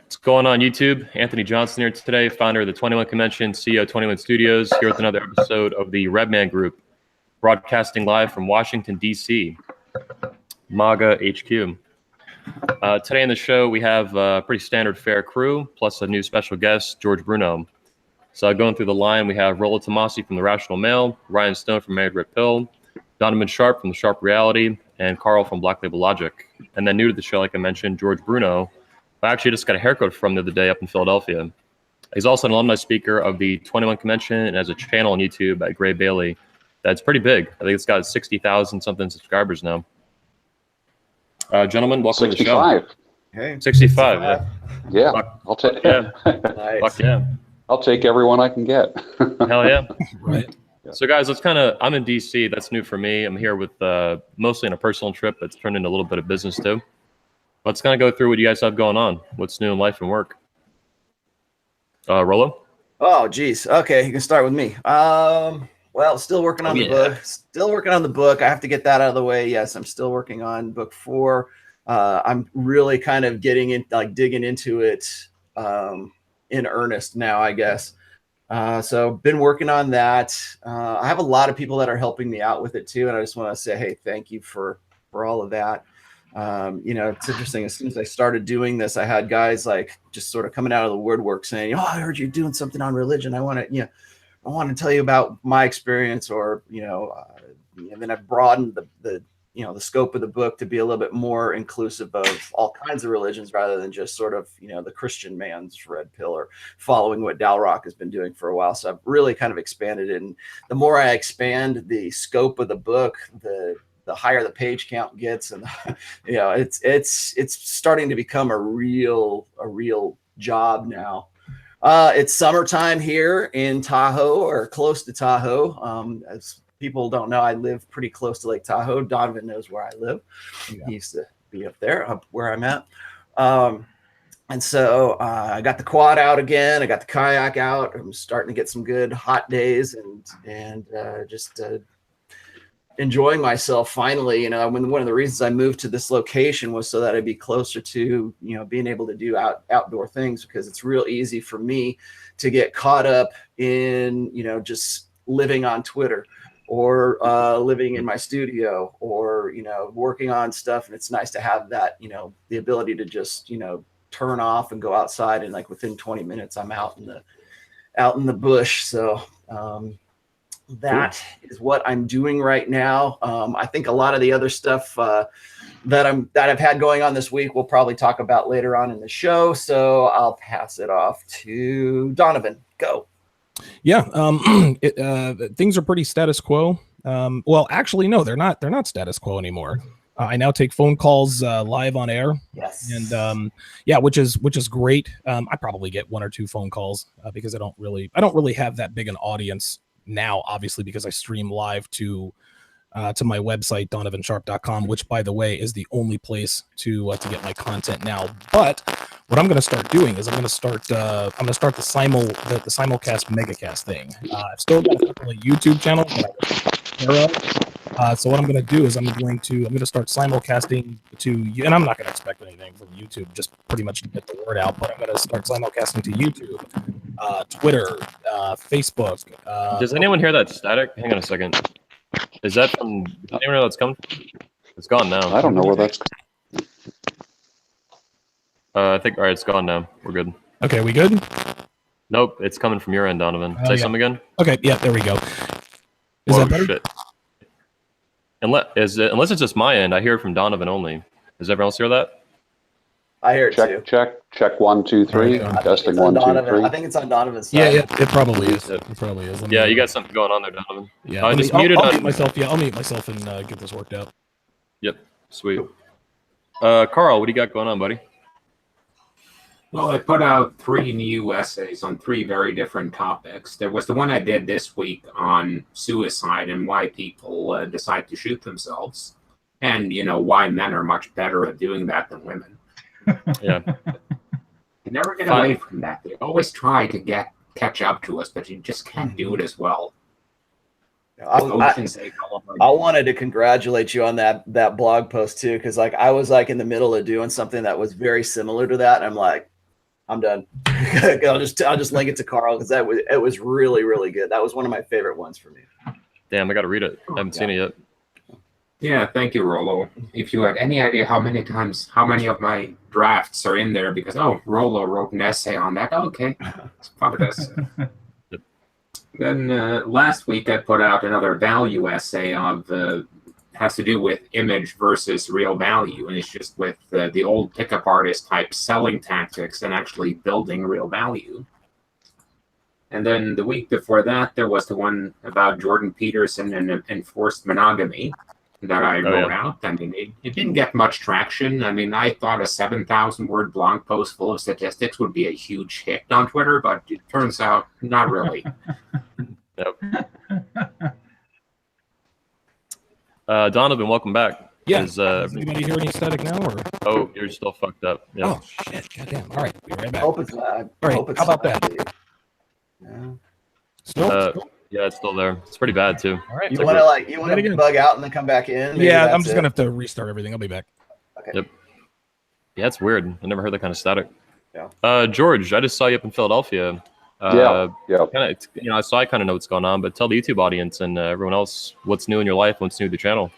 What's going on YouTube? Anthony Johnson here today, founder of the 21 Convention, CEO of 21 Studios, here with another episode of the Redman Group, broadcasting live from Washington, D.C., MAGA HQ. Today on the show, we have a pretty standard fare crew, plus a new special guest, George Bruno. So going through the line, we have Rolo Tomasi from The Rational Mail, Ryan Stone from Married Red Pill, Donovan Sharp from The Sharp Reality, and Carl from Black Label Logic. And then new to the show, like I mentioned, George Bruno, who I actually just got a haircut from the other day up in Philadelphia. He's also an alumni speaker of the 21 Convention and has a channel on YouTube at Gray Bailey that's pretty big. I think it's got 60,000 something subscribers now. Gentlemen, welcome 65. To the show. Hey, 65. Yeah, Fuck. I'll take. Yeah. Nice. Fuck yeah. I'll take everyone I can get. Hell yeah. Right. So guys, I'm in DC. That's new for me. I'm here with mostly on a personal trip that's turned into a little bit of business too. Let's kind of go through what you guys have going on. What's new in life and work? Rolo? Oh, geez. Okay, you can start with me. Well, still working on the book. Still working on the book. I have to get that out of the way. Yes, I'm still working on book 4. I'm really kind of getting in, like digging into it in earnest now, I guess. So been working on that. I have a lot of people that are helping me out with it too, and I just want to say, hey, thank you for all of that. It's interesting. As soon as I started doing this, I had guys like just sort of coming out of the woodwork saying, "Oh, I heard you're doing something on religion. I want to tell you about my experience," or and then I've broadened the scope of the book to be a little bit more inclusive of all kinds of religions rather than just sort of, the Christian man's red pill or following what Dalrock has been doing for a while. So I've really kind of expanded it. And the more I expand the scope of the book, the higher the page count gets. And, it's starting to become a real job now. It's summertime here in Tahoe or close to Tahoe. As people don't know, I live pretty close to Lake Tahoe. Donovan knows where I live. Yeah. He used to be up there, up where I'm at. And so I got the quad out again. I got the kayak out. I'm starting to get some good hot days and just enjoying myself finally. One of the reasons I moved to this location was so that I'd be closer to, being able to do outdoor things, because it's real easy for me to get caught up in, just living on Twitter or living in my studio or, working on stuff. And it's nice to have that, the ability to just, turn off and go outside. And like within 20 minutes, I'm out in the bush. So, that is what I'm doing right now. I think a lot of the other stuff that I've had going on this week, we'll probably talk about later on in the show. So I'll pass it off to Donovan. Go. Yeah, things are pretty status quo. Well, actually, no, they're not status quo anymore. I now take phone calls live on air. Yes. And which is great. I probably get 1 or 2 phone calls because I don't really have that big an audience now, obviously, because I stream live to my website, donovansharp.com, which, by the way, is the only place to get my content now. But what I'm going to start doing is I'm going to start the simulcast megacast thing. I've still got a YouTube channel that so what I'm going to do is I'm going to start simulcasting to you, and I'm not going to expect anything from YouTube, just pretty much to get the word out. But I'm going to start simulcasting to YouTube, Twitter, Facebook. Does anyone hear that static? Hang on a second. Is that from? Does anyone know that's coming from? It's gone now. I don't know where that's. I think. All right, it's gone now. We're good. Okay, we good? Nope, it's coming from your end, Donovan. Say something again. Okay, yeah, there we go. Is Whoa, that better? Shit. Unless it's just my end, I hear it from Donovan only. Does everyone else hear that? I hear it too. Check 1 2 3. Testing 1 2 3. I think it's on Donovan's side. Yeah, it probably is. It probably is. Yeah, you got something going on there, Donovan. Yeah, I just muted. I'll mute myself. Yeah, I'll mute myself and get this worked out. Yep, sweet. Carl, what do you got going on, buddy? Well, I put out 3 new essays on 3 very different topics. There was the one I did this week on suicide and why people decide to shoot themselves, and why men are much better at doing that than women. Yeah, you never get away from that. They always try to catch up to us, but you just can't do it as well. I wanted to congratulate you on that blog post too, because like I was like in the middle of doing something that was very similar to that, and I'm like, I'm done. I'll just link it to Carl because it was really, really good. That was one of my favorite ones for me. Damn, I got to read it. I haven't seen it yet. Yeah, thank you, Rolo. If you had any idea how many of my drafts are in there because, Rolo wrote an essay on that. Okay, it's fuck this. Then last week I put out another value essay has to do with image versus real value, and it's just with the old pickup artist type selling tactics and actually building real value. And then the week before that, there was the one about Jordan Peterson and enforced monogamy that I wrote out. I mean, it didn't get much traction. I mean, I thought a 7,000-word blog post full of statistics would be a huge hit on Twitter, but it turns out not really. Donovan, welcome back. Yeah. Does anybody hear any static now? Or? Oh, you're still fucked up. Yeah. Oh, shit. Goddamn. All right. Be right back. Hope it's not. All right. How about that? Yeah. Still? Yeah, it's still there. It's pretty bad too. All right. You want to bug out and then come back in? Maybe yeah, I'm just going to have to restart everything. I'll be back. Okay. Yep. Yeah, it's weird. I never heard that kind of static. Yeah. George, I just saw you up in Philadelphia. Yeah. So I kind of know what's going on, but tell the YouTube audience and everyone else what's new in your life, what's new to the channel.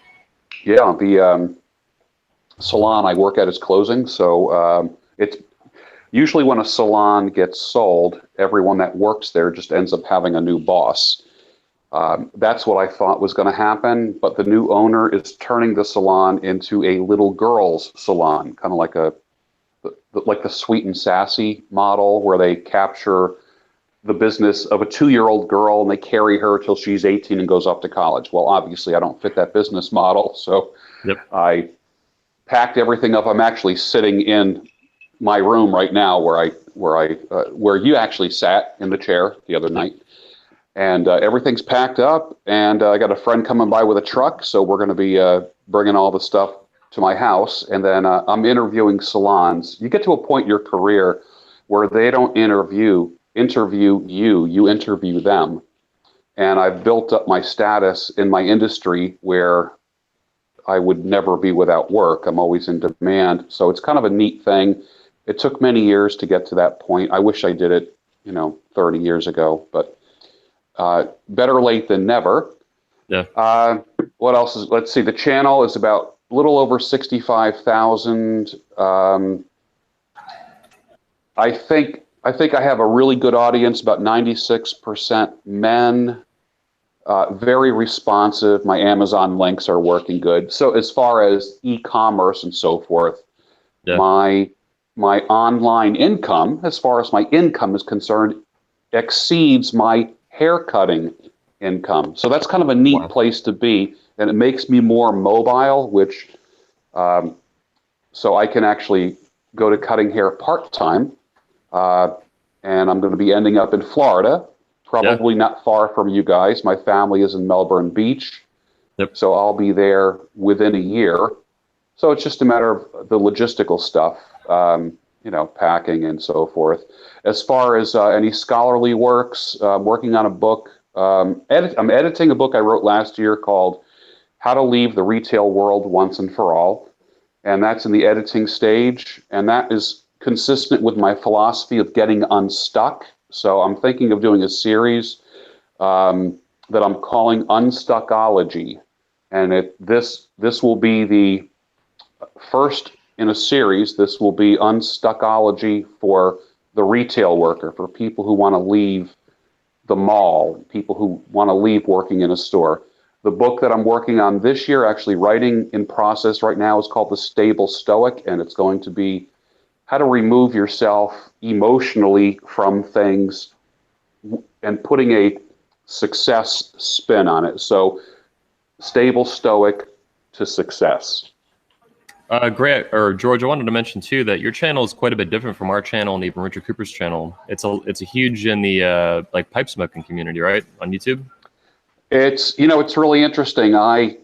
Yeah, the salon I work at is closing, so it's usually when a salon gets sold, everyone that works there just ends up having a new boss. That's what I thought was going to happen, but the new owner is turning the salon into a little girl's salon, kind of like the Sweet and Sassy model, where they capture the business of a 2-year-old girl and they carry her till she's 18 and goes off to college. Well, obviously I don't fit that business model, so I packed everything up. I'm actually sitting in my room right now where you actually sat in the chair the other night, and everything's packed up, and I got a friend coming by with a truck, so we're going to be bringing all the stuff to my house, and then I'm interviewing salons. You get to a point in your career where they don't interview you, you interview them. And I've built up my status in my industry where I would never be without work. I'm always in demand. So it's kind of a neat thing. It took many years to get to that point. I wish I did it, 30 years ago, but better late than never. Yeah. What else let's see, the channel is about a little over 65,000. I think I have a really good audience, about 96% men, very responsive. My Amazon links are working good. So as far as e-commerce and so forth, my online income, as far as my income is concerned, exceeds my haircutting income. So that's kind of a neat place to be, and it makes me more mobile, which so I can actually go to cutting hair part-time. And I'm going to be ending up in Florida, probably not far from you guys. My family is in Melbourne Beach, so I'll be there within a year. So it's just a matter of the logistical stuff, packing and so forth. As far as any scholarly works, I'm working on a book. I'm editing a book I wrote last year called How to Leave the Retail World Once and for All, and that's in the editing stage, and that is consistent with my philosophy of getting unstuck. So I'm thinking of doing a series that I'm calling Unstuckology, and this will be the first in a series. This will be Unstuckology for the retail worker, for people who want to leave the mall, people who want to leave working in a store. The book that I'm working on this year, actually writing in process right now, is called The Stable Stoic, and it's going to be how to remove yourself emotionally from things and putting a success spin on it. So stable stoic to success. George, I wanted to mention too that your channel is quite a bit different from our channel and even Richard Cooper's channel. It's a huge in the pipe smoking community, right? On YouTube. It's it's really interesting. I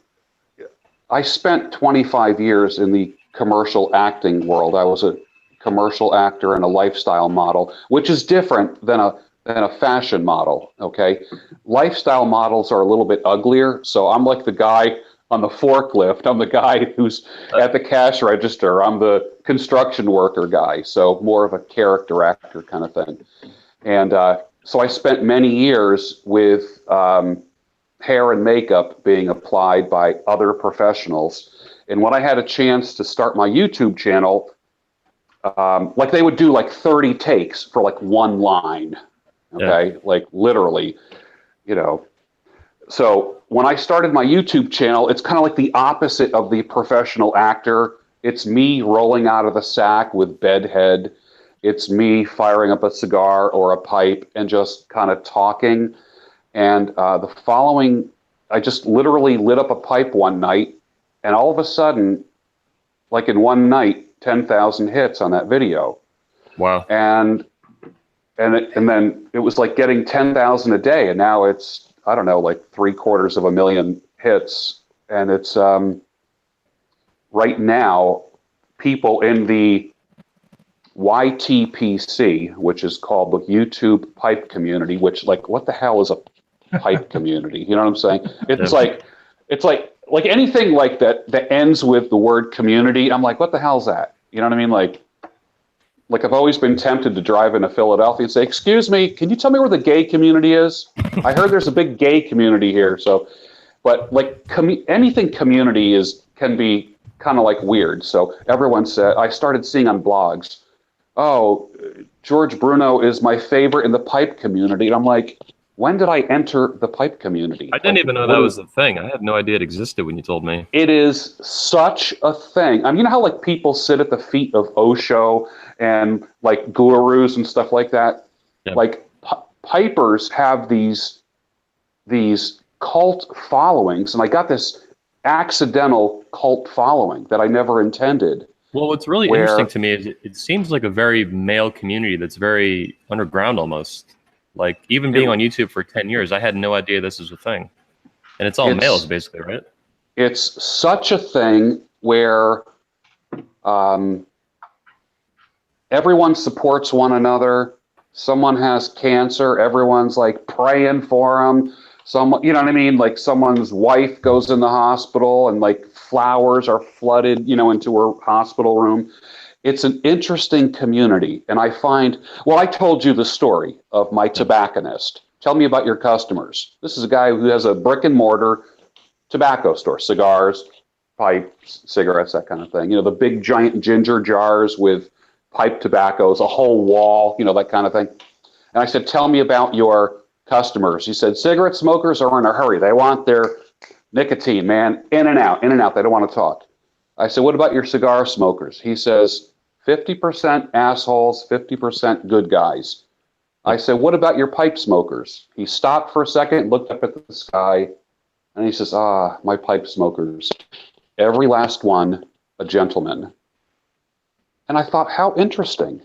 spent 25 years in the commercial acting world. I was a commercial actor and a lifestyle model, which is different than than a fashion model. Okay, lifestyle models are a little bit uglier. So I'm like the guy on the forklift. I'm the guy who's at the cash register. I'm the construction worker guy. So more of a character actor kind of thing. And so I spent many years with hair and makeup being applied by other professionals. And when I had a chance to start my YouTube channel, like they would do like 30 takes for like one line. Okay, like literally, you know. So when I started my YouTube channel, it's kind of like the opposite of the professional actor. It's me rolling out of the sack with bedhead. It's me firing up a cigar or a pipe and just kind of talking. And I just literally lit up a pipe one night, and all of a sudden, like in one night, 10,000 hits on that video. Wow. And then it was like getting 10,000 a day, and now it's, I don't know, like 750,000 hits. And it's right now, people in the YTPC, which is called the YouTube pipe community, which, like, what the hell is a pipe community? You know what I'm saying? It's like anything like that ends with the word community. I'm like, what the hell's that? You know what I mean? Like I've always been tempted to drive into Philadelphia and say, excuse me, can you tell me where the gay community is? I heard there's a big gay community here. So, but like anything community can be kind of like weird. So everyone said, I started seeing on blogs, oh, George Bruno is my favorite in the pipe community. And I'm like, when did I enter the pipe community? I didn't even know that was a thing. I had no idea it existed when you told me. It is such a thing. I mean, you know how like people sit at the feet of Osho and like gurus and stuff like that? Yep. Like pipers have these cult followings, and I got this accidental cult following that I never intended. Well, what's really interesting to me is it seems like a very male community that's very underground almost. Like, even being on YouTube for 10 years, I had no idea this was a thing. And it's all males, basically, right? It's such a thing where everyone supports one another. Someone has cancer, everyone's like praying for them. You know what I mean? Like someone's wife goes in the hospital and like flowers are flooded, into her hospital room. It's an interesting community. And I find, I told you the story of my tobacconist. Tell me about your customers. This is a guy who has a brick and mortar tobacco store, cigars, pipes, cigarettes, that kind of thing. The big giant ginger jars with pipe tobaccos, a whole wall, that kind of thing. And I said, tell me about your customers. He said, cigarette smokers are in a hurry. They want their nicotine, man, in and out. They don't want to talk. I said, what about your cigar smokers? He says, 50% assholes, 50% good guys. I said, what about your pipe smokers? He stopped for a second, looked up at the sky, and he says, my pipe smokers. Every last one, a gentleman. And I thought, how interesting.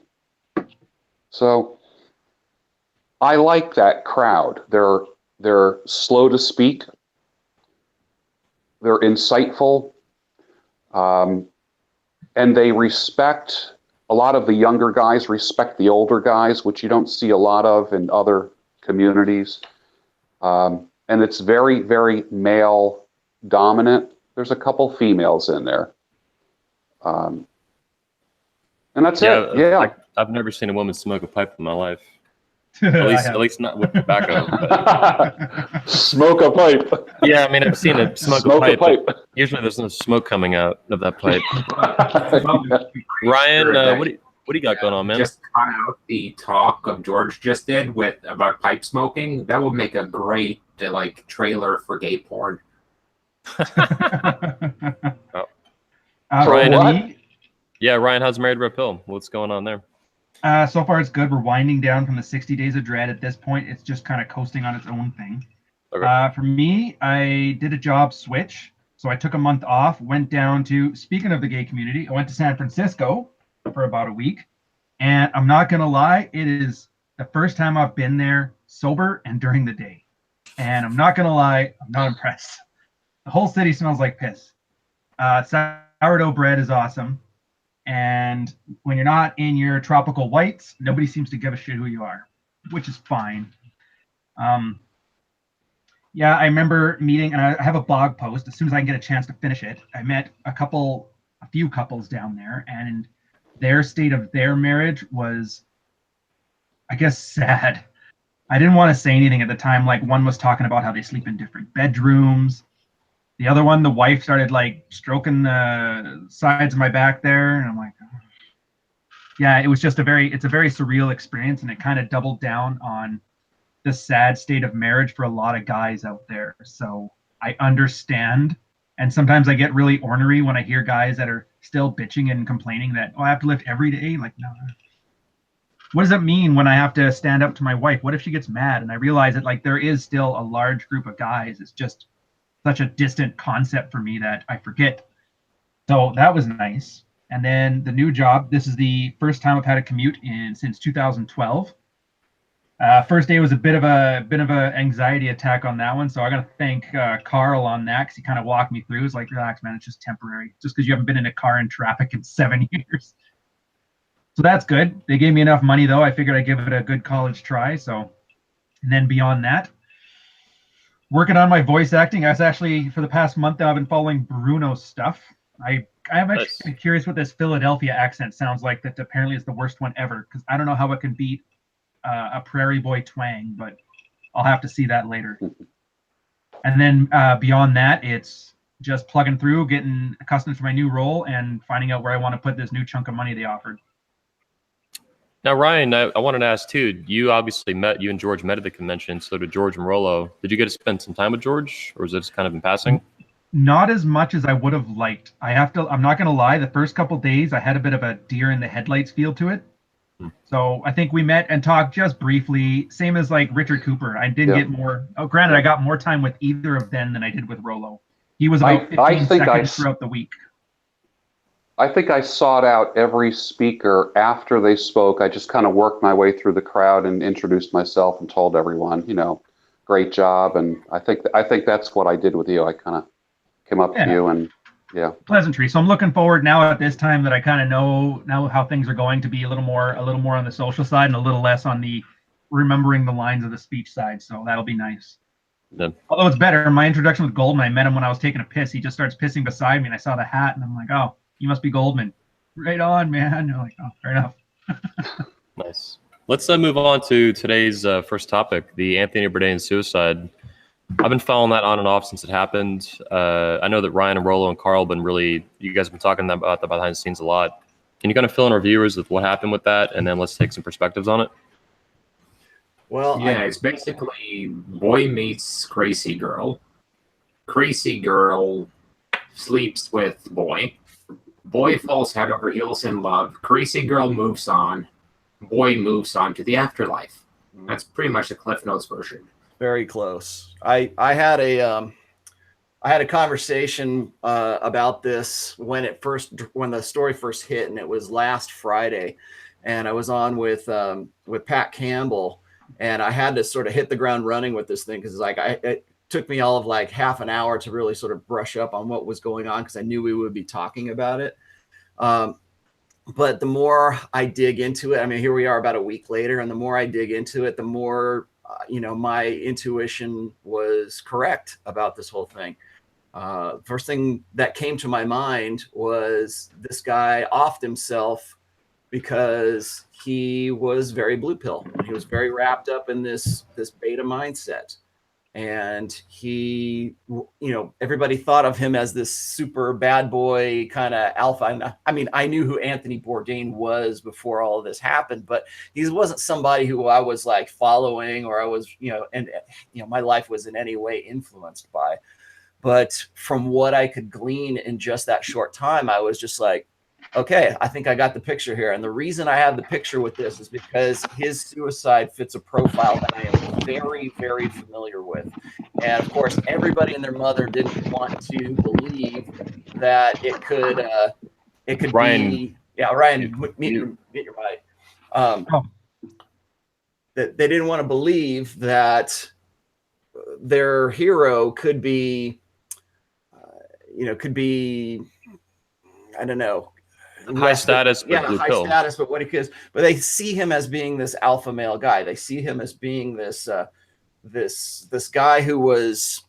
So I like that crowd. They're slow to speak. They're insightful. And they respect, a lot of the younger guys respect the older guys, which you don't see a lot of in other communities. And it's very, very male dominant. There's a couple females in there. And that's it. Yeah. I've never seen a woman smoke a pipe in my life. At least not with tobacco. Smoke a pipe. Yeah, I mean, I've seen it smoke a pipe. Usually there's no smoke coming out of that pipe. Ryan, what do you got going on, man? Just cut out the talk of George just did about pipe smoking. That would make a great trailer for gay porn. Ryan, Ryan, how's Married Red Pill? What's going on there? So far, it's good. We're winding down from the 60 Days of Dread. At this point, it's just kind of coasting on its own thing. Okay. For me, I did a job switch. So I took a month off, went down to, speaking of the gay community, I went to San Francisco for about a week. And I'm not going to lie, it is the first time I've been there sober and during the day. And I'm not going to lie, I'm not impressed. The whole city smells like piss. Sourdough bread is awesome. And when you're not in your tropical whites, nobody seems to give a shit who you are. which is fine. Yeah, I remember meeting, and I have a blog post. As soon as I can get a chance to finish it, I met a few couples down there, and their state of their marriage was, I guess, sad. I didn't want to say anything at the time. Like, one was talking about how they sleep in different bedrooms. The other one, the wife started like stroking the sides of my back there, and I'm like, oh. Yeah, it was just it's a very surreal experience, and it kind of doubled down on the sad state of marriage for a lot of guys out there. So I understand. And sometimes I get really ornery when I hear guys that are still bitching and complaining that, oh, I have to lift every day. Like, no. What does it mean when I have to stand up to my wife? What if she gets mad? And I realize that like there is still a large group of guys. It's just such a distant concept for me that I forget. So that was nice. And then the new job, this is the first time I've had a commute since 2012. First day was a bit of a anxiety attack on that one, so I got to thank Carl on that because he kind of walked me through. It's like, relax, man, it's just temporary. Just because you haven't been in a car in traffic in 7 years, so that's good. They gave me enough money though. I figured I'd give it a good college try. So, and then beyond that, working on my voice acting. I was actually for the past month now, I've been following Bruno's stuff. I'm actually kind of curious what this Philadelphia accent sounds like. That apparently is the worst one ever because I don't know how it can beat a prairie boy twang, but I'll have to see that later. And then beyond that, it's just plugging through, getting accustomed to my new role, and finding out where I want to put this new chunk of money they offered. Now, Ryan, I wanted to ask too. You and George met at the convention. So did George and Rolo. Did you get to spend some time with George, or was it just kind of in passing? Not as much as I would have liked. I'm not going to lie. The first couple days, I had a bit of a deer in the headlights feel to it. So I think we met and talked just briefly, same as like Richard Cooper. I didn't get more. Oh, granted, I got more time with either of them than I did with Rolo. He was about 15 seconds throughout the week. I think I sought out every speaker after they spoke. I just kind of worked my way through the crowd and introduced myself and told everyone, great job. And I think that's what I did with you. I kind of came up to you and pleasantry. So I'm looking forward now at this time that I kind of know how things are going to be a little more on the social side and a little less on the remembering the lines of the speech side. So that'll be nice. Yeah. Although it's better. My introduction with Goldman, I met him when I was taking a piss. He just starts pissing beside me and I saw the hat and I'm like, oh, you must be Goldman. Right on, man. And I'm like, oh, fair enough. Nice. Let's move on to today's first topic, the Anthony Bourdain suicide. I've been following that on and off since it happened. I know that Ryan and Rolo and Carl you guys have been talking about that behind the scenes a lot. Can you kind of fill in our viewers with what happened with that, and then let's take some perspectives on it? Well, yeah, it's basically boy meets crazy girl. Crazy girl sleeps with boy. Boy falls head over heels in love. Crazy girl moves on. Boy moves on to the afterlife. That's pretty much the Cliff Notes version. Very close. I had a conversation about this when the story first hit, and it was last Friday, and I was on with Pat Campbell, and I had to sort of hit the ground running with this thing because it took me all of like half an hour to really sort of brush up on what was going on because I knew we would be talking about it. But the more I dig into it, I mean, here we are about a week later, and the more I dig into it, the more my intuition was correct about this whole thing. First thing that came to my mind was this guy offed himself because he was very blue pill. He was very wrapped up in this beta mindset. And he, everybody thought of him as this super bad boy kind of alpha. I mean, I knew who Anthony Bourdain was before all of this happened, but he wasn't somebody who I was like following or I was, my life was in any way influenced by. But from what I could glean in just that short time, I was just like, okay, I think I got the picture here. And the reason I have the picture with this is because his suicide fits a profile that I am very, very familiar with. And of course, everybody and their mother didn't want to believe that it could Ryan, be. Yeah, Ryan, meet your mic. That they didn't want to believe that their hero could be, I don't know, high status, but blue high pill. status, but what he is, but they see him as being this alpha male guy. They see him as being this this guy who was,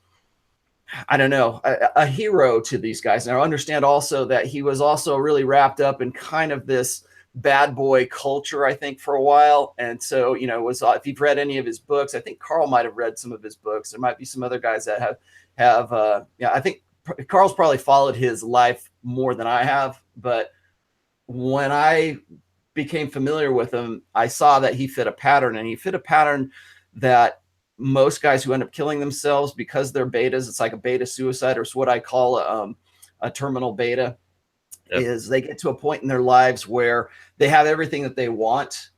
I don't know, a hero to these guys. And I understand also that he was also really wrapped up in kind of this bad boy culture, I think, for a while. And so, you know, was if you've read any of his books, I think Carl might have read some of his books. There might be some other guys that have I think Carl's probably followed his life more than I have. But when I became familiar with him, I saw that he fit a pattern, and he fit a pattern that most guys who end up killing themselves because they're betas, it's like a beta suicide, or it's what I call a terminal beta. Yep. Is they get to a point in their lives where they have everything that they want,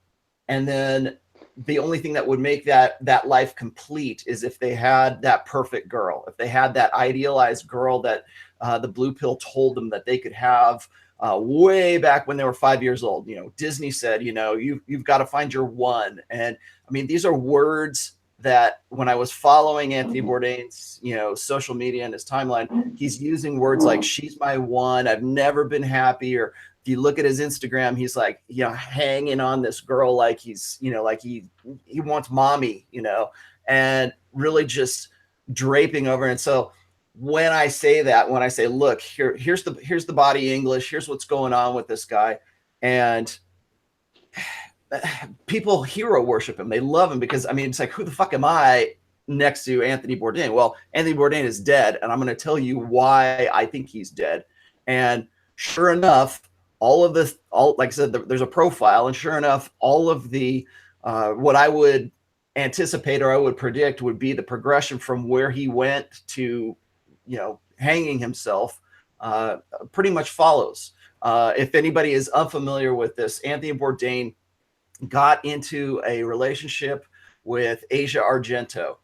and then the only thing that would make that life complete is if they had that perfect girl, if they had that idealized girl that the blue pill told them that they could have way back when they were 5 years old. You know, Disney said, you know, you've got to find your one. And I mean, these are words that when I was following Anthony Bourdain's, you know, social media and his timeline, he's using words like "she's my one," "I've never been happy," or if you look at his Instagram, he's like, you know, hanging on this girl like he's, you know, like he wants mommy, you know, and really just draping over. And so when I say that, when I say, look, here's the body English, here's what's going on with this guy, and people hero worship him. They love him because, I mean, it's like, who the fuck am I next to Anthony Bourdain? Well, Anthony Bourdain is dead, and I'm going to tell you why I think he's dead. And sure enough, like I said, there's a profile, and sure enough, all of the what I would anticipate or I would predict would be the progression from where he went to, you know, hanging himself, pretty much follows. If anybody is unfamiliar with this, Anthony Bourdain got into a relationship with Asia Argento.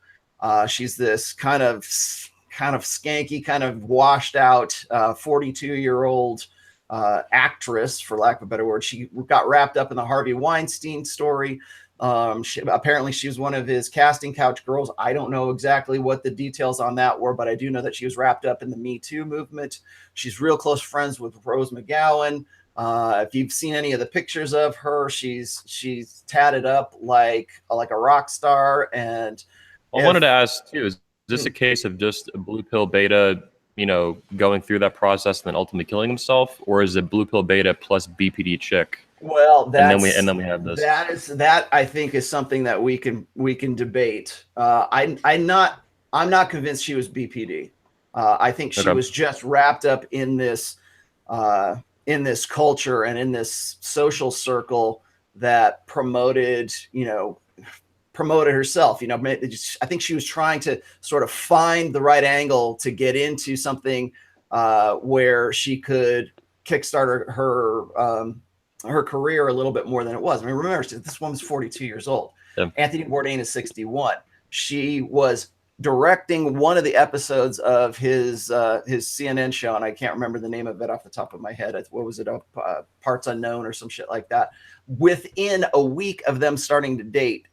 She's this kind of skanky, kind of washed out 42-year-old actress, for lack of a better word. She got wrapped up in the Harvey Weinstein story. Apparently she was one of his casting couch girls. I don't know exactly what the details on that were, but I do know that she was wrapped up in the Me Too movement. She's real close friends with Rose McGowan. If you've seen any of the pictures of her, she's tatted up like a rock star. And I wanted to ask too, is this a case of just a blue pill beta, you know, going through that process and then ultimately killing himself, or is it blue pill beta plus BPD chick? Well, and then we have this. That I think is something that we can debate. I'm not convinced she was BPD. I think she was just wrapped up in this culture and in this social circle that promoted herself. You know, I think she was trying to sort of find the right angle to get into something where she could kickstart her career a little bit more than it was. I mean, remember, this woman's 42 years old. Yeah. Anthony Bourdain is 61. She was directing one of the episodes of his CNN show, and I can't remember the name of it off the top of my head. What was it? Parts Unknown or some shit like that. Within a week of them starting to date,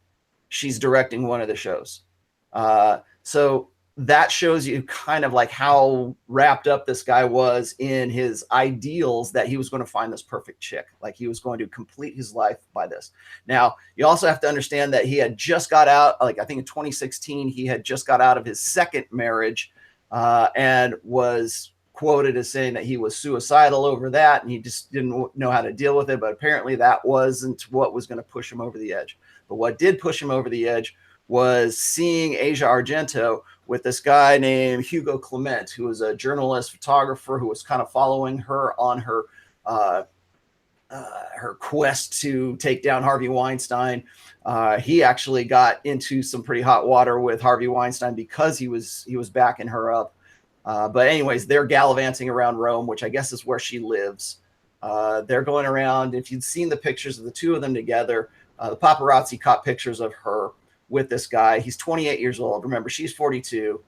she's directing one of the shows. So that shows you kind of like how wrapped up this guy was in his ideals that he was going to find this perfect chick. Like he was going to complete his life by this. Now, you also have to understand that he had just got out, like I think in 2016, he had just got out of his second marriage and was quoted as saying that he was suicidal over that. And he just didn't know how to deal with it. But apparently that wasn't what was going to push him over the edge. But what did push him over the edge was seeing Asia Argento with this guy named Hugo Clement, who was a journalist, photographer, who was kind of following her on her quest to take down Harvey Weinstein. He actually got into some pretty hot water with Harvey Weinstein because he was backing her up. But anyways, they're gallivanting around Rome, which I guess is where she lives. They're going around. If you'd seen the pictures of the two of them together, the paparazzi caught pictures of her with this guy. He's 28 years old. Remember, she's 42.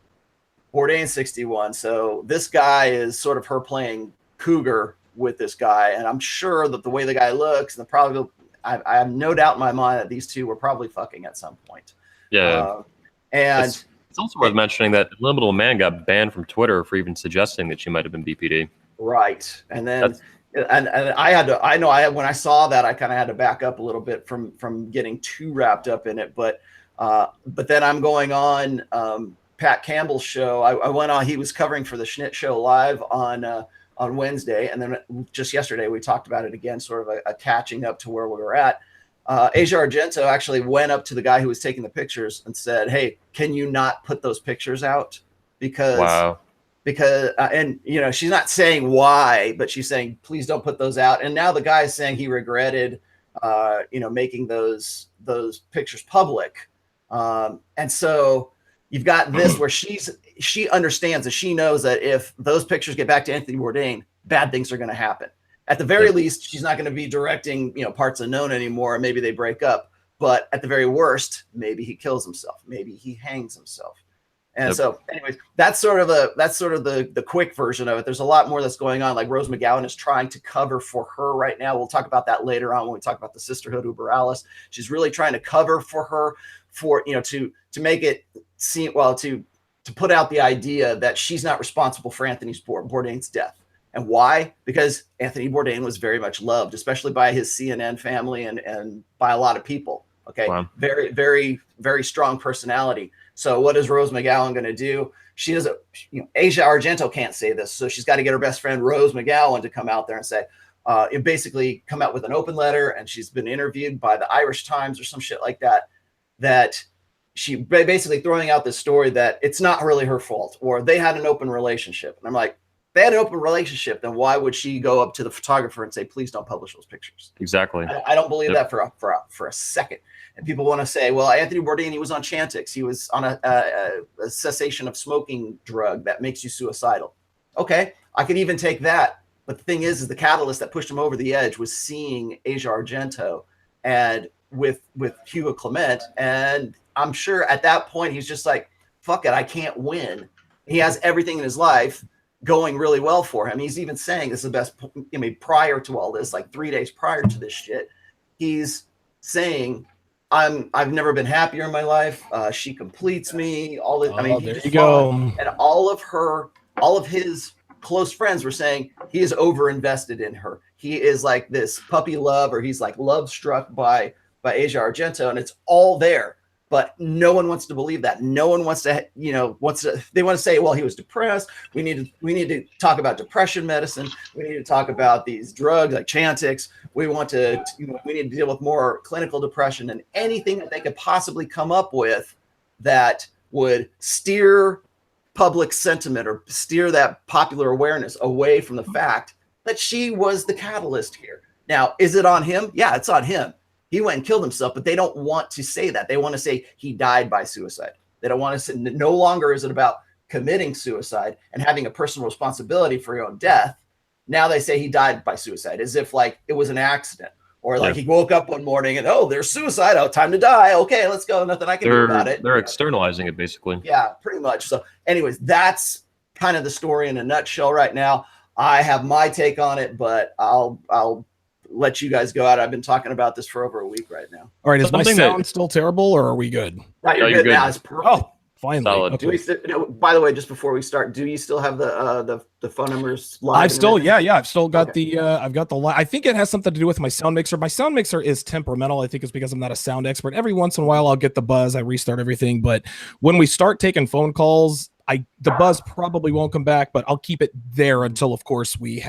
Bourdain's 61. So this guy is sort of her playing cougar with this guy. And I'm sure that the way the guy looks, and I have no doubt in my mind that these two were probably fucking at some point. Yeah. And it's also worth mentioning that Liminal Man got banned from Twitter for even suggesting that she might have been BPD. Right. And then And when I saw that, I kind of had to back up a little bit from getting too wrapped up in it. But then I'm going on Pat Campbell's show. I went on. He was covering for the Schnitt Show live on Wednesday, and then just yesterday we talked about it again, sort of a catching up to where we were at. Asia Argento actually went up to the guy who was taking the pictures and said, "Hey, can you not put those pictures out?" Because and she's not saying why, but she's saying, please don't put those out. And now the guy is saying he regretted, making those pictures public. And so you've got this where she understands that she knows that if those pictures get back to Anthony Bourdain, bad things are going to happen. At the very least, she's not going to be directing, Parts Unknown anymore. Maybe they break up, but at the very worst, maybe he kills himself. Maybe he hangs himself. And so, anyways, that's sort of the quick version of it. There's a lot more that's going on. Like Rose McGowan is trying to cover for her right now. We'll talk about that later on when we talk about the Sisterhood Uber Alice. She's really trying to cover for her to make it seem, to put out the idea that she's not responsible for Anthony Bourdain's death. And why? Because Anthony Bourdain was very much loved, especially by his CNN family and by a lot of people. Okay. Wow. Very, very, very strong personality. So what is Rose McGowan going to do? She doesn't, Asia Argento can't say this. So she's got to get her best friend, Rose McGowan, to come out there and say, basically come out with an open letter. And she's been interviewed by the Irish Times or some shit like that, that she basically throwing out this story that it's not really her fault, or they had an open relationship. And I'm like, they had an open relationship, then why would she go up to the photographer and say, please don't publish those pictures? Exactly. I don't believe that for a second. And people want to say, well, Anthony Bourdain, he was on Chantix. He was on a cessation of smoking drug that makes you suicidal. Okay, I could even take that. But the thing is the catalyst that pushed him over the edge was seeing Asia Argento and with Hugo Clement. And I'm sure at that point, he's just like, fuck it, I can't win. He has everything in his life going really well for him. He's even saying this is the best. Prior to all this, like 3 days prior to this shit, he's saying, I've never been happier in my life. She completes me. All this. There you go. And all of his close friends were saying he is over-invested in her. He is like this puppy love, or he's like love struck by Asia Argento, and it's all there. But no one wants to believe that. No one wants to, they want to say, well, he was depressed. We need to talk about depression medicine. We need to talk about these drugs like Chantix. We need to deal with more clinical depression, and anything that they could possibly come up with that would steer public sentiment or steer that popular awareness away from the fact that she was the catalyst here. Now, is it on him? Yeah, it's on him. He went and killed himself, but they don't want to say that. They want to say he died by suicide. They don't want to say, no longer is it about committing suicide and having a personal responsibility for your own death. Now they say he died by suicide, as if like it was an accident, or like he woke up one morning and, oh, there's suicide. Oh, time to die. Okay, let's go. Nothing I can do about it. They're externalizing it, basically. Yeah, pretty much. So anyways, that's kind of the story in a nutshell right now. I have my take on it, but I'll let you guys go out. I've been talking about this for over a week right now. All right, is my sound still terrible, or are we good? Right, you're good now. It's perfect. Oh, finally. Okay. By the way, just before we start, do you still have the phone numbers live? I've still got the I've got the I think it has something to do with my sound mixer. My sound mixer is temperamental. I think it's because I'm not a sound expert. Every once in a while I'll get the buzz, I restart everything, but when we start taking phone calls, the buzz probably won't come back, but I'll keep it there until, of course, we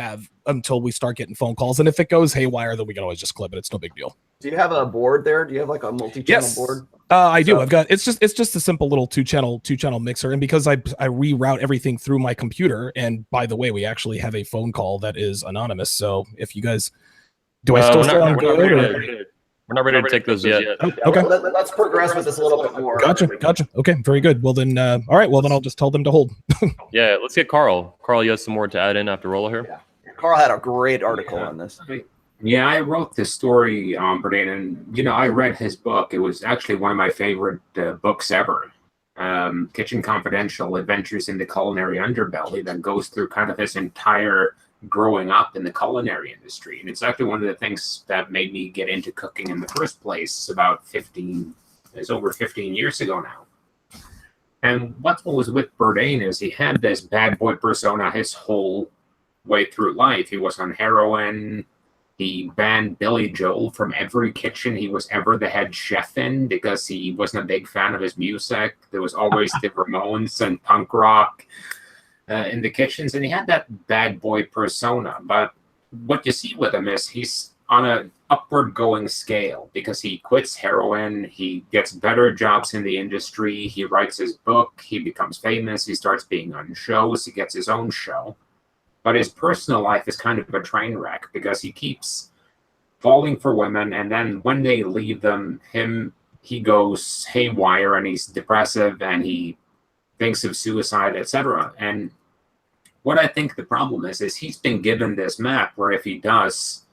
start getting phone calls. And if it goes haywire, then we can always just clip it. It's no big deal. Do you have a board there? Do you have like a multi-channel board? I do. I've got it's just a simple little two channel mixer, and because I reroute everything through my computer. And by the way, we actually have a phone call that is anonymous. So if you guys I still sound good? We're not ready to take those yet. Okay. Let's progress with this a little bit more. Gotcha. Okay, very good. Well then, all right. Well then, I'll just tell them to hold. Yeah, let's get Carl. Carl, you have some more to add in after Rolo here? Yeah. Carl had a great article on this. Yeah, I wrote this story on Bourdain, and I read his book. It was actually one of my favorite books ever. Kitchen Confidential: Adventures in the Culinary Underbelly, that goes through kind of his entire growing up in the culinary industry. And it's actually one of the things that made me get into cooking in the first place it's over 15 years ago now. And what was with Bourdain is he had this bad boy persona his whole way through life. He was on heroin. He banned Billy Joel from every kitchen he was ever the head chef in because he wasn't a big fan of his music. There was always the Ramones and punk rock in the kitchens, and he had that bad boy persona. But what you see with him is he's on an upward going scale because he quits heroin, he gets better jobs in the industry, he writes his book, he becomes famous, he starts being on shows, he gets his own show. But his personal life is kind of a train wreck because he keeps falling for women, and then when they leave he goes haywire and he's depressive and he thinks of suicide, etc. And what I think the problem is he's been given this map where if he does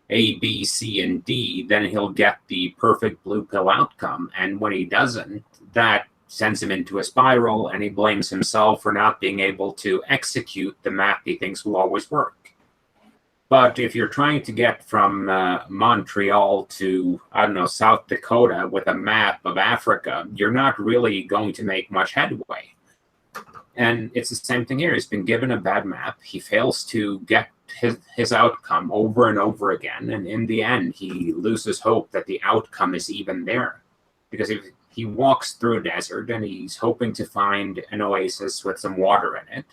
A, B, C, and D, then he'll get the perfect blue pill outcome. And when he doesn't, that sends him into a spiral, and he blames himself for not being able to execute the map he thinks will always work. But if you're trying to get from Montreal to, I don't know, South Dakota with a map of Africa, you're not really going to make much headway. And it's the same thing here. He's been given a bad map. He fails to get his outcome over and over again. And in the end, he loses hope that the outcome is even there. Because if he walks through a desert and he's hoping to find an oasis with some water in it,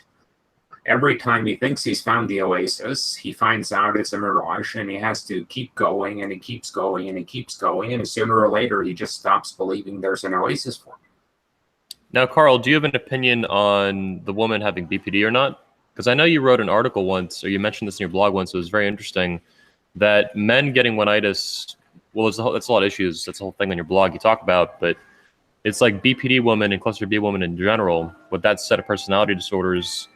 every time he thinks he's found the oasis, he finds out it's a mirage, and he has to keep going, and he keeps going, and he keeps going, and sooner or later he just stops believing there's an oasis for him. Now, Carl, do you have an opinion on the woman having BPD or not? Because I know you wrote an article once, or you mentioned this in your blog once, it was very interesting, that men getting one-itis, well, that's a lot of issues, that's the whole thing on your blog you talk about, but it's like BPD women and cluster B women in general, with that set of personality disorders,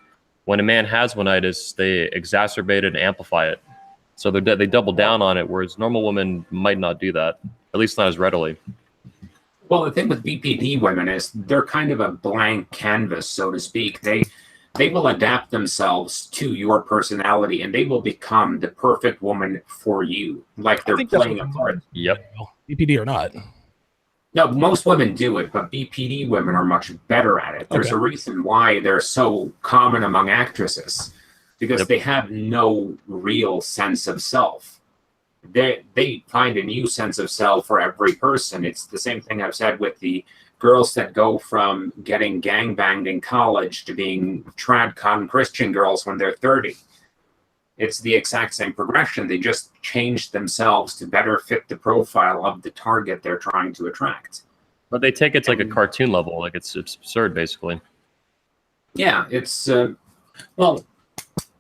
when a man has one-itis, they exacerbate it and amplify it. So they double down on it, whereas normal women might not do that, at least not as readily. Well, the thing with BPD women is they're kind of a blank canvas, so to speak. They will adapt themselves to your personality, and they will become the perfect woman for you, like they're playing a part. Yep. BPD or not. No, most women do it, but BPD women are much better at it. There's a reason why they're so common among actresses, because they have no real sense of self. They find a new sense of self for every person. It's the same thing I've said with the girls that go from getting gangbanged in college to being tradcon Christian girls when they're 30. It's the exact same progression. They just change themselves to better fit the profile of the target they're trying to attract. But they take it to like a cartoon level, like it's absurd, basically. Yeah, it's well,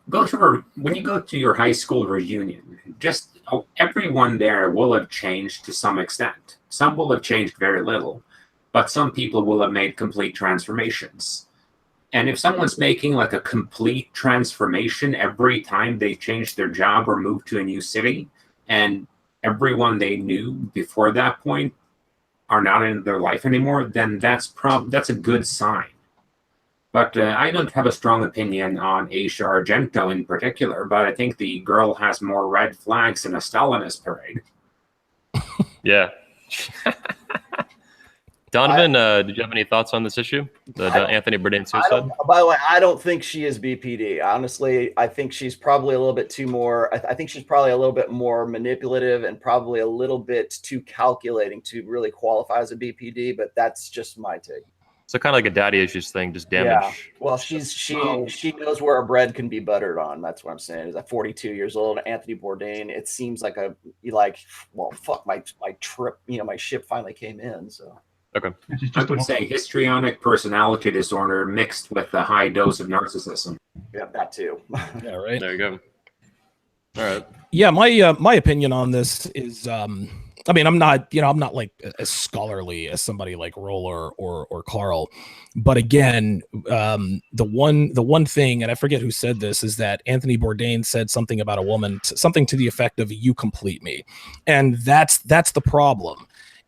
when you go to your high school reunion, just everyone there will have changed to some extent. Some will have changed very little, but some people will have made complete transformations. And if someone's making like a complete transformation every time they change their job or move to a new city, and everyone they knew before that point are not in their life anymore, then that's a good sign. But I don't have a strong opinion on Asia Argento in particular, but I think the girl has more red flags than a Stalinist parade. Yeah. Donovan, did you have any thoughts on this issue? The Anthony Bourdain suicide? By the way, I don't think she is BPD. Honestly, I think she's probably a little bit too more. I think she's probably a little bit more manipulative and probably a little bit too calculating to really qualify as a BPD. But that's just my take. So kind of like a daddy issues thing, just damage. Yeah. Well, she knows where a bread can be buttered on. That's what I'm saying. Is at 42 years old, Anthony Bourdain. It seems like well, fuck, my trip. My ship finally came in. So. Okay. I would say histrionic personality disorder mixed with a high dose of narcissism. Yeah, that too. Yeah, right. There you go. All right. Yeah, my opinion on this is, I mean, I'm not like as scholarly as somebody like Rolo or Carl, but again, the one thing, and I forget who said this, is that Anthony Bourdain said something about a woman, something to the effect of "you complete me," and that's the problem.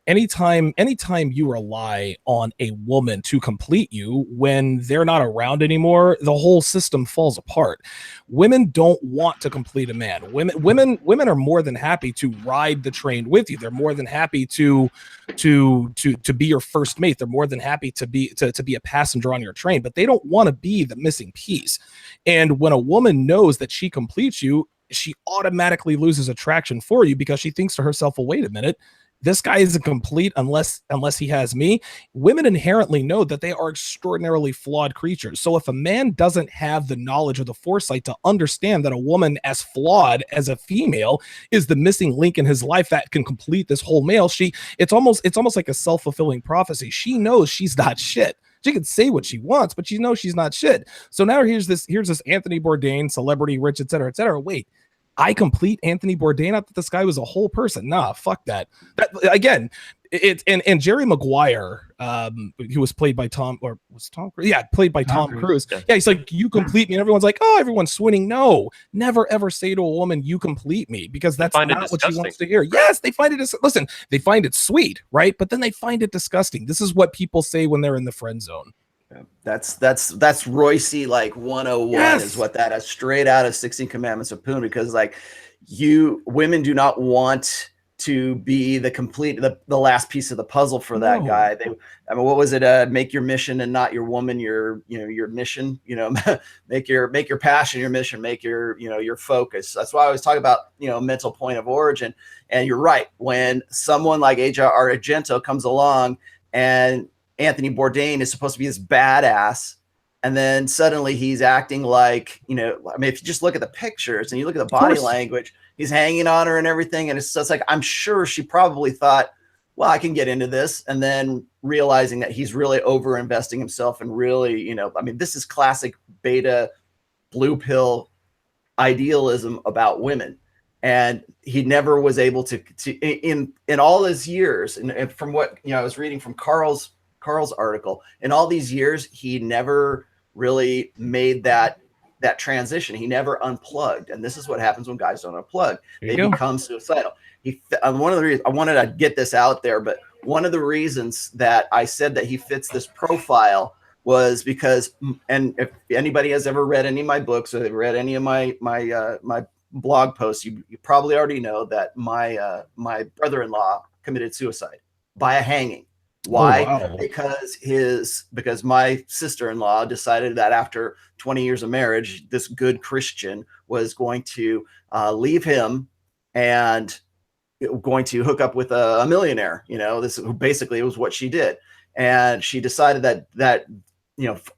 anytime you rely on a woman to complete you when they're not around anymore, the whole system falls apart. Women don't want to complete a man. Women are more than happy to ride the train with you. They're more than happy to be your first mate. They're more than happy to be a passenger on your train, but they don't want to be the missing piece. And when a woman knows that she completes you, she automatically loses attraction for you because she thinks to herself, well, wait a minute, this guy isn't complete unless he has me. Women inherently know that they are extraordinarily flawed creatures. So if a man doesn't have the knowledge or the foresight to understand that a woman as flawed as a female is the missing link in his life that can complete this whole male, it's almost like a self-fulfilling prophecy. She knows she's not shit. She can say what she wants, but she knows she's not shit. So now here's this Anthony Bourdain, celebrity, rich, et cetera, et cetera. Wait, I complete Anthony Bourdain. I thought this guy was a whole person. Nah, fuck that. That again, and Jerry Maguire, who was played by Tom Cruise. Yeah, played by Tom Cruise. Yeah, he's like, you complete me, and everyone's like, oh, everyone's swooning. No, never ever say to a woman, you complete me, because that's not what she wants to hear. Yes, they find it. Listen, they find it sweet, right? But then they find it disgusting. This is what people say when they're in the friend zone. That's Royce like 101. Yes. Is what that is, straight out of 16 Commandments of Poon, because like women do not want to be the last piece of the puzzle for that guy. I mean, what was it? Make your mission and not your woman your mission. Make your passion your mission. Make your focus. That's why I always talk about mental point of origin. And you're right. When someone like H.R. Argento comes along and Anthony Bourdain is supposed to be this badass, and then suddenly he's acting like, I mean, if you just look at the pictures and you look at the body language, he's hanging on her and everything. And it's just like, I'm sure she probably thought, well, I can get into this. And then realizing that he's really over investing himself and really, I mean, this is classic beta blue pill idealism about women. And he never was able to in all his years. And from what, I was reading from Carl's article, in all these years, he never really made that transition. He never unplugged. And this is what happens when guys don't unplug. They become suicidal. One of the reasons I wanted to get this out there, but one of the reasons that I said that he fits this profile was because, and if anybody has ever read any of my books or they've read any of my blog posts, you probably already know that my brother-in-law committed suicide by a hanging. Why? Oh, wow. Because my sister-in-law decided that after 20 years of marriage, this good Christian was going to leave him and going to hook up with a millionaire. This basically was what she did. And she decided that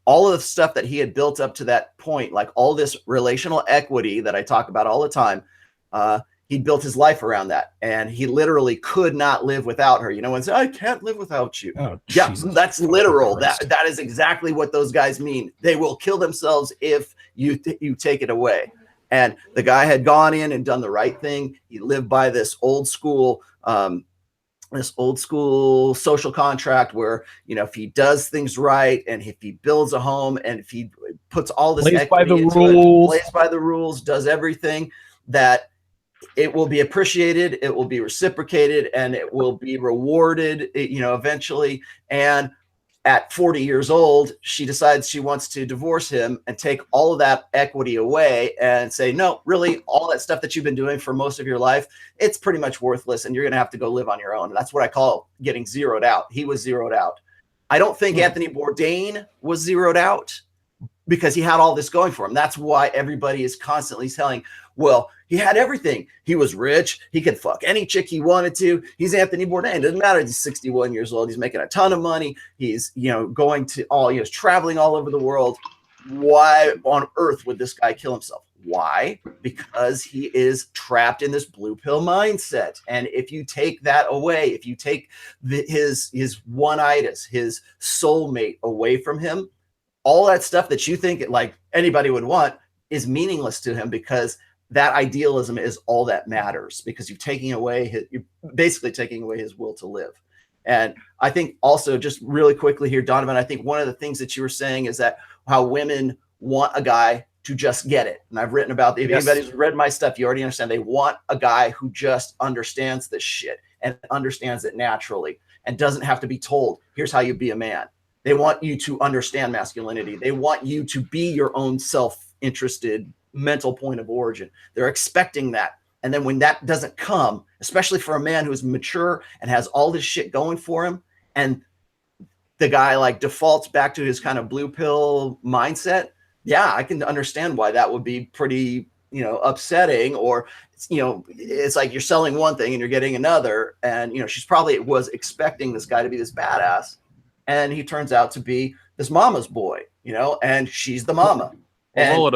all of the stuff that he had built up to that point, like all this relational equity that I talk about all the time, he built his life around that, and he literally could not live without her. And say, I can't live without you. Oh, yeah, that's literal. That is exactly what those guys mean. They will kill themselves if you take it away. And the guy had gone in and done the right thing. He lived by this old school social contract where, if he does things right, and if he builds a home, and if he puts all this equity into it, plays by the rules, does everything, that it will be appreciated, it will be reciprocated, and it will be rewarded, eventually. And at 40 years old, she decides she wants to divorce him and take all of that equity away and say, no, really, all that stuff that you've been doing for most of your life, it's pretty much worthless, and you're going to have to go live on your own. And that's what I call getting zeroed out. He was zeroed out. I don't think Anthony Bourdain was zeroed out, because he had all this going for him. That's why everybody is constantly telling, well, he had everything. He was rich. He could fuck any chick he wanted to. He's Anthony Bourdain. It doesn't matter. He's 61 years old. He's making a ton of money. He's, going to traveling all over the world. Why on earth would this guy kill himself? Why? Because he is trapped in this blue pill mindset. And if you take that away, if you take his one-itis, his soulmate away from him, all that stuff that you think like anybody would want is meaningless to him, because that idealism is all that matters, because you're basically taking away his will to live. And I think also, just really quickly here, Donovan, I think one of the things that you were saying is that how women want a guy to just get it. And I've written about, if anybody's read my stuff, you already understand, they want a guy who just understands this shit. and understands it naturally and doesn't have to be told, here's how you be a man. They want you to understand masculinity. They want you to be your own self-interested mental point of origin. They're expecting that. And then when that doesn't come, especially for a man who's mature and has all this shit going for him, and the guy like defaults back to his kind of blue pill mindset, yeah, I can understand why that would be pretty, you know, upsetting. Or, you know, it's like you're selling one thing and you're getting another. And, you know, she's probably was expecting this guy to be this badass. And he turns out to be this mama's boy, you know, and she's the mama. Well,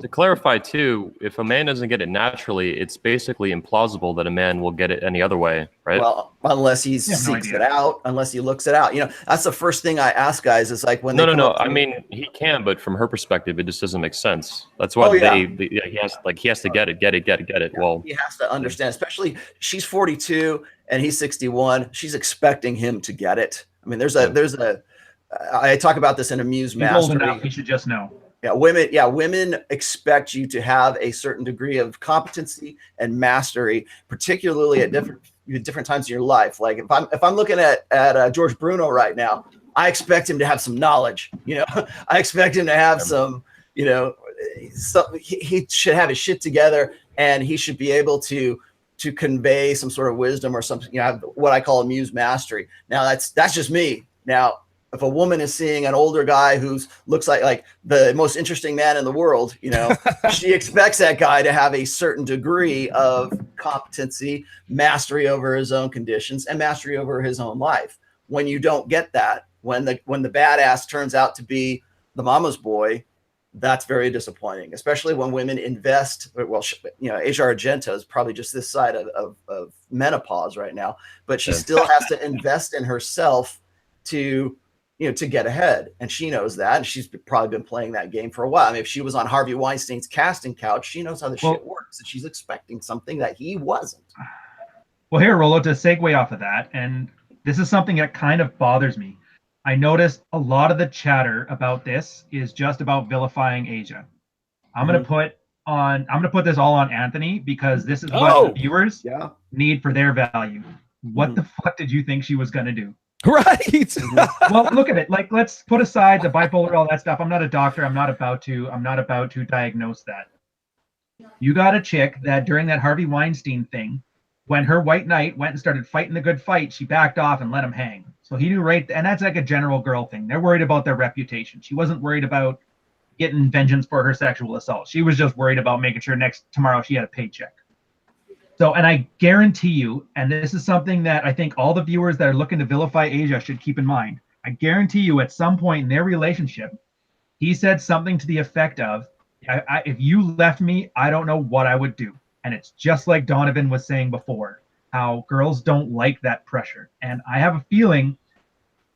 to clarify too, if a man doesn't get it naturally, it's basically implausible that a man will get it any other way, right? Well, unless he seeks it out, unless he looks it out. You know, that's the first thing I ask guys is like when no. I mean, he can, but from her perspective, it just doesn't make sense. That's why he has to get it. Yeah, well, he has to understand, especially she's 42 and he's 61. She's expecting him to get it. I mean, I talk about this in Amuse Mastery. Old enough, he should just know. Women expect you to have a certain degree of competency and mastery, particularly at different times in your life. Like if I'm looking at George Bruno right now, I expect him to have some knowledge. You know, I expect him to have some. You know, he should have his shit together, and he should be able to convey some sort of wisdom or something. You know, what I call Amuse Mastery. Now that's just me. Now, if a woman is seeing an older guy who looks like the most interesting man in the world, you know, she expects that guy to have a certain degree of competency, mastery over his own conditions, and mastery over his own life. When you don't get that, when the badass turns out to be the mama's boy, that's very disappointing, especially when women invest. Well, you know, Asia Argento is probably just this side of menopause right now, but she still has to invest in herself to get ahead. And she knows that. And she's probably been playing that game for a while. I mean, if she was on Harvey Weinstein's casting couch, she knows how the shit works. And she's expecting something that he wasn't. Well, here, Rolo, to segue off of that, and this is something that kind of bothers me. I noticed a lot of the chatter about this is just about vilifying Asia. I'm going to put this all on Anthony, because this is what the viewers need for their value. What the fuck did you think she was going to do? Right. Well, look at it. Like, let's put aside the bipolar, all that stuff. I'm not a doctor. I'm not about to diagnose that. You got a chick that during that Harvey Weinstein thing, when her white knight went and started fighting the good fight, she backed off and let him hang. So he knew right. And that's like a general girl thing. They're worried about their reputation. She wasn't worried about getting vengeance for her sexual assault. She was just worried about making sure tomorrow she had a paycheck. So, and I guarantee you, and this is something that I think all the viewers that are looking to vilify Asia should keep in mind. I guarantee you at some point in their relationship, he said something to the effect of, if you left me, I don't know what I would do. And it's just like Donovan was saying before, how girls don't like that pressure. And I have a feeling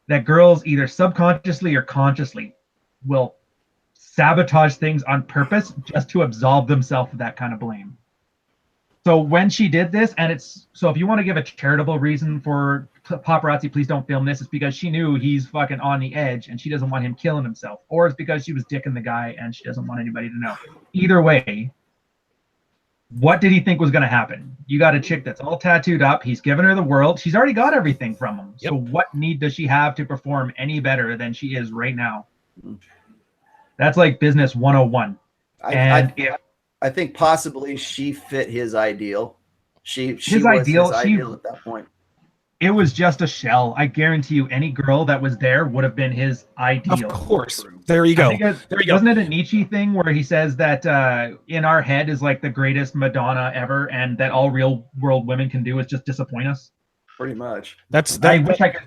that girls either subconsciously or consciously will sabotage things on purpose just to absolve themselves of that kind of blame. So when she did this, and so if you want to give a charitable reason for paparazzi, please don't film this, it's because she knew he's fucking on the edge and she doesn't want him killing himself. Or it's because she was dicking the guy and she doesn't want anybody to know. Either way, what did he think was going to happen? You got a chick that's all tattooed up. He's given her the world. She's already got everything from him. Yep. So what need does she have to perform any better than she is right now? That's like business 101. I think possibly she fit his ideal. She was his ideal at that point. It was just a shell. I guarantee you any girl that was there would have been his ideal. Of course. There you go. Wasn't it a Nietzsche thing where he says that in our head is like the greatest Madonna ever, and that all real world women can do is just disappoint us? Pretty much. I wish I could.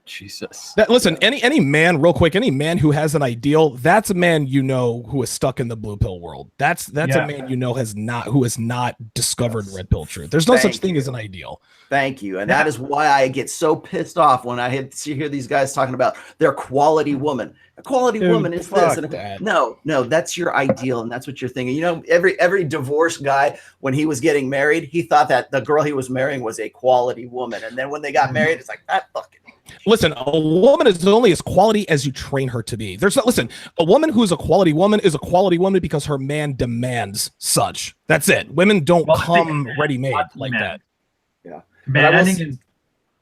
Jesus. Listen, any man, real quick, any man who has an ideal, that's a man who is stuck in the blue pill world. That's a man who has not discovered red pill truth. There's no such thing as an ideal. Thank you. And that is why I get so pissed off when I hear these guys talking about their quality woman. A quality woman is this. And no, that's your ideal, and that's what you're thinking. You know, every divorced guy, when he was getting married, he thought that the girl he was marrying was a quality woman. And then when they got married, it's like, that fucking. Listen, a woman is only as quality as you train her to be. A woman who's a quality woman is a quality woman because her man demands such. That's it. Women don't come ready-made like that. Yeah. banning is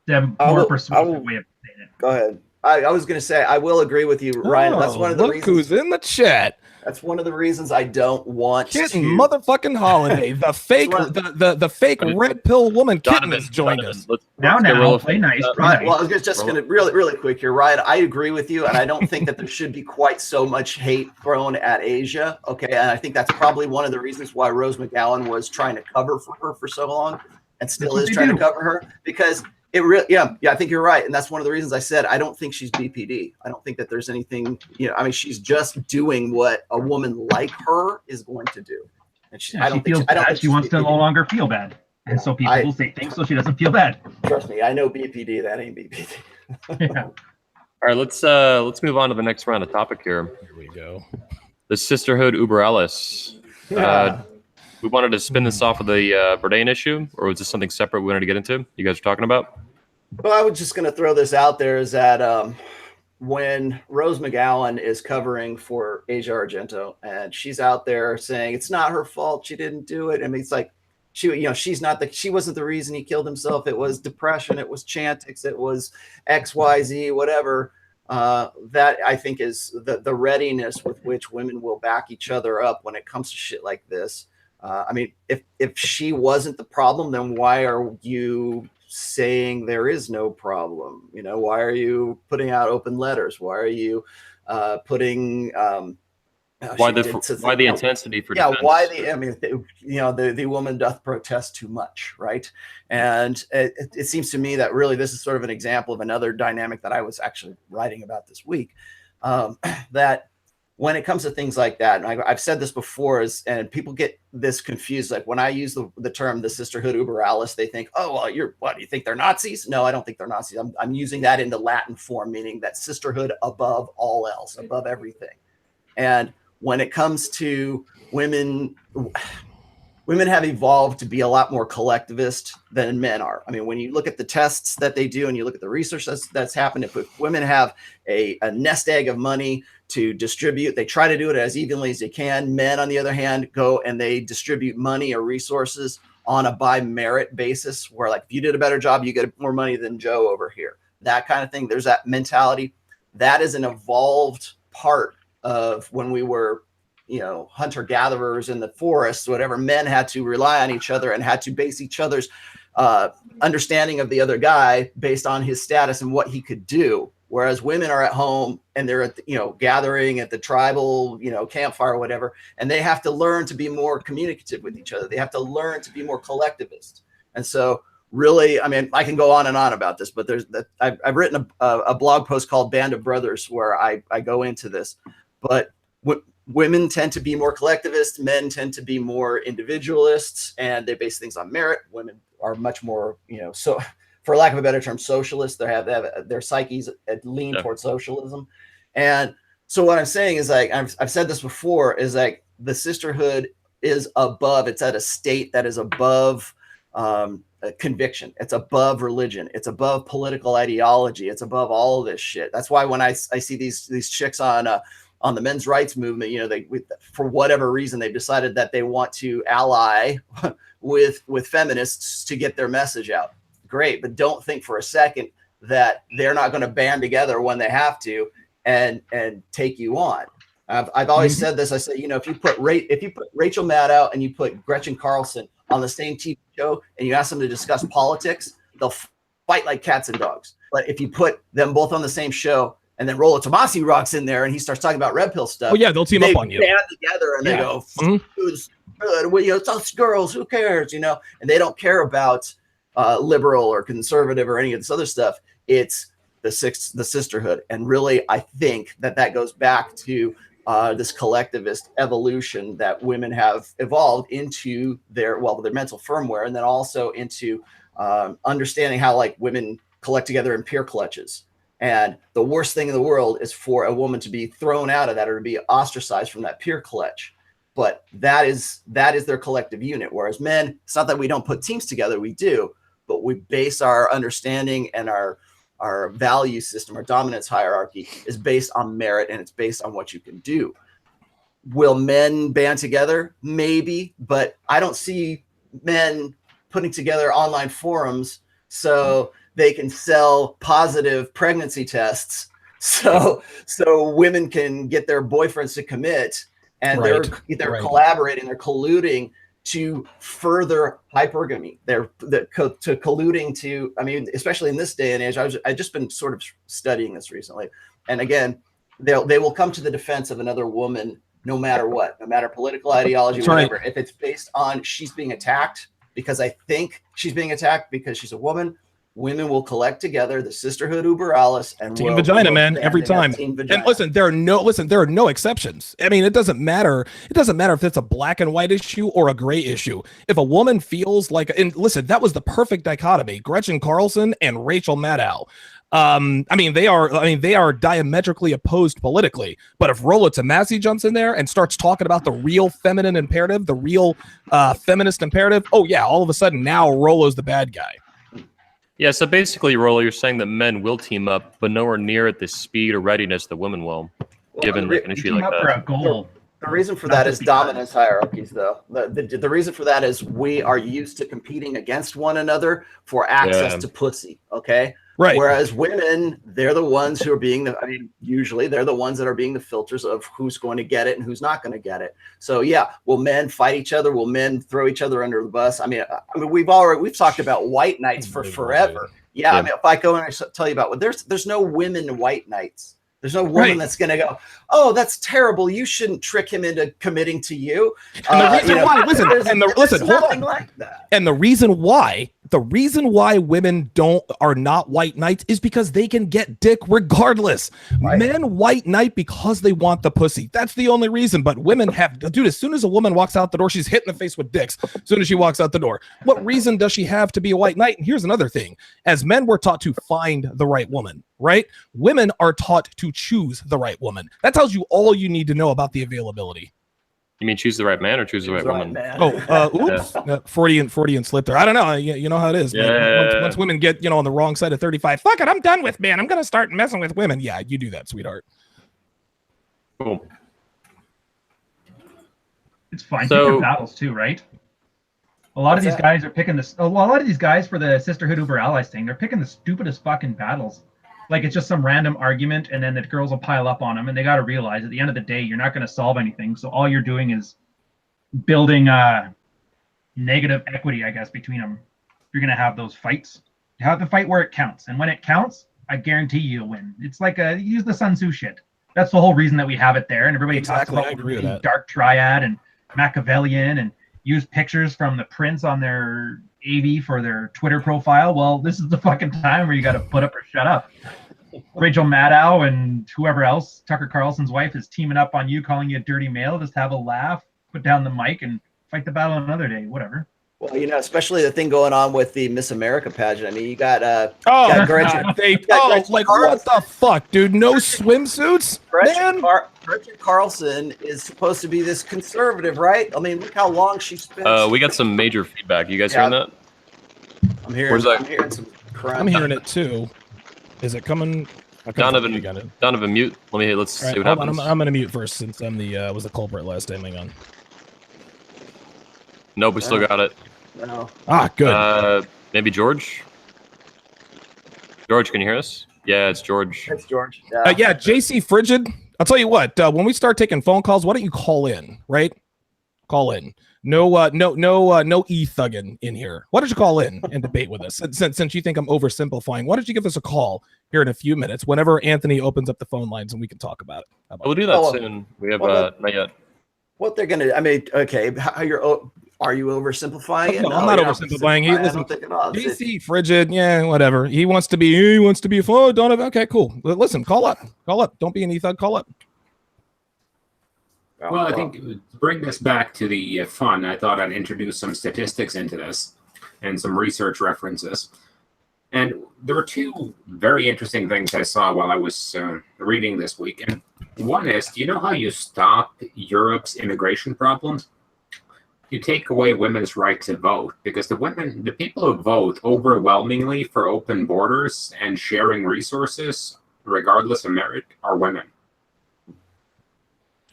the more persuasive way of saying it. Go ahead. I was going to say, I will agree with you, Ryan. That's one of the look reasons. Who's in the chat. That's one of the reasons I don't want Kitten to. Motherfucking Holiday. The fake, the fake red pill woman Kitten has joined us. Now, play nice. Right. Well, I was just going to really quick here, Ryan. I agree with you, and I don't think that there should be quite so much hate thrown at Asia. Okay, and I think that's probably one of the reasons why Rose McGowan was trying to cover for her for so long, and still is trying to cover her, because it really, yeah, I think you're right, and that's one of the reasons I said I don't think she's BPD. I don't think that there's anything, I mean, she's just doing what a woman like her is going to do, and she wants to no longer feel bad, and so people will say things so she doesn't feel bad. Trust me, I know BPD. That ain't BPD. Yeah. All right, let's move on to the next round of topic here. Here we go. The Sisterhood Uber Alice. We wanted to spin this off of the Bourdain issue, or was this something separate we wanted to get into? You guys are talking about? Well, I was just going to throw this out there is that when Rose McGowan is covering for Asia Argento, and she's out there saying it's not her fault, she didn't do it. I mean, it's like she wasn't the reason he killed himself. It was depression. It was Chantix. It was XYZ, whatever. That I think is the readiness with which women will back each other up when it comes to shit like this. I mean, if she wasn't the problem, then why are you saying there is no problem? Why are you putting out open letters? Why are you putting why the intensity for defense? The woman doth protest too much, right? And it seems to me that really this is sort of an example of another dynamic that I was actually writing about this week, that when it comes to things like that, and I've said this before, and people get this confused. Like when I use the term the Sisterhood Uber Alice, they think, oh, well, what do you think they're Nazis? No, I don't think they're Nazis. I'm using that in the Latin form, meaning that sisterhood above all else, above everything. And when it comes to women have evolved to be a lot more collectivist than men are. I mean, when you look at the tests that they do and you look at the research that's happened, if women have a nest egg of money to distribute, they try to do it as evenly as they can. Men, on the other hand, go and they distribute money or resources on a by merit basis, where like if you did a better job, you get more money than Joe over here. That kind of thing. There's that mentality. That is an evolved part of when we were, hunter-gatherers in the forests, whatever. Men had to rely on each other and had to base each other's understanding of the other guy based on his status and what he could do. Whereas women are at home and they're at gathering at the tribal campfire or whatever, and they have to learn to be more communicative with each other. They have to learn to be more collectivist. And so really, I mean, I can go on and on about this, but I've written a blog post called Band of Brothers where I go into this. But women tend to be more collectivist, men tend to be more individualists, and they base things on merit. Women are much more, so for lack of a better term, socialist. They have their psyches lean towards socialism. And so what I'm saying is, like, I've said this before, is like the sisterhood is above, it's at a state that is above conviction. It's above religion. It's above political ideology. It's above all of this shit. That's why when I see these chicks on the men's rights movement, for whatever reason, they've decided that they want to ally with feminists to get their message out. Great, but don't think for a second that they're not going to band together when they have to and take you on. I've always said this. I say, if you put Rachel Maddow and you put Gretchen Carlsen on the same TV show and you ask them to discuss politics, they'll fight like cats and dogs. But if you put them both on the same show, and then Rolo Tomasi rocks in there and he starts talking about red pill stuff. Oh yeah, they'll team up on you. They band together and they go, "Who's good? Well, it's us girls. Who cares?" And they don't care about liberal or conservative or any of this other stuff. It's the sisterhood, and really, I think that goes back to this collectivist evolution that women have evolved into their mental firmware, and then also into understanding how like women collect together in peer clutches. And the worst thing in the world is for a woman to be thrown out of that or to be ostracized from that peer clutch. But that is their collective unit. Whereas men, it's not that we don't put teams together, we do, but we base our understanding and our value system, our dominance hierarchy is based on merit, and it's based on what you can do. Will men band together? Maybe, but I don't see men putting together online forums so they can sell positive pregnancy tests. So women can get their boyfriends to commit, and they're collaborating, they're colluding to further hypergamy. They're colluding to, I mean, especially in this day and age. I've just been sort of studying this recently, and again, they will come to the defense of another woman no matter what, no matter political ideology, whatever. If it's based on she's being attacked because I think she's being attacked because she's a woman, women will collect together, the Sisterhood Uber Alles, and Team Vagina, man, every time. And listen, there are no exceptions. I mean, it doesn't matter. It doesn't matter if it's a black and white issue or a gray issue. If a woman feels like, and listen, that was the perfect dichotomy: Gretchen Carlsen and Rachel Maddow. I mean, they are diametrically opposed politically. But if Rolo Tomasi jumps in there and starts talking about the real feminine imperative, the real feminist imperative, oh yeah, all of a sudden now Rolo's the bad guy. Yeah, so basically, Rolo, you're saying that men will team up, but nowhere near at the speed or readiness that women will, given like an issue like that. The reason for that is dominance hierarchies, though. The reason for that is we are used to competing against one another for access to pussy, okay? Right. Whereas women, they're the ones who are usually they're the ones that are being the filters of who's going to get it and who's not going to get it. So yeah, will men fight each other? Will men throw each other under the bus? I mean, we've talked about white knights for forever. Yeah, I mean, if I go and I tell you about there's no women white knights. There's no woman that's going to go, oh, that's terrible. You shouldn't trick him into committing to you. And the reason why, hold on. Like that. And the reason why women are not white knights is because they can get dick regardless. Right. Men white knight because they want the pussy. That's the only reason. But women as soon as a woman walks out the door, she's hit in the face with dicks. As soon as she walks out the door, what reason does she have to be a white knight? And here's another thing: as men, we're taught to find the right woman. Right? Women are taught to choose the right woman. That tells you all you need to know about the availability. You mean choose the right man or choose the right woman? Man. Oops. Yeah. 40 and slip there. I don't know. You know how it is. Yeah. Once women get, on the wrong side of 35, fuck it, I'm done with men. I'm going to start messing with women. Yeah, you do that, sweetheart. Cool. It's fine. Picking battles too, right? A lot of these guys are picking this. A lot of these guys for the Sisterhood Uber Allies thing, they're picking the stupidest fucking battles. Like it's just some random argument, and then the girls will pile up on them, and they got to realize at the end of the day, you're not going to solve anything. So all you're doing is building negative equity, I guess, between them. You're going to have those fights. You have to fight where it counts, and when it counts, I guarantee you'll win. It's like use the Sun Tzu shit. That's the whole reason that we have it there, and everybody talks about the dark triad and Machiavellian, and use pictures from the prince on their AV for their Twitter profile. Well, this is the fucking time where you got to put up or shut up. Rachel Maddow and whoever else, Tucker Carlson's wife, is teaming up on you, calling you a dirty male. Just have a laugh, put down the mic, and fight the battle another day. Whatever. Well, especially the thing going on with the Miss America pageant. I mean, you got Gretchen. What the fuck, dude? No swimsuits, man. Gretchen Carlsen is supposed to be this conservative, right? I mean, look how long she spent. We got some major feedback. You guys hearing that? I'm hearing. Where's that? I'm hearing some crap. I'm hearing it too. Is it coming? Donovan, mute. Let's see what happens. I'm gonna mute first since I'm was the culprit last time. Hang on. Nope, we still got it. No. Good. Maybe George? George, can you hear us? Yeah, it's George. It's George. Yeah, JC Frigid. I'll tell you what, when we start taking phone calls, why don't you call in, right? Call in. No e-thugging in here. Why don't you call in and debate with us? Since you think I'm oversimplifying, why don't you give us a call here in a few minutes whenever Anthony opens up the phone lines and we can talk about it. We'll do that soon. We have not yet. What they're going to, I mean, okay, are you oversimplifying it? No, I'm not oversimplifying. DC Frigid, yeah, whatever. He wants to be a phone. Donovan. Okay, cool. Listen, call up. Don't be an e-thug. Call up. Well, I think to bring this back to the fun, I thought I'd introduce some statistics into this and some research references. And there were two very interesting things I saw while I was reading this week. And one is, do you know how you stop Europe's immigration problems? You take away women's right to vote, because the people who vote overwhelmingly for open borders and sharing resources, regardless of merit, are women.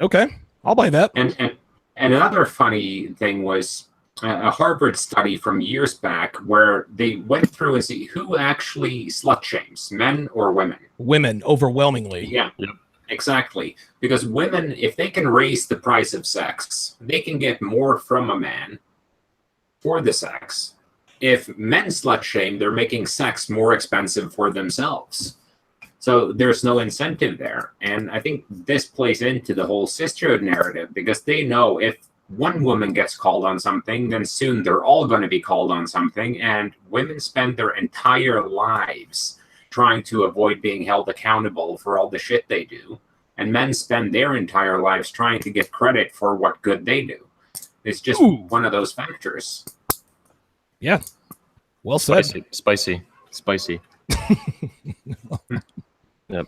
Okay, I'll buy that. And another funny thing was a Harvard study from years back where they went through and see who actually slut shames, men or women. Women, overwhelmingly. Yeah, Yep. exactly. Because women, if they can raise the price of sex, they can get more from a man for the sex. If men slut shame, they're making sex more expensive for themselves. So there's no incentive there. And I think this plays into the whole sisterhood narrative, because they know if one woman gets called on something, then soon they're all going to be called on something. And women spend their entire lives trying to avoid being held accountable for all the shit they do. And men spend their entire lives trying to get credit for what good they do. It's just one of those factors. Yeah. Well said. Spicy. Yep.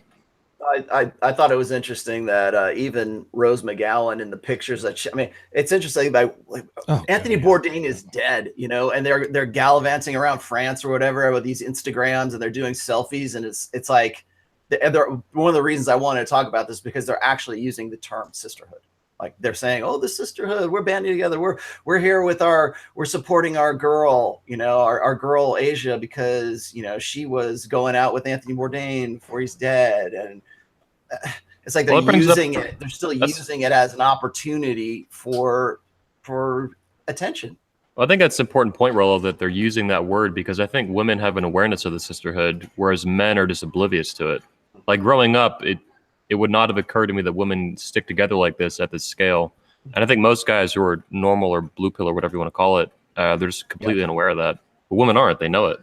I thought it was interesting that even Rose McGowan in the pictures that it's interesting that Anthony Bourdain is dead, and they're gallivanting around France or whatever with these Instagrams, and they're doing selfies, and it's like one of the reasons I wanted to talk about this because they're actually using the term sisterhood. Like they're saying, "Oh, the sisterhood, we're banding together. We're here we're supporting our girl, our girl Asia because she was going out with Anthony Bourdain before he's dead." And it's like they're using it. They're still using it as an opportunity for attention. Well, I think that's an important point, Rolo, that they're using that word because I think women have an awareness of the sisterhood, whereas men are just oblivious to it. Like growing up, it would not have occurred to me that women stick together like this at this scale. And I think most guys who are normal or blue pill or whatever you want to call it, they're just completely unaware of that. But women aren't. They know it.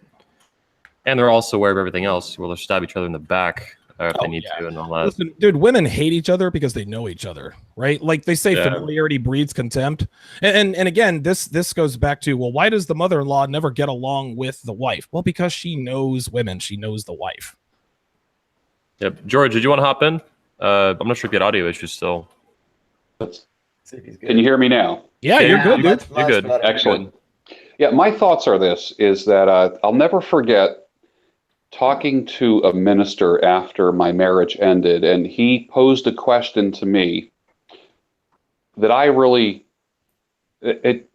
And they're also aware of everything else, where they'll stab each other in the back if they need to and all that. Listen, dude, women hate each other because they know each other, right? Like they say familiarity breeds contempt. And again, this goes back to, well, why does the mother-in-law never get along with the wife? Well, because she knows women. She knows the wife. Yep. George, did you want to hop in? I'm not sure if you had audio issues still. Can you hear me now? Yeah, you're good, dude. You're good. Excellent. Yeah, my thoughts are this, is that I'll never forget talking to a minister after my marriage ended, and he posed a question to me that I really, it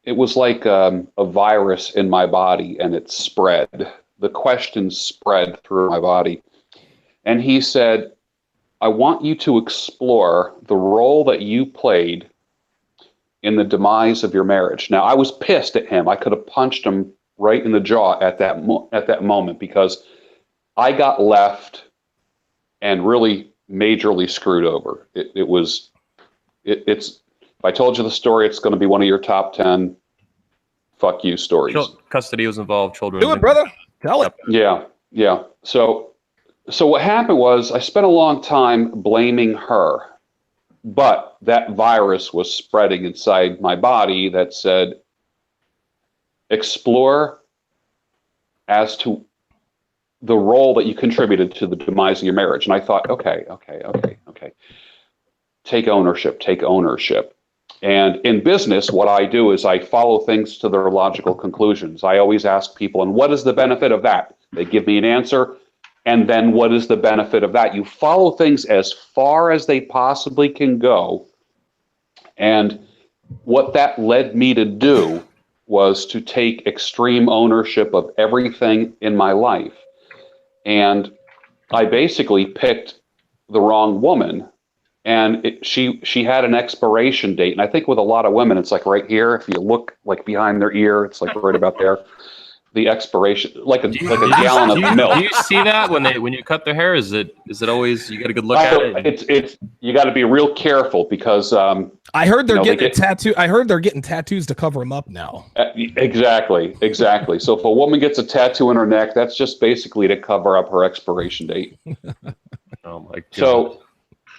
was like a virus in my body, and it spread. The question spread through my body. And he said, I want you to explore the role that you played in the demise of your marriage. Now, I was pissed at him. I could have punched him right in the jaw at that moment because I got left and really majorly screwed over. It's if I told you the story, it's going to be one of your top 10 fuck you stories. Custody was involved, children. Do it, brother. Tell it. Yeah. So what happened was I spent a long time blaming her, but that virus was spreading inside my body that said, explore as to the role that you contributed to the demise of your marriage. And I thought, okay. Take ownership. And in business, what I do is I follow things to their logical conclusions. I always ask people, and what is the benefit of that? They give me an answer. And then what is the benefit of that? You follow things as far as they possibly can go. And what that led me to do was to take extreme ownership of everything in my life. And I basically picked the wrong woman. And she had an expiration date. And I think with a lot of women, it's like right here. If you look like behind their ear, it's like right about there. The expiration, like a gallon of milk. Do you see that when you cut their hair? Is it always you get a good look at it? It's you got to be real careful because I heard they're getting a tattoo. I heard they're getting tattoos to cover them up now. Exactly. So if a woman gets a tattoo on her neck, that's just basically to cover up her expiration date. Oh my God.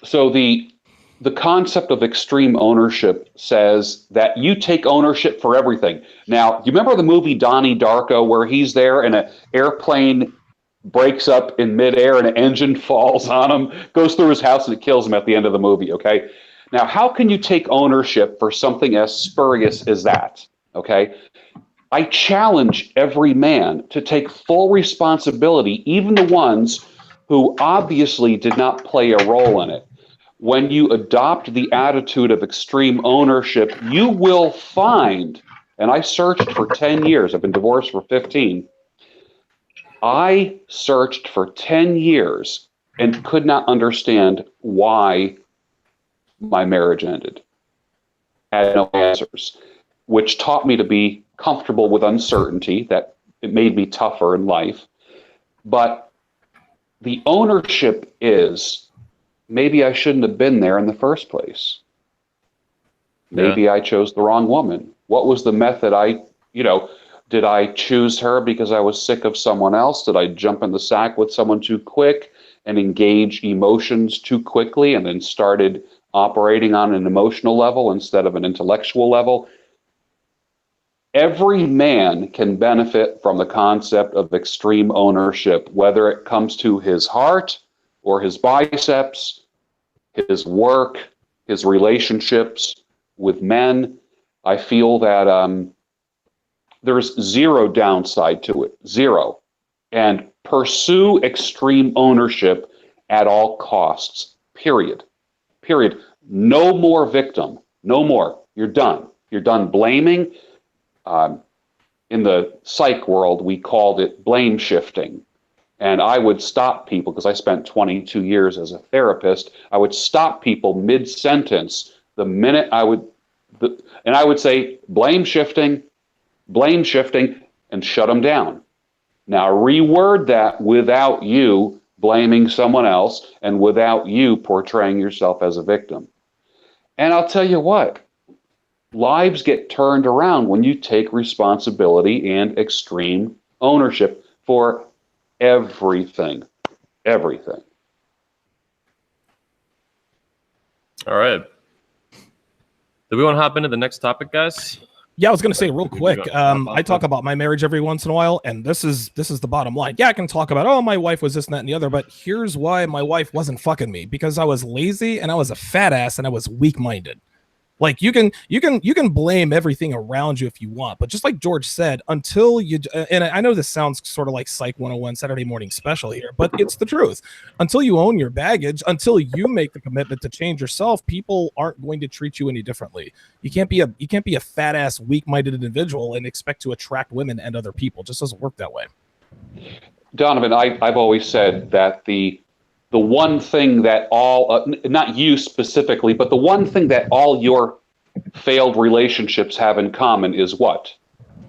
So the concept of extreme ownership says that you take ownership for everything. Now, you remember the movie Donnie Darko where he's there and an airplane breaks up in midair and an engine falls on him, goes through his house, and it kills him at the end of the movie, okay? Now, how can you take ownership for something as spurious as that, okay? I challenge every man to take full responsibility, even the ones who obviously did not play a role in it. When you adopt the attitude of extreme ownership, you will find And I searched for 10 years. I've been divorced for 15. I searched for 10 years and could not understand why my marriage ended. I had no answers, which taught me to be comfortable with uncertainty, that it made me tougher in life. But the ownership is, maybe I shouldn't have been there in the first place. Maybe I chose the wrong woman. What was the method did I choose her because I was sick of someone else? Did I jump in the sack with someone too quick and engage emotions too quickly and then started operating on an emotional level instead of an intellectual level? Every man can benefit from the concept of extreme ownership, whether it comes to his heart or his biceps, his work, his relationships with men. I feel that there's zero downside to it, zero. And pursue extreme ownership at all costs, period. Period. No more victim, no more. You're done. You're done blaming. In the psych world, we called it blame shifting. And I would stop people, because I spent 22 years as a therapist, I would stop people mid-sentence the minute I would say, blame shifting, and shut them down. Now reword that without you blaming someone else and without you portraying yourself as a victim. And I'll tell you what, lives get turned around when you take responsibility and extreme ownership for everything. Everything. All right. Do we want to hop into the next topic, guys? Yeah, I was going to say real quick. I talk about my marriage every once in a while, and this is the bottom line. Yeah, I can talk about, oh, my wife was this and that and the other, but here's why my wife wasn't fucking me: because I was lazy and I was a fat ass and I was weak-minded. Like you can blame everything around you if you want, but just like George said, until you, and I know this sounds sort of like Psych 101 Saturday morning special here, but it's the truth. Until you own your baggage, until you make the commitment to change yourself, people aren't going to treat you any differently. You can't be a fat ass, weak-minded individual and expect to attract women and other people. It just doesn't work that way. Donovan, I've always said that the one thing that all, not you specifically, but the one thing that all your failed relationships have in common is what?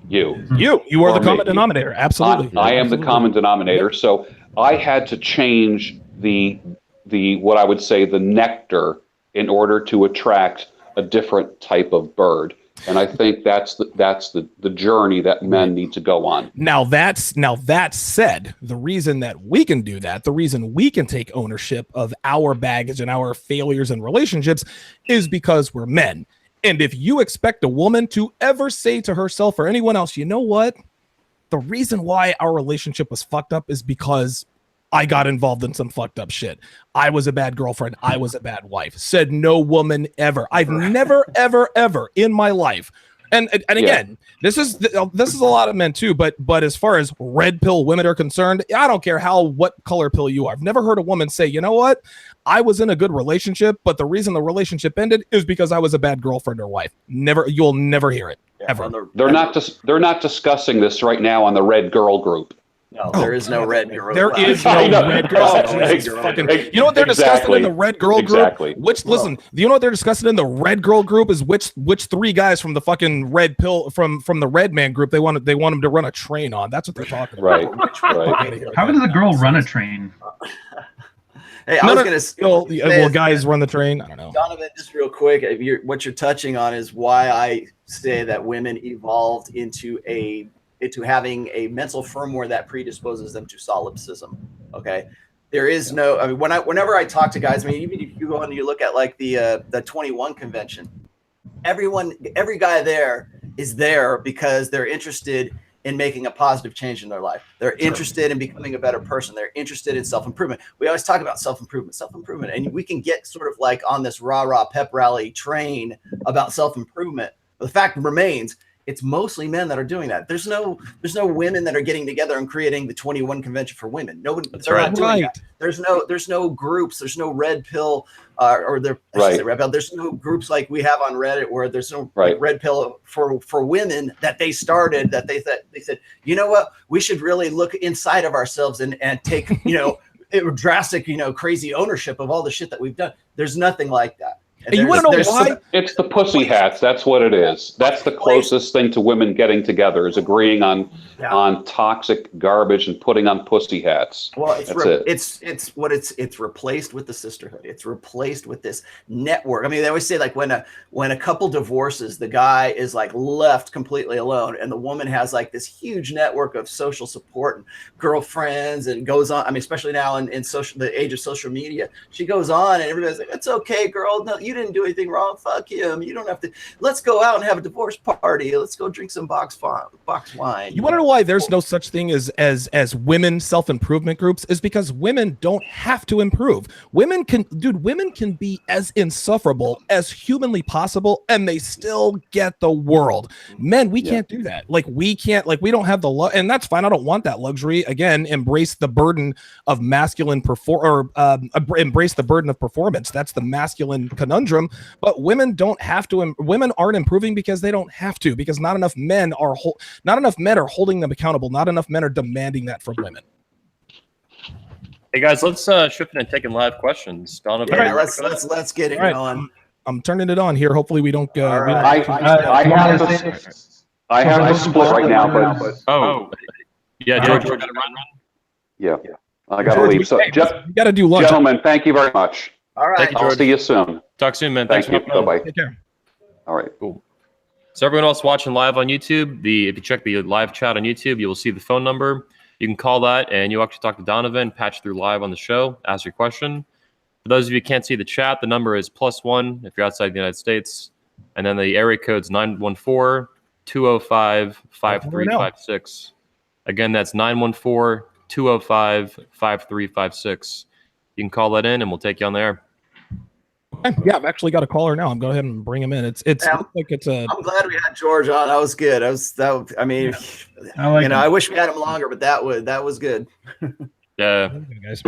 You. You are the common denominator. Absolutely. I am the common denominator. So I had to change the what I would say the nectar in order to attract a different type of bird. And I think that's the journey that men need to go on. Now that said, the reason that we can do that, the reason we can take ownership of our baggage and our failures and relationships is because we're men. And if you expect a woman to ever say to herself or anyone else, you know what? The reason why our relationship was fucked up is because I got involved in some fucked up shit. I was a bad girlfriend. I was a bad wife. Said no woman ever. I've never, ever, ever in my life. And again, this is a lot of men too. But as far as red pill women are concerned, I don't care what color pill you are. I've never heard a woman say, you know what? I was in a good relationship, but the reason the relationship ended is because I was a bad girlfriend or wife. You'll never hear it ever. They're not discussing this right now on the Red Girl group. No, there is no red girl. There is no red girl. You know what they're discussing in the red girl group? Do you know what they're discussing in the red girl group is which three guys from the fucking red pill from the red man group they want them to run a train on. That's what they're talking about. Right. How does a girl run a train? Hey, I was going to say, guys run the train. I don't know. Donovan, just real quick, what you're touching on is why I say that women evolved into having a mental firmware that predisposes them to solipsism. Okay, there is no. I mean, whenever I talk to guys, I mean, even if you go and you look at like the 21 convention, every guy there is there because they're interested in making a positive change in their life. They're interested in becoming a better person. They're interested in self-improvement. We always talk about self-improvement, and we can get sort of like on this rah-rah pep rally train about self-improvement. But the fact remains, it's mostly men that are doing that. There's no women that are getting together and creating the 21 convention for women. Nobody, they're not doing that. There's no groups. There's no red pill or there. Red pill. There's no groups like we have on Reddit where there's no like red pill for women that they started. That they said, you know what, we should really look inside of ourselves and take drastic crazy ownership of all the shit that we've done. There's nothing like that. And you want to know why? It's the pussy hats. That's what it is. That's the closest thing to women getting together, is agreeing on toxic garbage and putting on pussy hats. Well, it's replaced with the sisterhood. It's replaced with this network. I mean, they always say like when a couple divorces, the guy is like left completely alone, and the woman has like this huge network of social support and girlfriends, and goes on. I mean, especially now in the age of social media, she goes on, and everybody's like, "It's okay, girl. No, you didn't do anything wrong. Fuck him. You don't have to. Let's go out and have a divorce party. Let's go drink some box wine." You want to know why there's no such thing as women self-improvement groups? Is because women don't have to improve. Women can be as insufferable as humanly possible, and they still get the world. Men, we can't do that. Like we don't have the and that's fine. I don't want that luxury. Again, embrace the burden of masculine embrace the burden of performance. That's the masculine conundrum. But women don't have to. Women aren't improving because they don't have to. Because not enough men are holding them accountable. Not enough men are demanding that from women. Hey guys, let's shift in and taking live questions. Donovan, let's get it on. I'm turning it on here. Hopefully we don't. I have to split right now, but George. Yeah, I got to leave. So, you got to do lunch, gentlemen. Thank you very much. All right, I'll see you soon. Talk soon, man. Thank you. Bye-bye. Take care. All right. Cool. So everyone else watching live on YouTube, if you check the live chat on YouTube, you will see the phone number. You can call that, and you'll actually talk to Donovan, patch through live on the show, ask your question. For those of you who can't see the chat, the number is +1 if you're outside the United States, and then the area code's 914-205-5356. Again, that's 914-205-5356. You can call that in, and we'll take you on the air. Yeah, I've actually got a caller now. I'm going ahead and bring him in. I'm glad we had George on. That was good. I wish we had him longer, but that was good. Yeah. Okay, guys.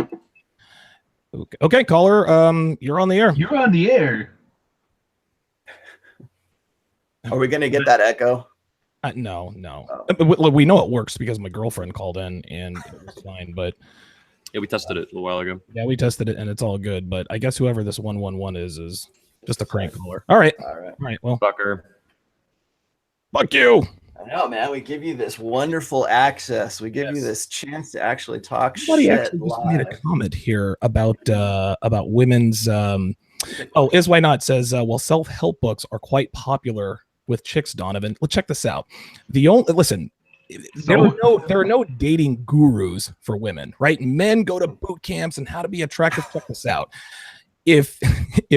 Okay, caller. You're on the air. You're on the air. Are we gonna get that echo? No. Oh. We know it works because my girlfriend called in and it was fine, but. Yeah, we tested it a little while ago. Yeah, we tested it, and it's all good. But I guess whoever this 111 is just a crank caller. All right. Well, fucker. Fuck you. I know, man. We give you this wonderful access. We give you this chance to actually talk Somebody shit actually just live. made a comment here about women's. Is Why Not says, well, self-help books are quite popular with chicks, Donovan. Well, check this out. Listen. There are no dating gurus for women, right? Men go to boot camps and how to be attractive. Check this out. If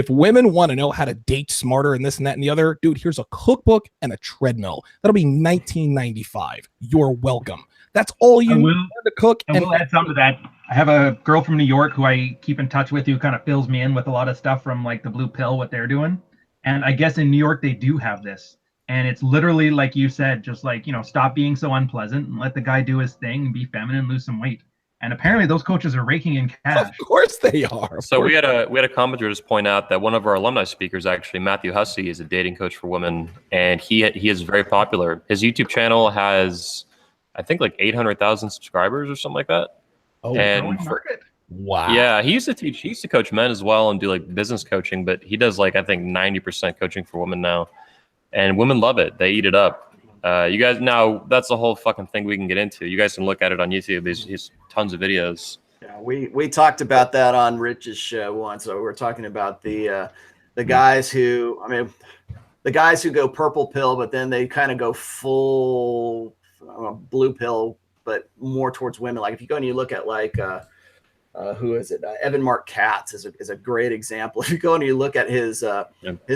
women want to know how to date smarter and this and that and the other, dude, here's a cookbook and a treadmill. That'll be $19.95. You're welcome. That's all you need to cook. I will add something to that. I have a girl from New York who I keep in touch with who kind of fills me in with a lot of stuff from like the Blue Pill, what they're doing. And I guess in New York, they do have this. And it's literally, like you said, just like, stop being so unpleasant and let the guy do his thing and be feminine, lose some weight. And apparently those coaches are raking in cash. Of course they are. So we had a commenter just point out that one of our alumni speakers, actually, Matthew Hussey, is a dating coach for women. And he is very popular. His YouTube channel has, I think, like 800,000 subscribers or something like that. Oh, wow. Yeah, he used to coach men as well and do like business coaching, but he does like, I think, 90% coaching for women now. And women love it. They eat it up. You guys, now that's the whole fucking thing we can get into. You guys can look at it on YouTube. There's tons of videos. Yeah, we talked about that on Rich's show once. So we're talking about the guys who, the guys who go purple pill, but then they kind of go full blue pill, but more towards women. Like if you go and you look at like who is it? Evan Mark Katz is a great example. If you go and you look at his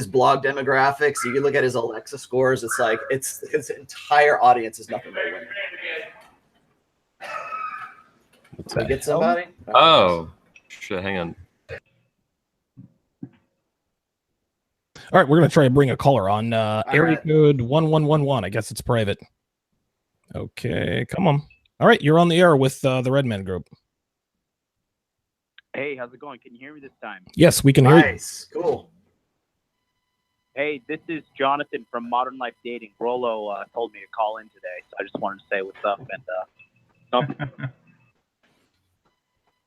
blog demographics, you can look at his Alexa scores. It's like his entire audience is nothing but women. Did I get somebody? Oh, shit! Hang on. All right, we're gonna try to bring a caller on. Area code 1111. I guess it's private. Okay, come on. All right, you're on the air with the Redman Group. Hey, how's it going? Can you hear me this time? Yes, we can hear you. Nice, cool. Hey, this is Jonathan from Modern Life Dating. Rolo told me to call in today, so I just wanted to say what's up. And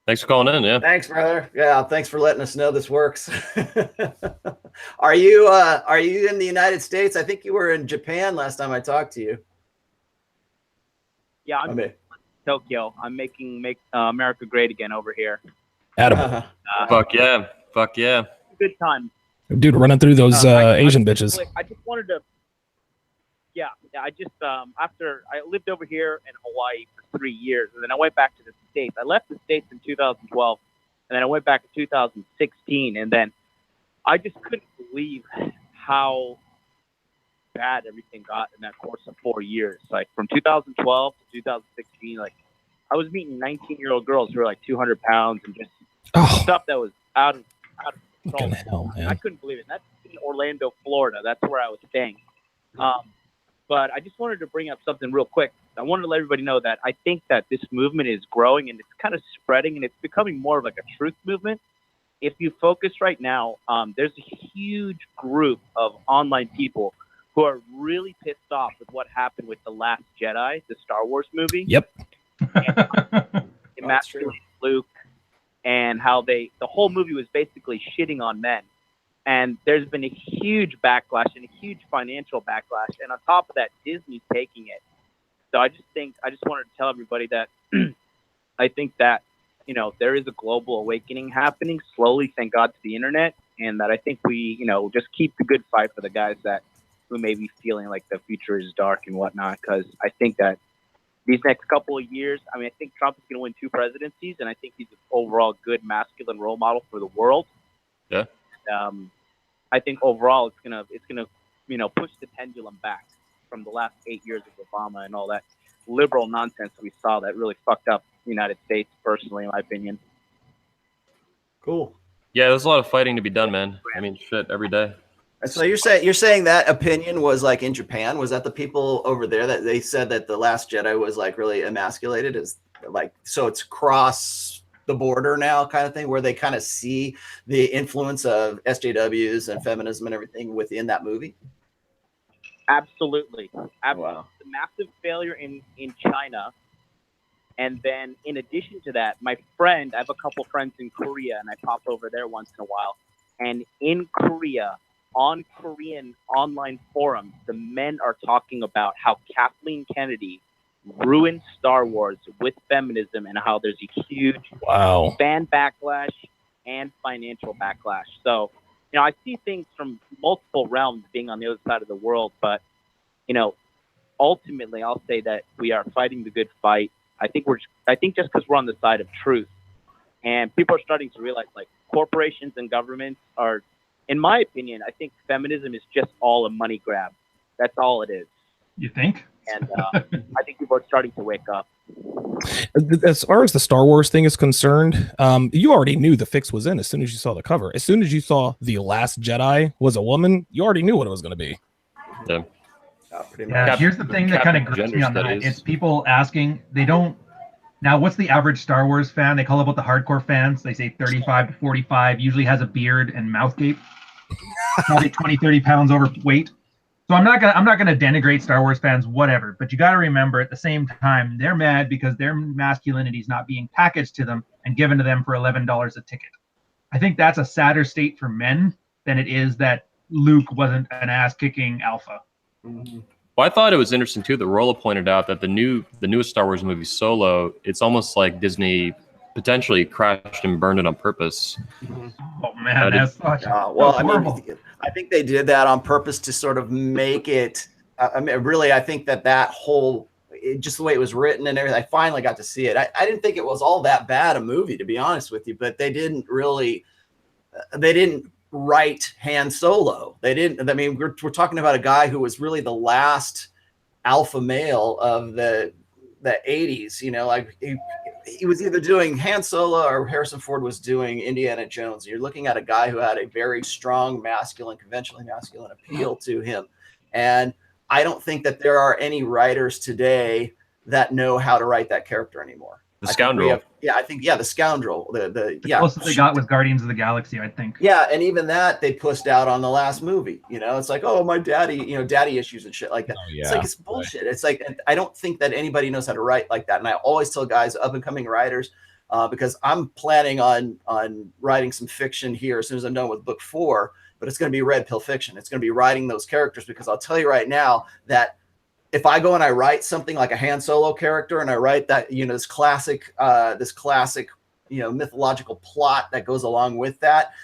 Thanks for calling in. Yeah. Thanks, brother. Yeah, thanks for letting us know this works. Are you in the United States? I think you were in Japan last time I talked to you. yeah, I'm in Tokyo. I'm making America great again over here. Adam. Fuck yeah. Fuck yeah. Good time. Dude, running through those Asian bitches. I just wanted to. Yeah, I just after I lived over here in Hawaii for 3 years, and then I went back to the States. I left the States in 2012, and then I went back in 2016, and then I just couldn't believe how bad everything got in that course of 4 years. Like from 2012 to 2016, like I was meeting 19-year-old girls who were like 200 pounds and just stuff that was out of control. Hell, man. I couldn't believe it. That's in Orlando, Florida. That's where I was staying. But I just wanted to bring up something real quick. I wanted to let everybody know that I think that this movement is growing and it's kind of spreading and it's becoming more of like a truth movement. If you focus right now, there's a huge group of online people who are really pissed off with what happened with The Last Jedi, the Star Wars movie. Yep. Emasculated Luke, and how the whole movie was basically shitting on men. And there's been a huge backlash and a huge financial backlash. And on top of that, Disney's taking it. So I just wanted to tell everybody that I think that, you know, there is a global awakening happening slowly, thank God, to the internet. And that I think we, you know, just keep the good fight for the guys who may be feeling like the future is dark and whatnot. Because I think that these next couple of years, I mean, I think Trump is going to win 2 presidencies. And I think he's an overall good masculine role model for the world. Yeah. I think overall it's gonna you know, push the pendulum back from the last 8 years of Obama and all that liberal nonsense we saw that really fucked up the United States, personally, in my opinion. Cool. Yeah, there's a lot of fighting to be done, man. I mean, shit, every day. So you're saying that opinion was like in Japan? Was that the people over there that they said that The Last Jedi was like really emasculated? Is like, so it's cross the border now kind of thing, where they kind of see the influence of SJWs and feminism and everything within that movie? Absolutely. Wow. The massive failure in China. And then in addition to that, my friend, I have a couple friends in Korea and I pop over there once in a while. And in Korea, on Korean online forums, the men are talking about how Kathleen Kennedy ruined Star Wars with feminism and how there's a huge fan backlash and financial backlash. So, you know, I see things from multiple realms being on the other side of the world, but, you know, ultimately I'll say that we are fighting the good fight. I think just because we're on the side of truth and people are starting to realize like corporations and governments are, in my opinion, I think feminism is just all a money grab. That's all it is. You think? And I think people are starting to wake up. As far as the Star Wars thing is concerned, you already knew the fix was in as soon as you saw the cover. As soon as you saw The Last Jedi was a woman, you already knew what it was going to be. Yeah. Yeah, here's the thing that kind of grips me on that. It's people asking, they don't. Now, what's the average Star Wars fan? They call about the hardcore fans. They say 35 to 45, usually has a beard and mouth gape. Probably 20, 30 pounds overweight. So I'm not gonna denigrate Star Wars fans, whatever. But you got to remember, at the same time, they're mad because their masculinity is not being packaged to them and given to them for $11 a ticket. I think that's a sadder state for men than it is that Luke wasn't an ass-kicking alpha. Mm-hmm. Well, I thought it was interesting too that Rolo pointed out that the newest Star Wars movie, Solo, it's almost like Disney potentially crashed and burned it on purpose. Oh man, that's such well, horrible. I think they did that on purpose to sort of make it. I mean, really, I think that whole, just the way it was written and everything. I finally got to see it. I didn't think it was all that bad a movie, to be honest with you. But they didn't write Han Solo. They didn't. I mean, we're talking about a guy who was really the last alpha male of the 80s. You know, like he was either doing Han Solo or Harrison Ford was doing Indiana Jones. You're looking at a guy who had a very strong conventionally masculine appeal to him. And I don't think that there are any writers today that know how to write that character anymore. The scoundrel. The scoundrel. The closest they got was Guardians of the Galaxy, I think. Yeah, and even that they pushed out on the last movie. It's like, oh, my daddy, daddy issues and shit like that. It's like, it's bullshit. Right. It's like, I don't think that anybody knows how to write like that. And I always tell guys, up and coming writers, because I'm planning on writing some fiction here as soon as I'm done with book 4, but it's going to be red pill fiction. It's going to be writing those characters, because I'll tell you right now that if I go and I write something like a Han Solo character, and I write that, this classic, mythological plot that goes along with that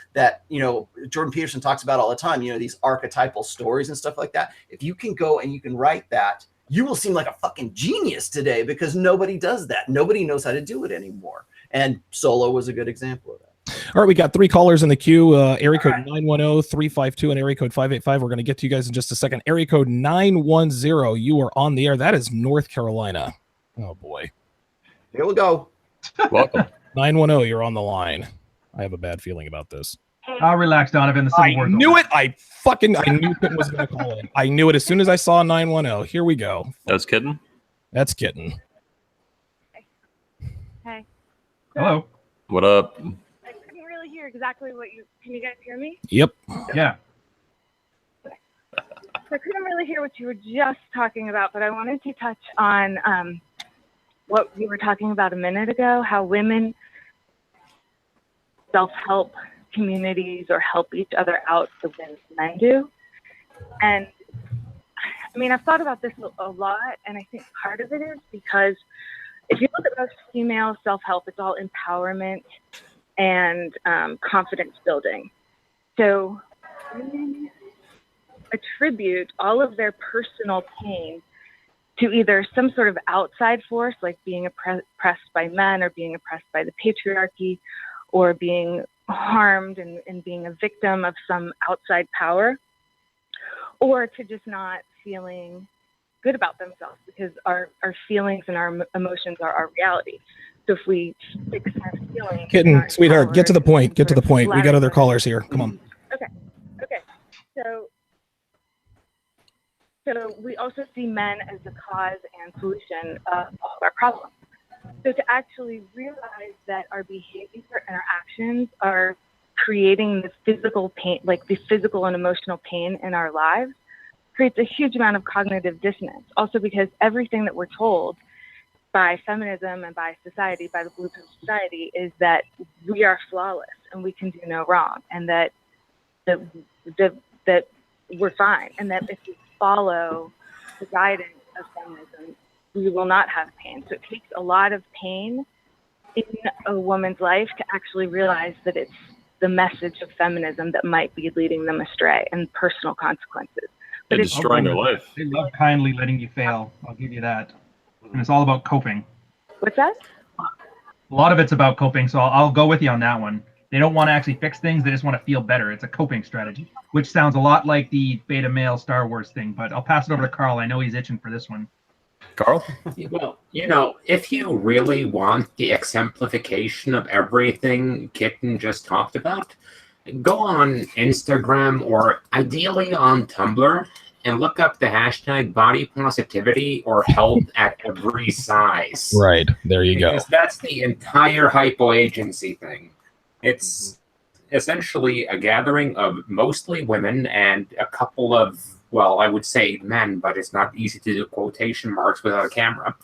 Jordan Peterson talks about all the time, these archetypal stories and stuff like that. If you can go and you can write that, you will seem like a fucking genius today, because nobody does that. Nobody knows how to do it anymore. And Solo was a good example of that. All right, we got 3 callers in the queue. Area code 910-352 and area code 585. We're going to get to you guys in just a second. Area code 910, you are on the air. That is North Carolina. Oh, boy. Here we go. Welcome. 910, you're on the line. I have a bad feeling about this. Relax, Donovan. The Civil War. Knew it. I knew Kitten was going to call in. I knew it as soon as I saw 910. Here we go. That's Kitten? That's Kitten. Hey. Hello. What up? Hear exactly what can you guys hear me? Yep. Yeah. So I couldn't really hear what you were just talking about, but I wanted to touch on what you were talking about a minute ago, how women self-help communities or help each other out the way men do. And I mean, I've thought about this a lot, and I think part of it is because if you look at most female self-help, it's all empowerment and confidence building. So women attribute all of their personal pain to either some sort of outside force, like being oppressed by men or being oppressed by the patriarchy, or being harmed and being a victim of some outside power, or to just not feeling good about themselves, because our feelings and our emotions are our reality. So if we fix our feelings, Kitten, sweetheart, get to the point. Get to the point. We got other callers here. Come on. Okay. So we also see men as the cause and solution of all of our problems. So to actually realize that our behavior and our actions are creating the physical pain, like the physical and emotional pain in our lives, creates a huge amount of cognitive dissonance. Also because everything that we're told by feminism and by society, by the blueprint of society, is that we are flawless and we can do no wrong, and that that we're fine, and that if we follow the guidance of feminism, we will not have pain. So it takes a lot of pain in a woman's life to actually realize that it's the message of feminism that might be leading them astray, and personal consequences. But it's destroying their life. They love kindly letting you fail. I'll give you that. And it's all about coping. What's that? A lot of it's about coping, so I'll go with you on that one. They don't want to actually fix things. They just want to feel better. It's a coping strategy, which sounds a lot like the beta male Star Wars thing, but I'll pass it over to Carl. I know he's itching for this one. Carl? Well, if you really want the exemplification of everything Kitten just talked about, go on Instagram or ideally on Tumblr and look up the hashtag body positivity or health at every size. Right. There you go. Because that's the entire hypoagency thing. It's essentially a gathering of mostly women and a couple of, well, I would say men, but it's not easy to do quotation marks without a camera,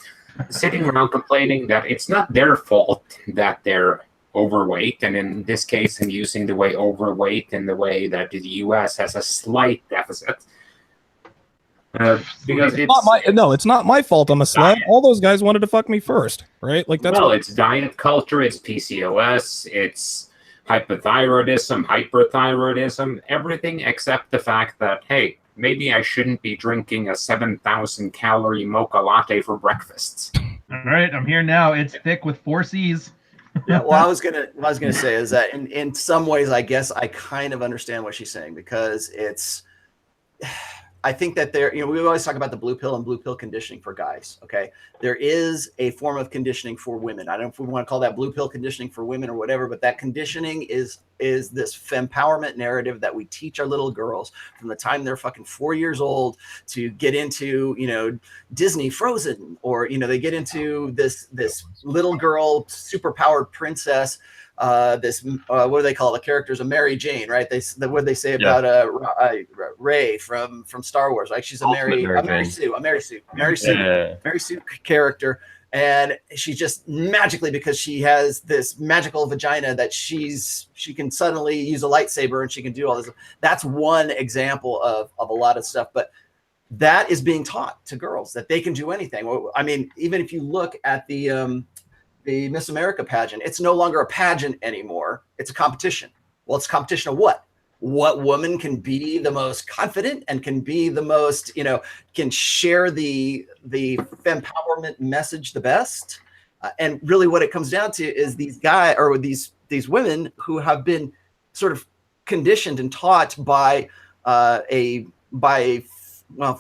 sitting around complaining that it's not their fault that they're overweight. And in this case, I'm using the way overweight in the way that the U.S. has a slight deficit. Because it's not my fault. I'm a slut. All those guys wanted to fuck me first, right? Like that's it's diet culture, it's PCOS, it's hypothyroidism, everything except the fact that, hey, maybe I shouldn't be drinking a 7,000 calorie mocha latte for breakfast. All right, I'm here now. It's thick with 4 C's. Yeah, well, what I was gonna say is that in some ways, I guess I kind of understand what she's saying, because it's I think that we always talk about the blue pill and blue pill conditioning for guys. Okay. There is a form of conditioning for women. I don't know if we want to call that blue pill conditioning for women or whatever, but that conditioning is this fempowerment narrative that we teach our little girls from the time they're fucking 4 years old to get into, Disney Frozen, or, they get into this little girl, super powered princess, what do they call the characters? A Mary Jane, right? What do they say about Rey from Star Wars? Like she's a Mary Sue character, and she just magically, because she has this magical vagina that she can suddenly use a lightsaber and she can do all this. That's one example of a lot of stuff, but that is being taught to girls that they can do anything. I mean, even if you look at the Miss America pageant, it's no longer a pageant anymore. It's a competition. Well, it's a competition of what? What woman can be the most confident and can be the most, can share the fempowerment message the best. And really what it comes down to is these guys, or these women who have been sort of conditioned and taught by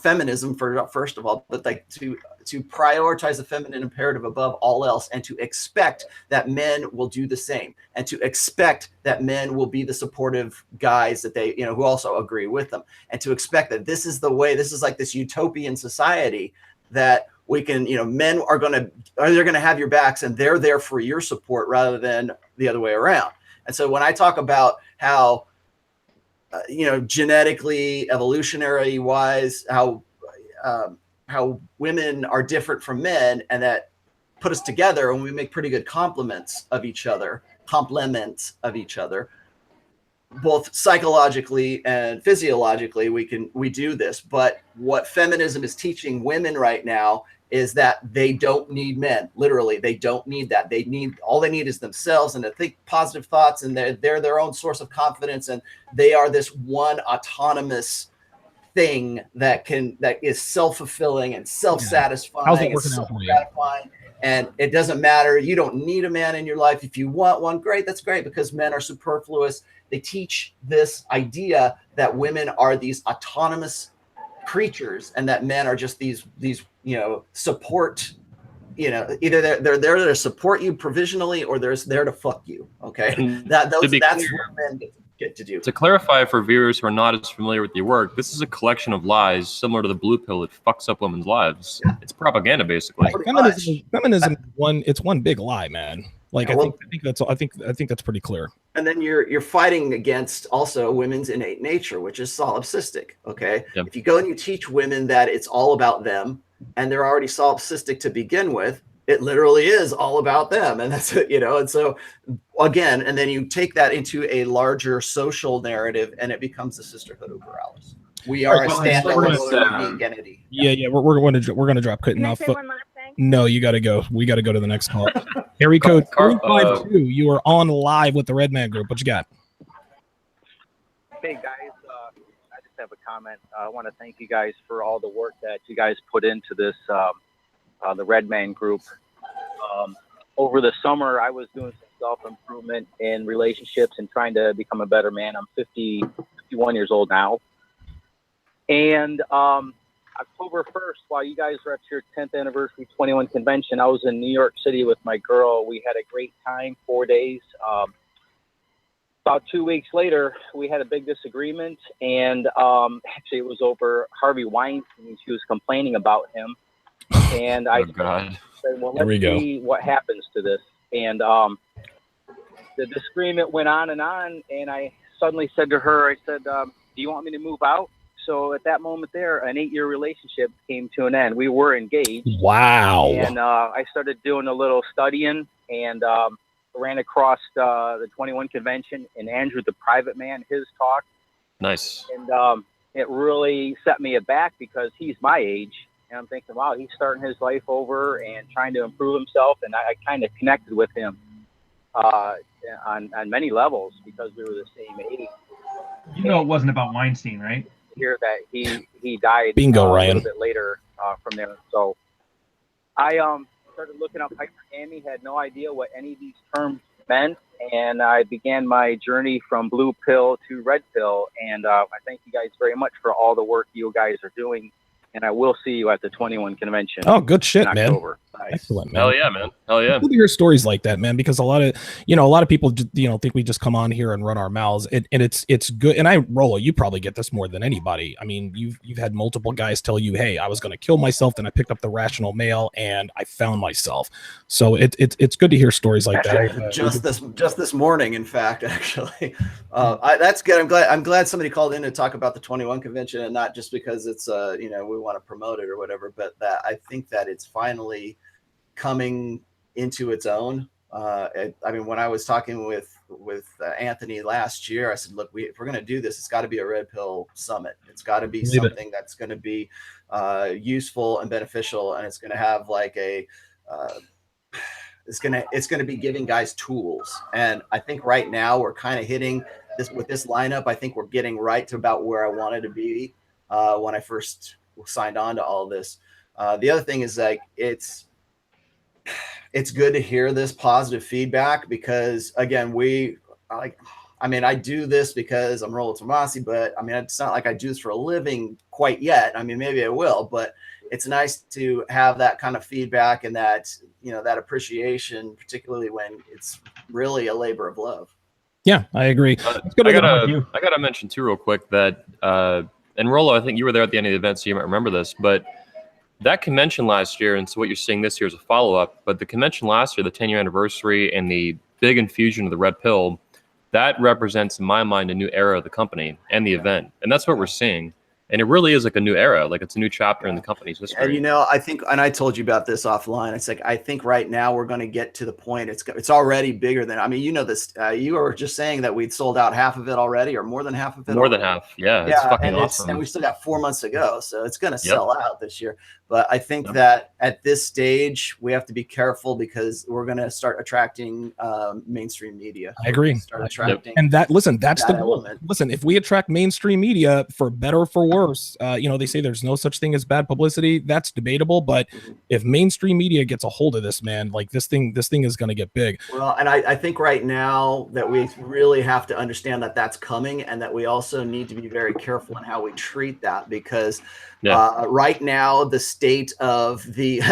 feminism first of all, but like to prioritize the feminine imperative above all else, and to expect that men will do the same, and to expect that men will be the supportive guys that they, who also agree with them, and to expect that this is the way, this is like this utopian society that we can, men are going to have your backs and they're there for your support rather than the other way around. And so when I talk about how, genetically, evolutionary wise, how women are different from men, and that put us together and we make pretty good complements of each other, both psychologically and physiologically. We do this. But what feminism is teaching women right now is that they don't need men. Literally, they don't need that. All they need is themselves, and to think positive thoughts, and they're their own source of confidence, and they are this one autonomous thing that is self-fulfilling and self-satisfying. How's it working out for you? And it doesn't matter. You don't need a man in your life. If you want one, great, that's great, because men are superfluous. They teach this idea that women are these autonomous creatures, and that men are just these support, either they're there to support you provisionally, or they're there to fuck you. Okay, that's what men get to do. To clarify for viewers who are not as familiar with your work, this is a collection of lies similar to the blue pill that fucks up women's lives. Yeah. It's propaganda, basically. Feminism is one big lie, man. Like, I think that's pretty clear. And then you're fighting against also women's innate nature, which is solipsistic. Okay. Yep. If you go and you teach women that it's all about them, and they're already solipsistic to begin with, it literally is all about them. And that's it, and so again, and then you take that into a larger social narrative, and it becomes the Sisterhood over Alice. We are a standalone entity. Yeah. We're going to drop cutting off. One last thing? No, you got to go. We got to go to the next call. Area code 352. You are on live with the Red Man Group. What you got? Hey guys, I just have a comment. I want to thank you guys for all the work that you guys put into this, the Red Man Group. Over the summer, I was doing some self-improvement in relationships and trying to become a better man. I'm 51 years old now. And October 1st, while you guys were at your 10th anniversary 21 convention, I was in New York City with my girl. We had a great time, 4 days. About 2 weeks later, we had a big disagreement, and actually it was over Harvey Weinstein. She was complaining about him. And I said, well, let's see what happens to this. And the disagreement went on, and I suddenly said to her, I said, do you want me to move out? So at that moment there, an 8-year relationship came to an end. We were engaged. Wow. And I started doing a little studying, and ran across the 21 convention and Andrew the Private Man, his talk. Nice. And it really set me aback, because he's my age. And I'm thinking, wow, he's starting his life over and trying to improve himself. And I kind of connected with him on many levels, because we were the same age. It wasn't about Weinstein, right? Hear that he died Bingo, a Ryan. little bit later from there. So I started looking up hypergamy, had no idea what any of these terms meant, and I began my journey from blue pill to red pill. And I thank you guys very much for all the work you guys are doing. And I will see you at the 21 convention. Oh, good shit, man. October. Nice. Excellent, man. Hell yeah, man. Hell yeah. It's good to hear stories like that, man, because a lot of people, think we just come on here and run our mouths, and it's good. And Rolo, you probably get this more than anybody. I mean, you've had multiple guys tell you, hey, I was going to kill myself, then I picked up the rational male and I found myself. So it's good to hear stories like that. Just this morning, in fact, actually, that's good. I'm glad somebody called in to talk about the 21 convention, and not just because it's we want to promote it or whatever, but that I think that it's finally coming into its own. I mean, when I was talking with Anthony last year, I said, look, if we're going to do this, it's got to be a red pill summit. It's got to be something that's going to be useful and beneficial, and it's going to have like it's going to be giving guys tools. And I think right now we're kind of hitting this with this lineup. I think we're getting right to about where I wanted to be when I first signed on to all this. The other thing is, like, it's good to hear this positive feedback, because again, I do this because I'm Rolo Tomasi, but I mean, it's not like I do this for a living quite yet. I mean, maybe I will, but it's nice to have that kind of feedback and that, that appreciation, particularly when it's really a labor of love. Yeah, I agree. I gotta mention too, real quick, that and Rolo, I think you were there at the end of the event, so you might remember this, but that convention last year, and so what you're seeing this year is a follow-up, but the convention last year, the 10-year anniversary and the big infusion of the red pill, that represents, in my mind, a new era of the company and the event. And that's what we're seeing. And it really is like a new era. Like, it's a new chapter in the company's history. And I think, and I told you about this offline, it's like, I think right now we're going to get to the point, it's already bigger than, I mean, this, you were just saying that we'd sold out half of it already, or more than half of it. More than half. Yeah. It's fucking awesome. And we still got 4 months to go. So it's going to sell out this year. But I think that at this stage, we have to be careful, because we're going to start attracting mainstream media. I agree. Start attracting. And that's the element. Listen, if we attract mainstream media, for better or for worse, they say there's no such thing as bad publicity. That's debatable. But if mainstream media gets a hold of this, man, like this thing is going to get big. Well, and I think right now that we really have to understand that that's coming, and that we also need to be very careful in how we treat that, because right now the state of the,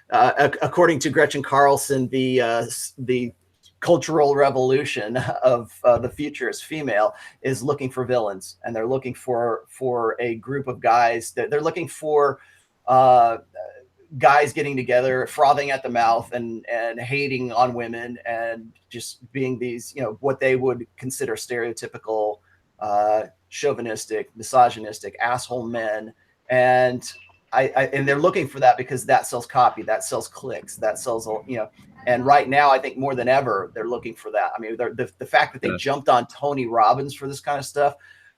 according to Gretchen Carlsen, the cultural revolution of the future as female is looking for villains, and they're looking for a group of guys that they're looking for guys getting together, frothing at the mouth, and hating on women, and just being these, what they would consider stereotypical chauvinistic, misogynistic, asshole men. And and they're looking for that because that sells copy, that sells clicks, that sells, and right now, I think more than ever, they're looking for that. I mean, the fact that they jumped on Tony Robbins for this kind of stuff,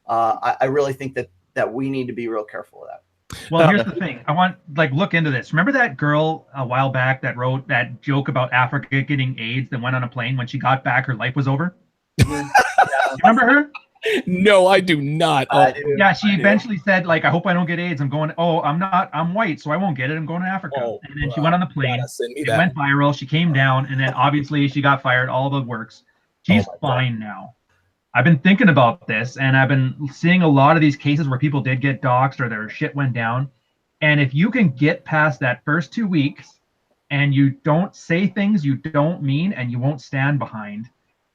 I really think that we need to be real careful of that. Well, here's the thing. I want, look into this. Remember that girl a while back that wrote that joke about Africa getting AIDS, that went on a plane? When she got back, her life was over? You remember her? No, I do not. Yeah, she eventually said, I hope I don't get AIDS. I'm white, so I won't get it. I'm going to Africa. And then she went on the plane. It went viral. She came down, and then obviously she got fired. All the works. She's fine now. I've been thinking about this, and I've been seeing a lot of these cases where people did get doxxed or their shit went down. And if you can get past that first 2 weeks and you don't say things you don't mean and you won't stand behind,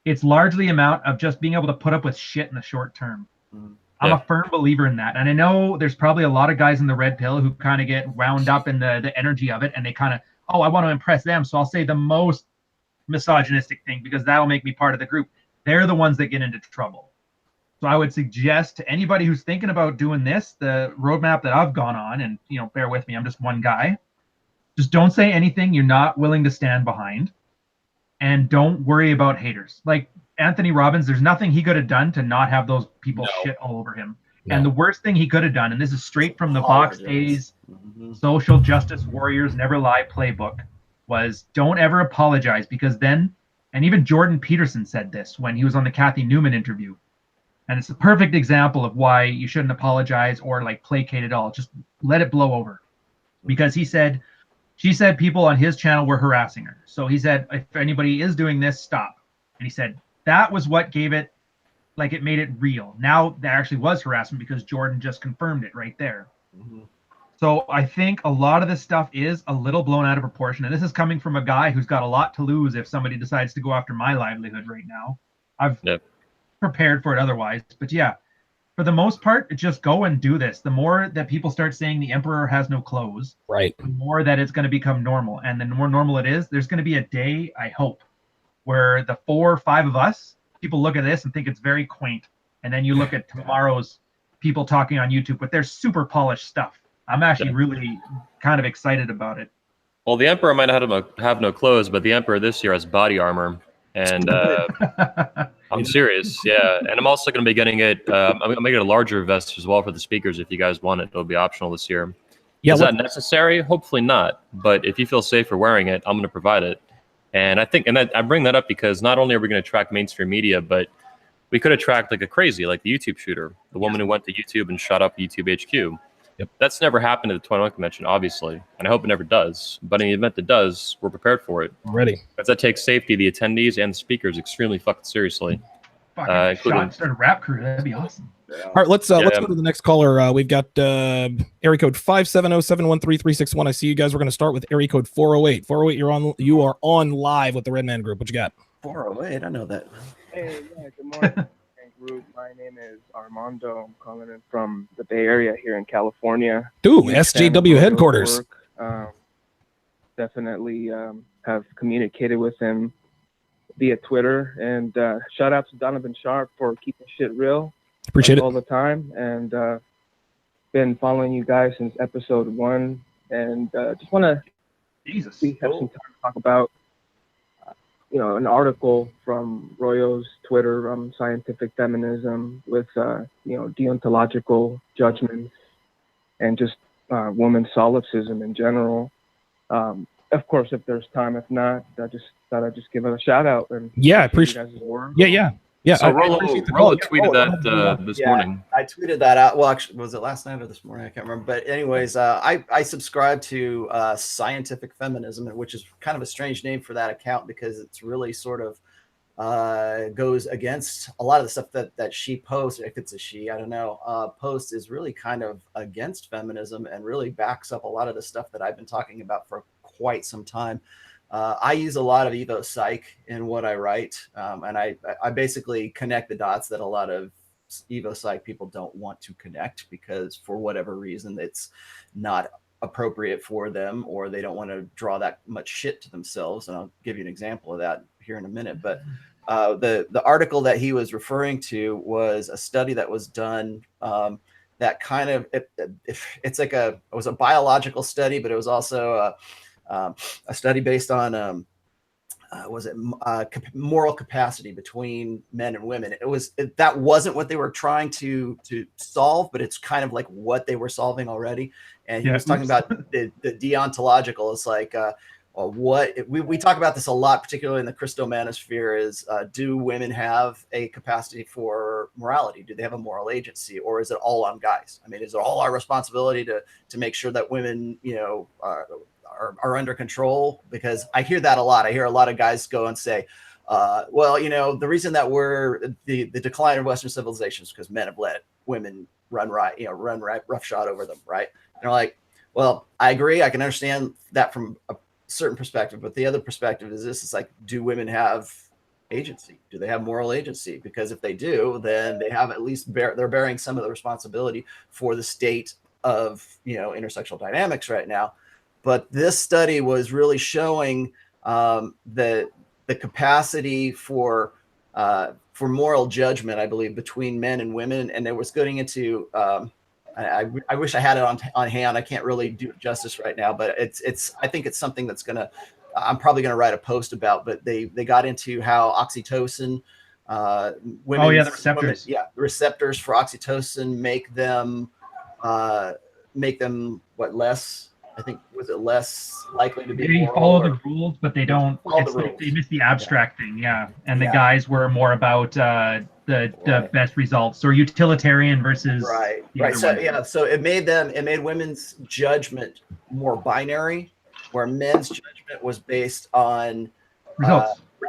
it's largely amount of just being able to put up with shit in the short term. I'm a firm believer in that. And I know there's probably a lot of guys in the red pill who kind of get wound up in the energy of it, and they kind of, I want to impress them, so I'll say the most misogynistic thing because that'll make me part of the group. They're the ones that get into trouble. So I would suggest to anybody who's thinking about doing this, the roadmap that I've gone on, and bear with me, I'm just one guy, just don't say anything you're not willing to stand behind. And don't worry about haters. Like Anthony Robbins, there's nothing he could have done to not have those people shit all over him. And the worst thing he could have done, and this is straight from the Box Days social justice warriors never lie playbook, was don't ever apologize, because then, and even Jordan Peterson said this when he was on the Kathy Newman interview, and it's a perfect example of why you shouldn't apologize or placate at all. Just let it blow over. Because she said people on his channel were harassing her. So he said, if anybody is doing this, stop. And he said, that was what gave it, like, it made it real. Now there actually was harassment because Jordan just confirmed it right there. Mm-hmm. So I think a lot of this stuff is a little blown out of proportion. And this is coming from a guy who's got a lot to lose if somebody decides to go after my livelihood right now. I've prepared for it otherwise. But yeah, for the most part, just go and do this. The more that people start saying the emperor has no clothes, right, the more that it's going to become normal. And the more normal it is, there's going to be a day, I hope, where the 4 or 5 of us, people look at this and think it's very quaint. And then you look at tomorrow's people talking on YouTube with their super polished stuff. I'm actually really kind of excited about it. Well, the Emperor might not have no clothes, but the Emperor this year has body armor. And I'm serious, yeah. And I'm also going to be getting it, I'm going to make it a larger vest as well for the speakers if you guys want it. It'll be optional this year. Yeah, is that necessary? Hopefully not. But if you feel safer wearing it, I'm going to provide it. And I think, and I bring that up because not only are we going to attract mainstream media, but we could attract like a crazy, like the YouTube shooter, the woman who went to YouTube and shot up YouTube HQ. Yep. That's never happened at the 21 convention, obviously, and I hope it never does. But in the event it does, we're prepared for it. Ready. Because that takes safety, the attendees, and the speakers extremely fucking seriously. Shot start a rap crew. That'd be awesome. All right, let's go to the next caller. We've got area code 570-713-361. I see you guys. We're going to start with area code 408. 408, you are on live with the Red Man Group. What you got? 408. I know that. Hey, yeah, good morning. Group. My name is Armando. I'm calling in from the Bay Area here in California. Dude, SJW headquarters. Definitely have communicated with him via Twitter, and shout out to Donovan Sharp for keeping shit real. Appreciate it all the time, and been following you guys since episode 1, and just want to have some time to talk about an article from Royo's Twitter on scientific feminism with, deontological judgments and just woman solipsism in general. Of course, if there's time, if not, I just thought I'd just give it a shout out. And I appreciate you guys' work. Yeah. So Rolo tweeted that this morning. I tweeted that out. Well, actually, was it last night or this morning? I can't remember. But anyways, I subscribe to scientific feminism, which is kind of a strange name for that account because it's really sort of goes against a lot of the stuff that she posts. If it's a she, I don't know. Post is really kind of against feminism and really backs up a lot of the stuff that I've been talking about for quite some time. I use a lot of Evo Psych in what I write, and I basically connect the dots that a lot of Evo Psych people don't want to connect because for whatever reason it's not appropriate for them, or they don't want to draw that much shit to themselves. And I'll give you an example of that here in a minute. But the article that he was referring to was a study that was done that kind of it's like it was a biological study, but it was also a study based on moral capacity between men and women. That wasn't what they were trying to solve, but it's kind of like what they were solving already. And he was talking about the deontological. It's like we talk about this a lot, particularly in the Christomanosphere, is do women have a capacity for morality? Do they have a moral agency, or is it all on guys? I mean, is it all our responsibility to make sure that women, are under control? Because I hear that a lot. I hear a lot of guys go and say, the reason that we're the decline of Western civilization is because men have let women run roughshod over them, right? And they're like, well, I agree. I can understand that from a certain perspective, but the other perspective is this: it's like, do women have agency? Do they have moral agency? Because if they do, then they have at least they're bearing some of the responsibility for the state of intersexual dynamics right now. But this study was really showing the capacity for moral judgment, I believe, between men and women, and it was going into. I wish I had it on hand. I can't really do it justice right now, but I think it's something that's I'm probably gonna write a post about. But they got into how oxytocin, women. Oh yeah, the receptors. The receptors for oxytocin make them less. I think was it less likely to be. They follow the rules, but they don't. They miss the abstract thing, And the guys were more about the best results, or utilitarian versus right. So it made women's judgment more binary, where men's judgment was based on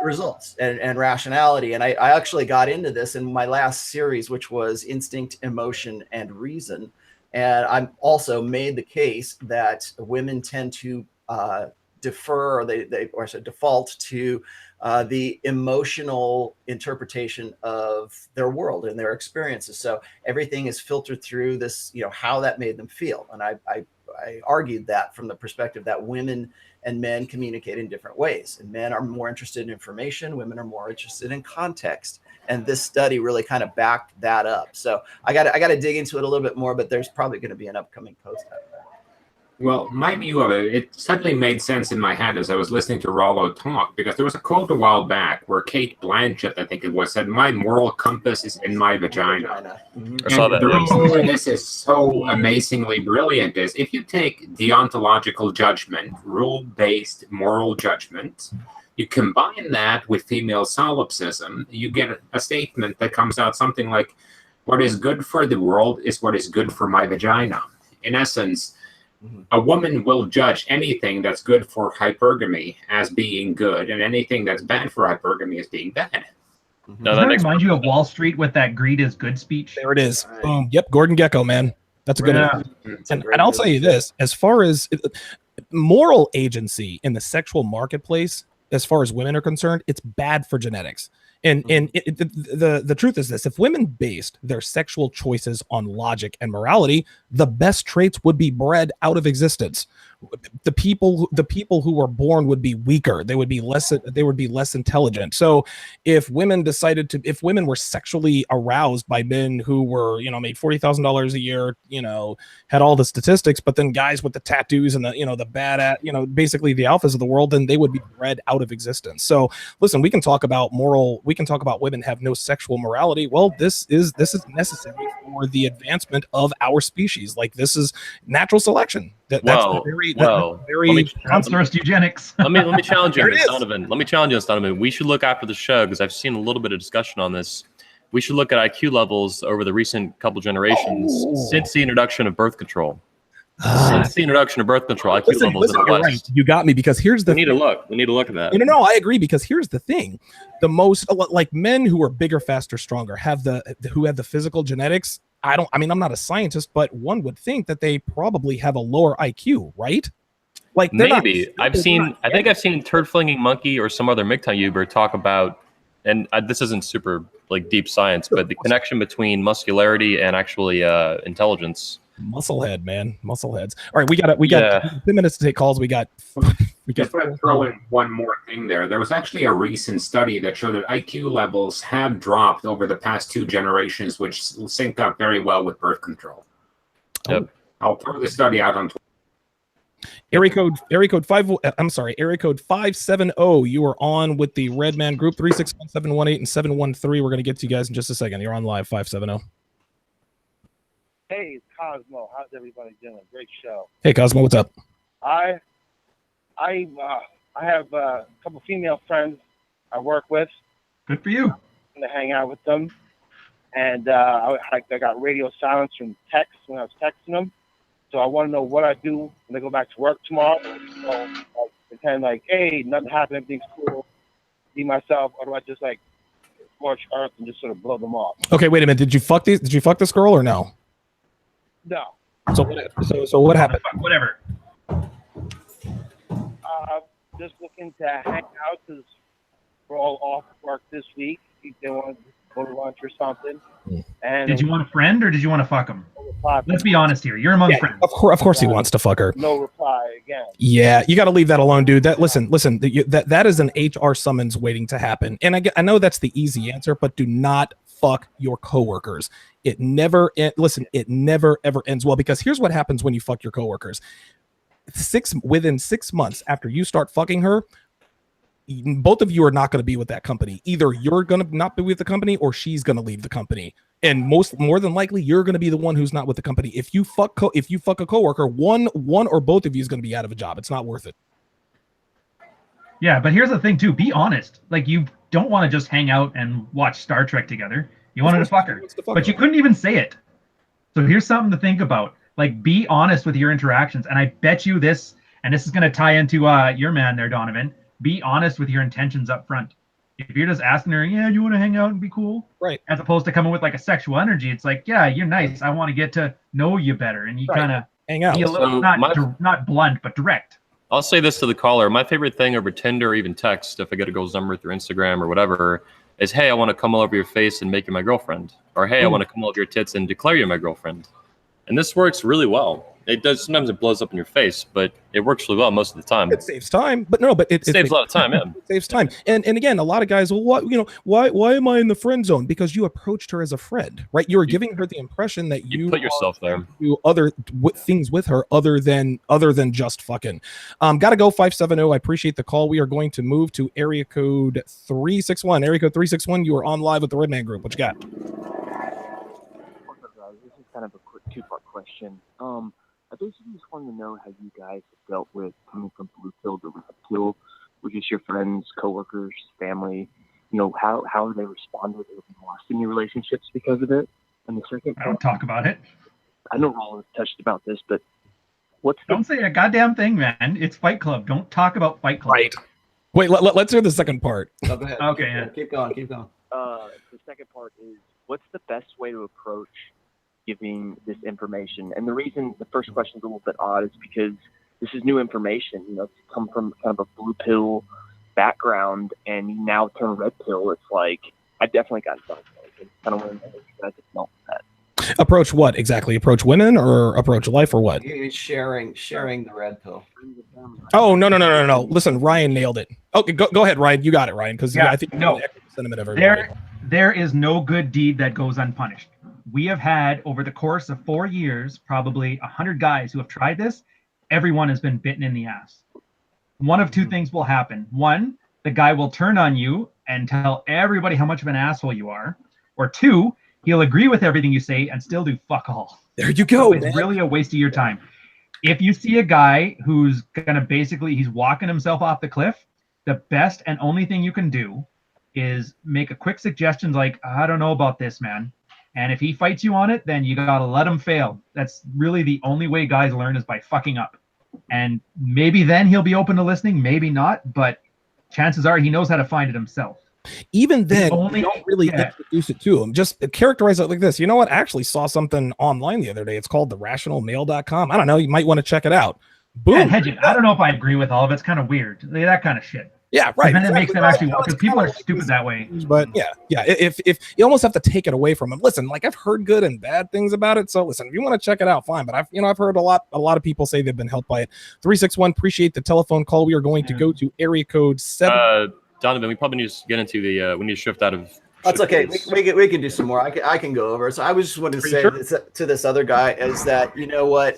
results and rationality. And I actually got into this in my last series, which was instinct, emotion, and reason. And I'm also made the case that women tend to defer, or default to the emotional interpretation of their world and their experiences. So everything is filtered through this, how that made them feel. And I argued that from the perspective that women and men communicate in different ways, and men are more interested in information, women are more interested in context. And this study really kind of backed that up. So I got to dig into it a little bit more, but there's probably going to be an upcoming post on that. Well, my view of it suddenly made sense in my head as I was listening to Rolo talk, because there was a quote a while back where Kate Blanchett, I think it was, said, "My moral compass is in my vagina." I saw that. The reason why this is so amazingly brilliant is if you take deontological judgment, rule-based moral judgment, you combine that with female solipsism, you get a statement that comes out something like, "What is good for the world is what is good for my vagina." In essence, a woman will judge anything that's good for hypergamy as being good, and anything that's bad for hypergamy as being bad. No, Does that remind you of Wall Street with that greed is good speech? There it is. Boom. Yep, Gordon Gekko, man. That's a good one. And I'll tell you this, as far as moral agency in the sexual marketplace, as far as women are concerned, it's bad for genetics. And the truth is this: if women based their sexual choices on logic and morality, the best traits would be bred out of existence. The people who were born would be weaker. They would be less intelligent. So if women were sexually aroused by men who were, made $40,000 a year, had all the statistics, but then guys with the tattoos and the bad at, basically the alphas of the world, then they would be bred out of existence. So listen, we can talk about women have no sexual morality. Well, this is necessary for the advancement of our species. Like, this is natural selection. That's very outsourced eugenics. Let me challenge you on this, Donovan. Let me challenge you on this, Donovan. We should look after the show, because I've seen a little bit of discussion on this. We should look at IQ levels over the recent couple generations since the introduction of birth control. Since the introduction of birth control, IQ levels in the West. Right. You got me, because here's the. We need to look at that. No, I agree, because here's the thing: the most like men who are bigger, faster, stronger have the physical genetics. I'm not a scientist, but one would think that they probably have a lower IQ, right? Like, maybe I think I've seen Turd Flinging Monkey or some other MGTOW talk about, and this isn't super deep science, but the connection between muscularity and actually intelligence. Musclehead, man, muscleheads. All right, we got 10 minutes to take calls. We got. Just want to throw in one more thing there. There was actually a recent study that showed that IQ levels have dropped over the past 2 generations, which sync up very well with birth control. Yep. I'll throw the study out on Twitter. Area code 570. You are on with the Red Man Group. 361 718 and 713. We're going to get to you guys in just a second. You're on live. 570. Hey, it's Cosmo. How's everybody doing? Great show. Hey, Cosmo, what's up? I have a couple female friends I work with. Good for you. I'm to hang out with them, and I got radio silence from text when I was texting them. So I want to know what I do when they go back to work tomorrow. So, pretend hey, nothing happened, everything's cool, be myself, or do I just scorch earth and just sort of blow them off? Okay, wait a minute. Did you fuck this girl or no? No. So what happened? Whatever. Just looking to hang out because we're all off work this week. They want to go to lunch or something. And did you want a friend or did you want to fuck him? Let's be honest here. You're among friends. Of course, he wants to fuck her. No reply again. Yeah, you got to leave that alone, dude. Listen. That is an HR summons waiting to happen. And I know that's the easy answer, but do not fuck your coworkers. It never ever ends well, because here's what happens when you fuck your coworkers. Within 6 months after you start fucking her, both of you are not going to be with that company. Either you're going to not be with the company, or she's going to leave the company. And more than likely, you're going to be the one who's not with the company. If you fuck a coworker, one or both of you is going to be out of a job. It's not worth it. Yeah, but here's the thing too. Be honest. You don't want to just hang out and watch Star Trek together. You wanted to fuck her, but you couldn't even say it. So here's something to think about. Be honest with your interactions. And I bet you this, and this is going to tie into your man there, Donovan. Be honest with your intentions up front. If you're just asking her, yeah, do you want to hang out and be cool? Right. As opposed to coming with like a sexual energy, it's like, yeah, you're nice. I want to get to know you better, and you kind of hang out. Be a little, not blunt, but direct. I'll say this to the caller. My favorite thing over Tinder or even text, if I get a girl's number through Instagram or whatever, is, hey, I want to come all over your face and make you my girlfriend. Or, hey, I want to come all over your tits and declare you my girlfriend. And this works really well. It does. Sometimes it blows up in your face, but it works really well most of the time. It saves time, but it saves a lot of time. Yeah, it saves time. And again, a lot of guys, well, why am I in the friend zone? Because you approached her as a friend, right? You were giving her the impression that you put yourself there, do other things with her other than just fucking. Gotta go 570. I appreciate the call. We are going to move to area code 361. Area code 361. You are on live with the Redman Group. What you got? This is kind of a quick two-part question. I basically just wanted to know how you guys have dealt with coming from blue pill to red pill, with just your friends, coworkers, family. You know, how they responded or lost in your relationships because of it. And the second part, I don't talk about it. I know Raoul has touched about this, but don't say a goddamn thing, man. It's Fight Club. Don't talk about Fight Club. Right. Wait, let's hear the second part. Oh, go ahead. Okay, yeah. Keep going. The second part is, what's the best way to approach giving this information? And the reason the first question is a little bit odd is because this is new information. You know, to come from kind of a blue pill background and you now turn red pill, it's like, I definitely got done. It's kind of one of those guys that felt that. Approach what exactly? Approach women or approach life or what? Sharing the red pill. Oh, no. Listen, Ryan nailed it. Okay, go ahead, Ryan. You got it, Ryan, because I think no. Sentiment of everybody. There is no good deed that goes unpunished. We have had, over the course of 4 years, probably 100 guys who have tried this. Everyone has been bitten in the ass. One of two things will happen. One, the guy will turn on you and tell everybody how much of an asshole you are. Or two, he'll agree with everything you say and still do fuck all. There you go. So it's really a waste of your time. If you see a guy who's gonna he's walking himself off the cliff, the best and only thing you can do is make a quick suggestion like, I don't know about this, man. And if he fights you on it, then you gotta let him fail. That's really the only way guys learn, is by fucking up. And maybe then he'll be open to listening, maybe not, but chances are he knows how to find it himself. Even then, you don't really introduce it to him. Just characterize it like this. You know what? I actually saw something online the other day. It's called therationalmale.com. I don't know. You might want to check it out. Boom. Yeah, I don't know if I agree with all of it. It's kind of weird. That kind of shit. Yeah, right. And then it makes it actually, because people are stupid that way. But yeah. If you almost have to take it away from them. Listen, like, I've heard good and bad things about it. So listen, if you want to check it out, fine. But I've heard a lot of people say they've been helped by it. 361. Appreciate the telephone call. We are going to go to area code 7. Donovan, we probably need to get into the. We need to shift out of. That's okay. We can do some more. I can go over. So I was just wanting to say this, to this other guy, is that, you know what?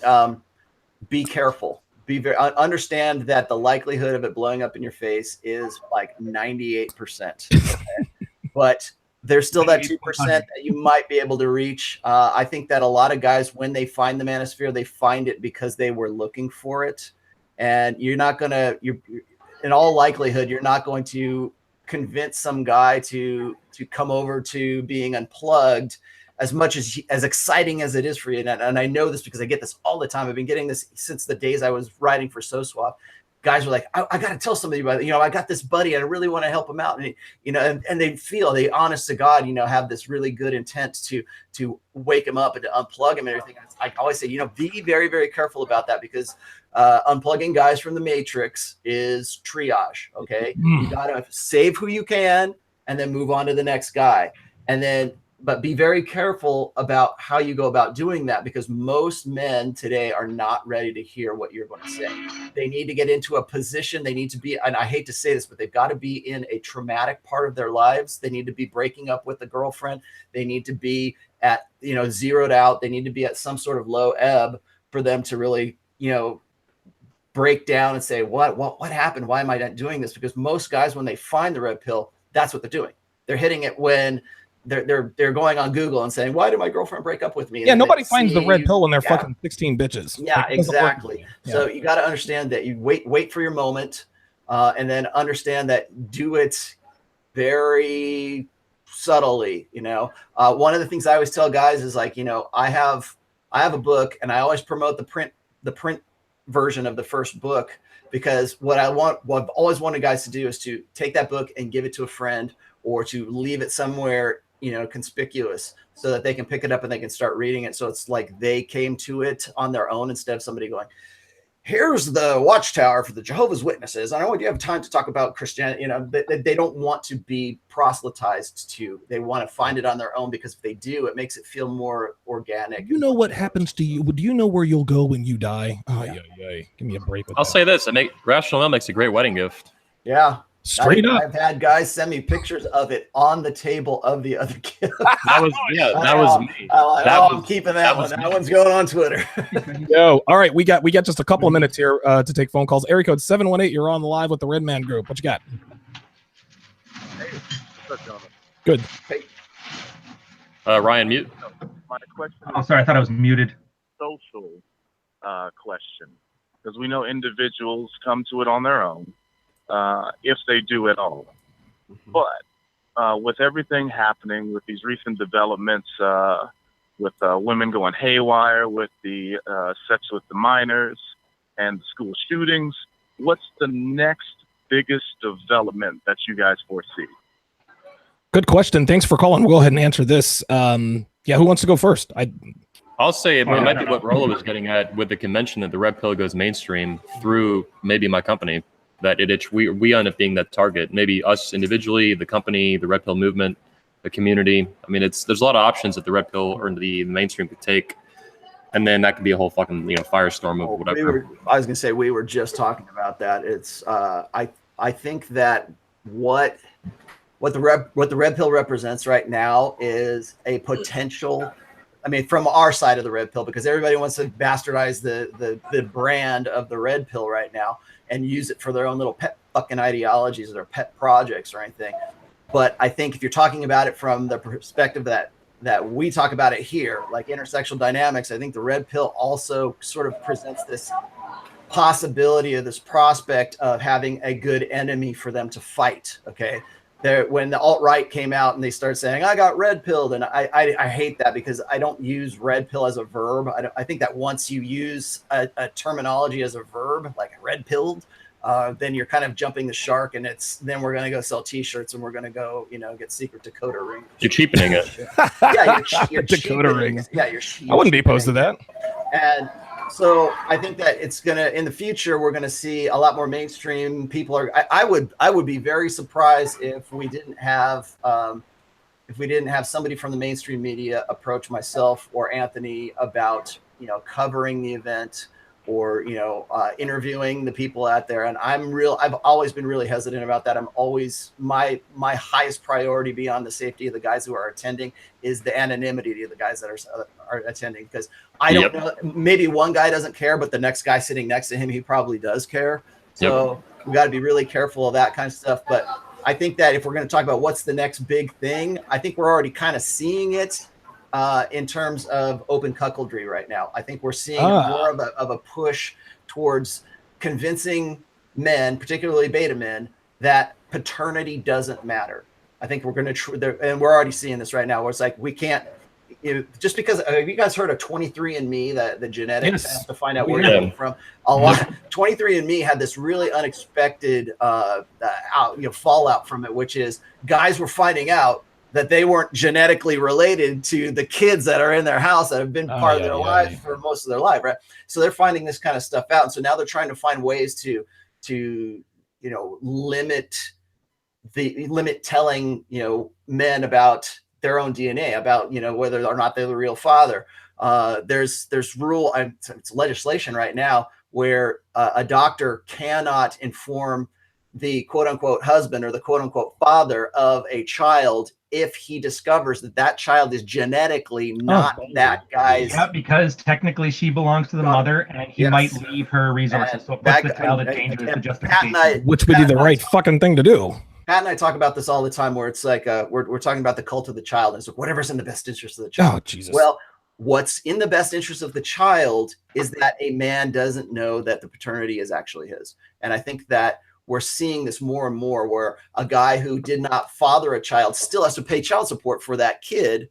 Be careful. Be very understand that the likelihood of it blowing up in your face is like 98%. Okay? But there's still that 2% that you might be able to reach. I think that a lot of guys, when they find the manosphere, they find it because they were looking for it, and you're not gonna. In all likelihood, you're not going to convince some guy to come over to being unplugged, as much as exciting as it is for you. And I know this because I get this all the time. I've been getting this since the days I was writing for SoSwap. Guys were like, I got to tell somebody about it. I got this buddy and I really want to help him out. And, and they honest to God, have this really good intent to wake him up and to unplug him and everything. I always say, be very, very careful about that, because unplugging guys from the matrix is triage. Okay. You got to save who you can and then move on to the next guy. But be very careful about how you go about doing that, because most men today are not ready to hear what you're going to say. They need to get into a position. They need to be, and I hate to say this, but they've got to be in a traumatic part of their lives. They need to be breaking up with a girlfriend. They need to be at, zeroed out. They need to be at some sort of low ebb for them to really, break down and say, what happened? Why am I not doing this? Because most guys, when they find the red pill, that's what they're doing. They're hitting it when they're going on Google and saying, why did my girlfriend break up with me? Yeah, nobody finds the red pill when they're fucking 16 bitches. Yeah, exactly. So you got to understand that you wait for your moment, and then understand that do it very subtly. One of the things I always tell guys is like, I have a book, and I always promote the print version of the first book because what I've always wanted guys to do is to take that book and give it to a friend or to leave it somewhere, conspicuous so that they can pick it up and they can start reading it. So it's like they came to it on their own instead of somebody going, here's the watchtower for the Jehovah's Witnesses. I don't want you to have time to talk about Christianity. They don't want to be proselytized to. They want to find it on their own, because if they do, it makes it feel more organic. You know what happens to you? Do you know where you'll go when you die? Oh, yeah. Give me a break. I'll say this: Rational Mail makes a great wedding gift. Yeah. Straight up. I've had guys send me pictures of it on the table of the other kid. That was me. I'm keeping that one. That one's going on Twitter. Yo, all right, we got just a couple of minutes here to take phone calls. Area code 718. You're on the live with the Red Man Group. What you got? Good. Hey. Ryan, mute. My question. Oh, sorry, I thought I was muted. Social question, because we know individuals come to it on their own. If they do at all. But with everything happening, with these recent developments, with women going haywire, with the sex with the minors, and the school shootings, what's the next biggest development that you guys foresee? Good question. Thanks for calling. We'll go ahead and answer this. Who wants to go first? I'll say it might be what Rolo was getting at with the convention, that the Red Pill goes mainstream through maybe my company. That we end up being that target. Maybe us individually, the company, the Red Pill movement, the community. I mean, there's a lot of options that the Red Pill or the mainstream could take, and then that could be a whole fucking firestorm of whatever. I was gonna say, we were just talking about that. It's I think that what the Red Pill represents right now is a potential. I mean, from our side of the Red Pill, because everybody wants to bastardize the brand of the Red Pill right now and use it for their own little pet fucking ideologies or their pet projects or anything. But I think if you're talking about it from the perspective that we talk about it here, like intersectional dynamics, I think the Red Pill also sort of presents this possibility or this prospect of having a good enemy for them to fight. Okay. When the alt-right came out and they started saying, I got red pilled, and I hate that, because I don't use red pill as a verb. I think that once you use a terminology as a verb, like red pilled, then you're kind of jumping the shark, and then we're going to go sell t-shirts and we're going to go, get secret Dakota rings. You're cheapening it. Yeah, you're Dakota rings. Yeah, you're I wouldn't be opposed to that. And so I think that it's gonna, in the future, we're gonna see a lot more mainstream people. I would be very surprised if we didn't have somebody from the mainstream media approach myself or Anthony about covering the event or interviewing the people out there. And I've always been really hesitant about that. I'm always my highest priority beyond the safety of the guys who are attending is the anonymity of the guys that are attending, because I don't know, maybe one guy doesn't care, but the next guy sitting next to him, he probably does care. So we got to be really careful of that kind of stuff. But I think that if we're going to talk about what's the next big thing, I think we're already kind of seeing it in terms of open cuckoldry right now. I think we're seeing more of a push towards convincing men, particularly beta men, that paternity doesn't matter. I think we're going to, and we're already seeing this right now, where it's like, we can't, just because, have you guys heard of 23andMe, the genetics have to find out where you're coming from? A lot. 23andMe had this really unexpected fallout from it, which is guys were finding out that they weren't genetically related to the kids that are in their house that have been part of their life for most of their life, right? So they're finding this kind of stuff out. And so now they're trying to find ways to limit telling, men about their own DNA, about, whether or not they're the real father. There's it's legislation right now where a doctor cannot inform the quote unquote husband or the quote unquote father of a child if he discovers that child is genetically not that guy's. Yeah, because technically she belongs to the mother, and he might leave her resources. So it puts the child in danger as the justification. Which would be the right fucking thing to do. Pat and I talk about this all the time, where it's like we're talking about the cult of the child. And it's like, whatever's in the best interest of the child. Oh, Jesus. Well, what's in the best interest of the child is that a man doesn't know that the paternity is actually his. And I think that we're seeing this more and more, where a guy who did not father a child still has to pay child support for that kid.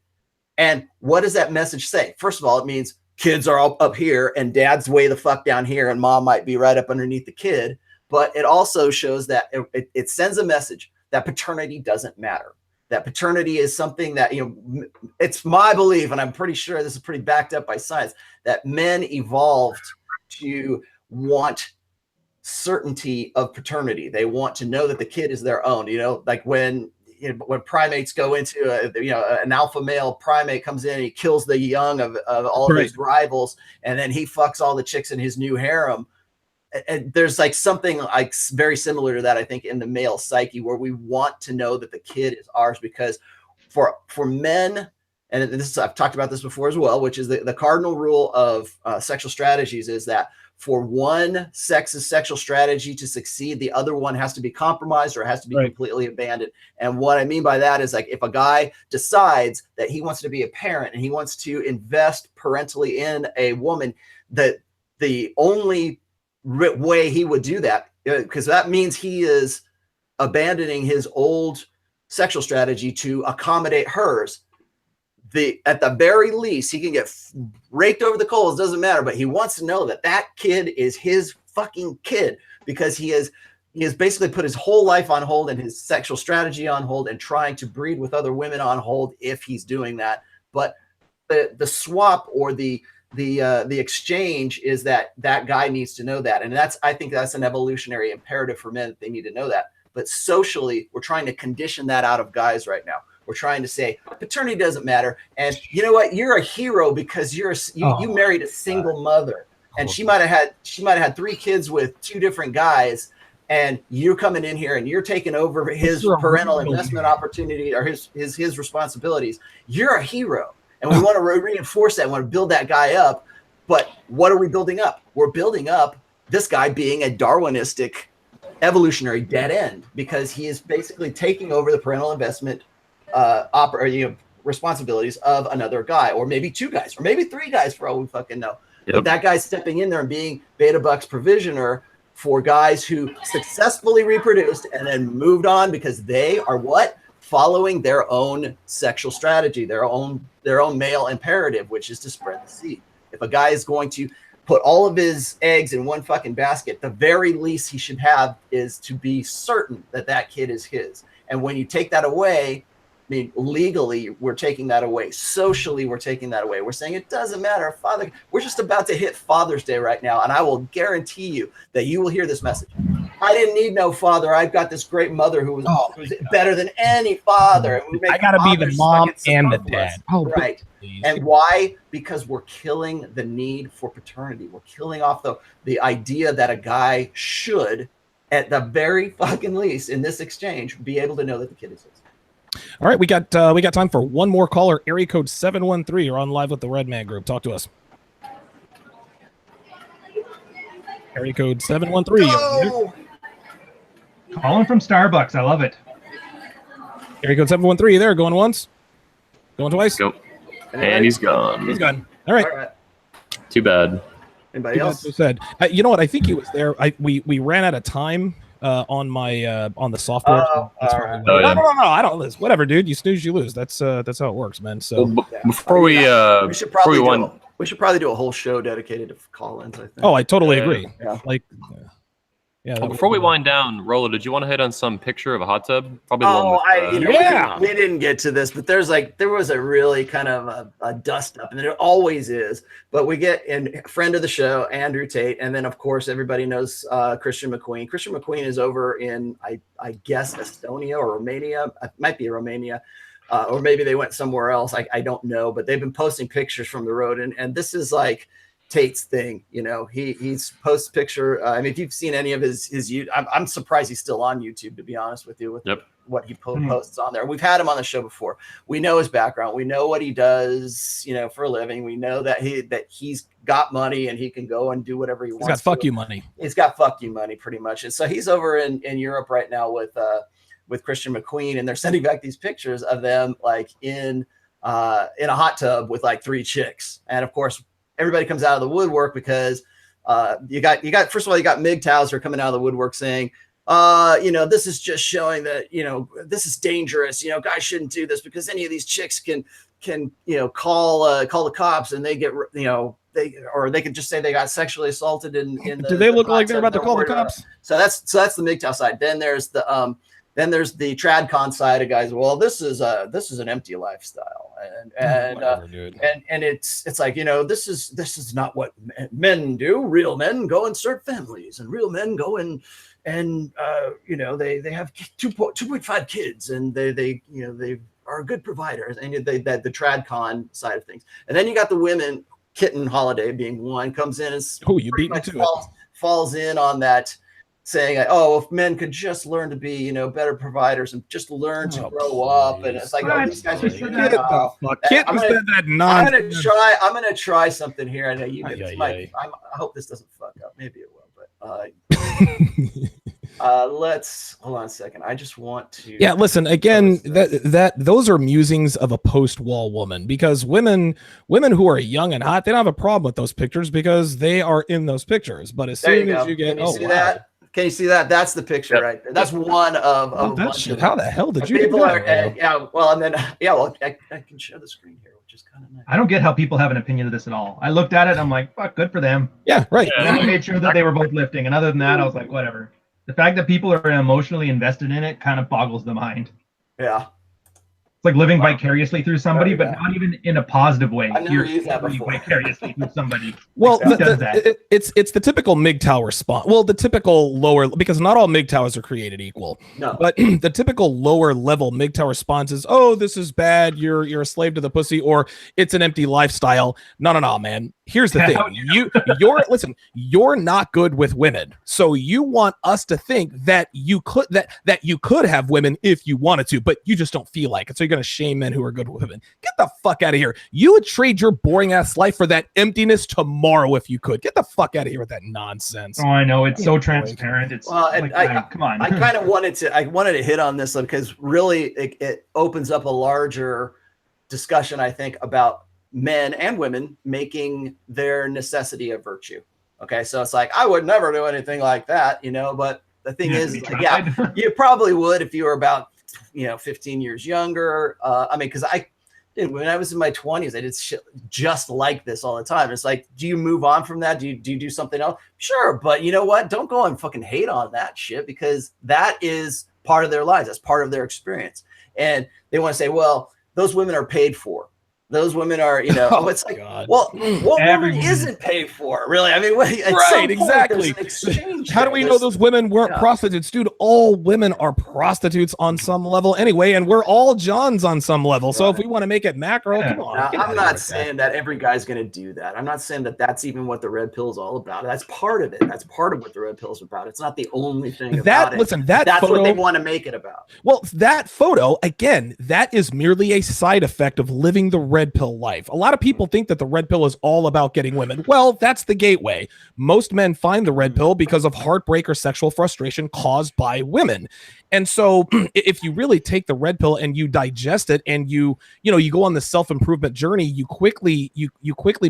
And what does that message say? First of all, it means kids are all up here and dad's way the fuck down here, and mom might be right up underneath the kid. but it also shows that it sends a message that paternity doesn't matter. That paternity is something that, it's my belief, and I'm pretty sure this is pretty backed up by science, that men evolved to want certainty of paternity. They want to know that the kid is their own, like when primates go into an alpha male primate comes in and he kills the young of all of his rivals, and then he fucks all the chicks in his new harem. And there's like something like very similar to that, I think, in the male psyche, where we want to know that the kid is ours, because for men, and I've talked about this before as well, which is the cardinal rule of sexual strategies is that for one sex's sexual strategy to succeed, the other one has to be compromised or has to be completely abandoned. And what I mean by that is, like, if a guy decides that he wants to be a parent and he wants to invest parentally in a woman, that the only way he would do that, because that means he is abandoning his old sexual strategy to accommodate hers. At the very least, he can get raked over the coals, doesn't matter, but he wants to know that that kid is his fucking kid, because he has basically put his whole life on hold and his sexual strategy on hold and trying to breed with other women on hold if he's doing that. But the swap or the exchange is that guy needs to know that. And I think that's an evolutionary imperative for men, that they need to know that. But socially, we're trying to condition that out of guys right now. We're trying to say paternity doesn't matter. And you know what? You're a hero because you married a single mother, and she might have had 3 kids with 2 different guys. And you're coming in here and you're taking over his parental investment opportunity or his responsibilities. You're a hero. And we want to reinforce that. We want to build that guy up. But what are we building up? We're building up this guy being a Darwinistic evolutionary dead end, because he is basically taking over the parental investment responsibilities of another guy, or maybe 2 guys, or maybe 3 guys, for all we fucking know. Yep. But that guy's stepping in there and being Beta Buck's provisioner for guys who successfully reproduced and then moved on, because they are what? Following their own sexual strategy, their own male imperative, which is to spread the seed. If a guy is going to put all of his eggs in one fucking basket, the very least he should have is to be certain that that kid is his. And when you take that away, I mean, legally, we're taking that away. Socially, we're taking that away. We're saying it doesn't matter. Father, we're just about to hit Father's Day right now, and I will guarantee you that you will hear this message. I didn't need no father. I've got this great mother who was better than any father. I got to be the mom and the dad. Oh, right. Please. And why? Because we're killing the need for paternity. We're killing off the idea that a guy should, at the very fucking least in this exchange, be able to know that the kid is his. All right, we got time for one more caller. Area code 713. You're on live with the Red Man Group. Talk to us. Area code 713. No! Calling from Starbucks. I love it. Area code 713. You there? Going once? Going twice? Go. And he's gone. He's gone. All right. Too bad. Anybody else? Said. You know what? I think he was there. We ran out of time. On the software. All right. No, I don't lose. Whatever, dude. You snooze, you lose. That's how it works, man. So before we should probably do a whole show dedicated to call-ins, I think. Oh, I totally agree. Yeah. Before we wind down, Rolo, did you want to hit on some picture of a hot tub? Probably we didn't get to this, but there was a really kind of a dust up, and there always is. But we get a friend of the show, Andrew Tate, and then of course everybody knows Christian McQueen. Christian McQueen is over in I guess Estonia or Romania. It might be Romania, or maybe they went somewhere else. I don't know, but they've been posting pictures from the road, and this is like Tate's thing, he's posts picture. I mean, if you've seen any of his I'm surprised he's still on YouTube, to be honest with you, with what he posts on there. We've had him on the show before. We know his background. We know what he does, for a living. We know that he's got money and he can go and do whatever he wants. He's got fuck you money. He's got fuck you money, pretty much. And so he's over in Europe right now with Christian McQueen, and they're sending back these pictures of them like in a hot tub with like 3 chicks. And of course, everybody comes out of the woodwork because you got first of all, you got MGTOWs coming out of the woodwork saying, this is just showing that, this is dangerous. Guys shouldn't do this because any of these chicks can call the cops and they they could just say they got sexually assaulted in Do they look like they're about to call the cops? So that's the MGTOW side. Then there's the TradCon side of guys. Well, this is an empty lifestyle, and it's like, this is not what men do. Real men go and start families, and real men go and they have 2.5 kids, and they are good providers, and the TradCon side of things. And then you got the women. Kitten Holiday being one comes in and you beat me to it. Falls in on that, saying, "Oh, if men could just learn to be, better providers and just learn to grow up," and it's like, these guys are I'm gonna try something here. I know you. I hope this doesn't fuck up. Maybe it will, but let's hold on a second. I just want to. Yeah, listen again. That those are musings of a post-wall woman, because women who are young and hot, they don't have a problem with those pictures because they are in those pictures. But as soon as you get, that? Can you see that? That's the picture right there. That's one of that shit. How the hell did you? People are, I can share the screen here, which is kind of nice. I don't get how people have an opinion of this at all. I looked at it, and I'm like, fuck, good for them. Yeah, right. And then I made sure that they were both lifting, and other than that, I was like, whatever. The fact that people are emotionally invested in it kind of boggles the mind. Yeah. It's like living vicariously through somebody, but not even in a positive way. I've never used that before. Vicariously through somebody. Well, it's the typical MGTOW response. Well, the typical lower, because not all MGTOWs are created equal. No. But the typical lower level MGTOW response is, "Oh, this is bad. You're a slave to the pussy," or "It's an empty lifestyle." No, man. Here's the thing. You're not good with women. So you want us to think that you could have women if you wanted to, but you just don't feel like it. So you're going to shame men who are good with women. Get the fuck out of here. You would trade your boring ass life for that emptiness tomorrow if you could. Get the fuck out of here with that nonsense. Oh, I know. It's so transparent. It's come on. I kind of wanted to hit on this because really it opens up a larger discussion, I think, about men and women making their necessity a virtue. Okay, so it's like, I would never do anything like that, but the thing is, you probably would if you were about 15 years younger. Because when I was in my 20s, I did shit just like this all the time. It's like, do you move on from that? Do you do something else? Sure, but you know what? Don't go and fucking hate on that shit, because that is part of their lives. That's part of their experience. And they want to say, well, those women are paid for. Those women are, it's like, what woman isn't paid for, really? I mean, right, exactly. How do we know those women weren't prostitutes? Dude, all women are prostitutes on some level anyway, and we're all Johns on some level. So if we want to make it macro, come on. Now, I'm not saying that every guy's going to do that. I'm not saying that that's even what the red pill is all about. That's part of it. That's part of what the red pill is about. It's not the only thing about it. Listen, that's photo, what they want to make it about. Well, that photo, again, that is merely a side effect of living the red pill life. A lot of people think that the red pill is all about getting women. Well, that's the gateway. Most men find the red pill because of heartbreak or sexual frustration caused by women. And so if you really take the red pill and you digest it and you go on the self-improvement journey, you quickly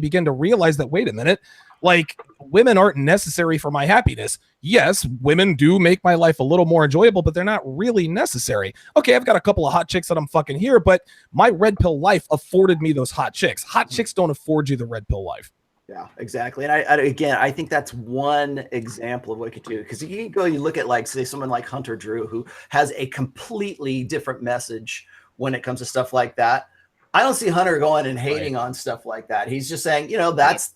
begin to realize that, wait a minute, like, women aren't necessary for my happiness. Yes, women do make my life a little more enjoyable, but they're not really necessary. Okay, I've got a couple of hot chicks that I'm fucking here, but my red pill life afforded me those hot chicks. Hot chicks don't afford you the red pill life. Yeah, exactly. And I think that's one example of what you could do. Because you look at, like, say, someone like Hunter Drew, who has a completely different message when it comes to stuff like that. I don't see Hunter going and hating on stuff like that. He's just saying, that's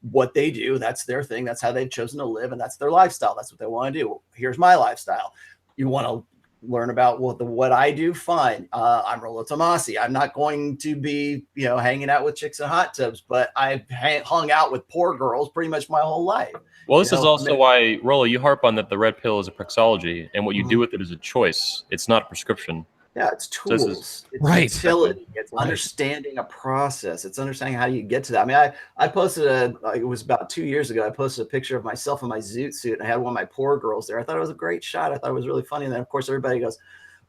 what they do. That's their thing. That's how they've chosen to live. And that's their lifestyle. That's what they want to do. Here's my lifestyle. You want to learn about what I do? Fine. I'm Rolo Tomasi. I'm not going to be, hanging out with chicks in hot tubs, but I've hung out with poor girls pretty much my whole life. Well, this is also why, Rolo, you harp on that the red pill is a praxology, and what you do with it is a choice. It's not a prescription. Yeah, it's tools. It's utility. It's understanding a process. It's understanding how you get to that. I mean, I posted it was about 2 years ago. I posted a picture of myself in my zoot suit, and I had one of my poor girls there. I thought it was a great shot. I thought it was really funny. And then, of course, everybody goes,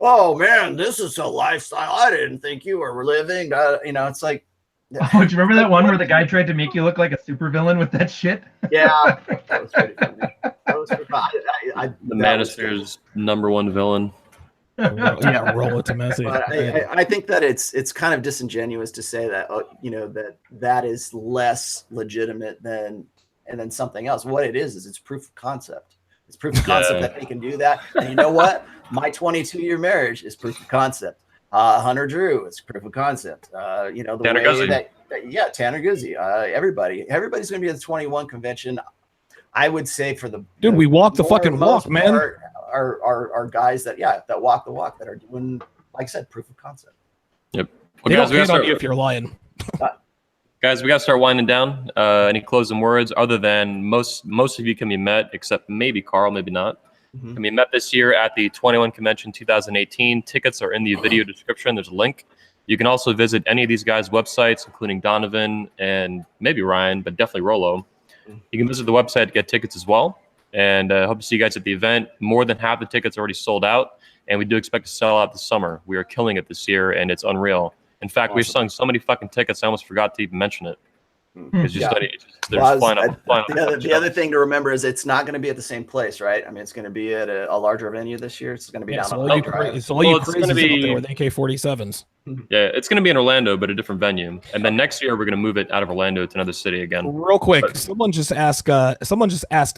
"Oh man, this is a lifestyle I didn't think you were living." It's like, oh, do you remember that one where the guy tried to make you look like a supervillain with that shit? Yeah, that was pretty funny. That was pretty funny. The Manister's #1 villain. Yeah, Rolo to Messi. But I think that it's kind of disingenuous to say that that is less legitimate than something else. What it is it's proof of concept. It's proof of concept that they can do that. And you know what? My 22-year marriage is proof of concept. Hunter Drew, it's proof of concept. The Tanner way Guzzi. Tanner Guzzi. Everybody's going to be at the 21 convention. I would say for the dude, we walk the fucking walk, man. Are guys that walk the walk, that are doing, like I said, proof of concept. Yep. Well, guys, we gotta start, if you're lying. Guys, we got to start winding down. Any closing words other than most of you can be met, except maybe Carl, maybe not. Mm-hmm. Can be met this year at the 21 Convention 2018. Tickets are in the video description. There's a link. You can also visit any of these guys' websites, including Donovan and maybe Ryan, but definitely Rolo. You can visit the website to get tickets as well. And I hope to see you guys at the event. More than half the tickets already sold out, and we do expect to sell out this summer. We are killing it this year, and it's unreal. In fact, we've sung so many fucking tickets, I almost forgot to even mention it. The other thing to remember is it's not going to be at the same place, right? I mean, it's going to be at a larger venue this year. It's going to be down on it's all you crazies out there with AK-47s. Yeah, it's going to be in Orlando, but a different venue. And then next year, we're going to move it out of Orlando to another city again. Real quick, someone just asked,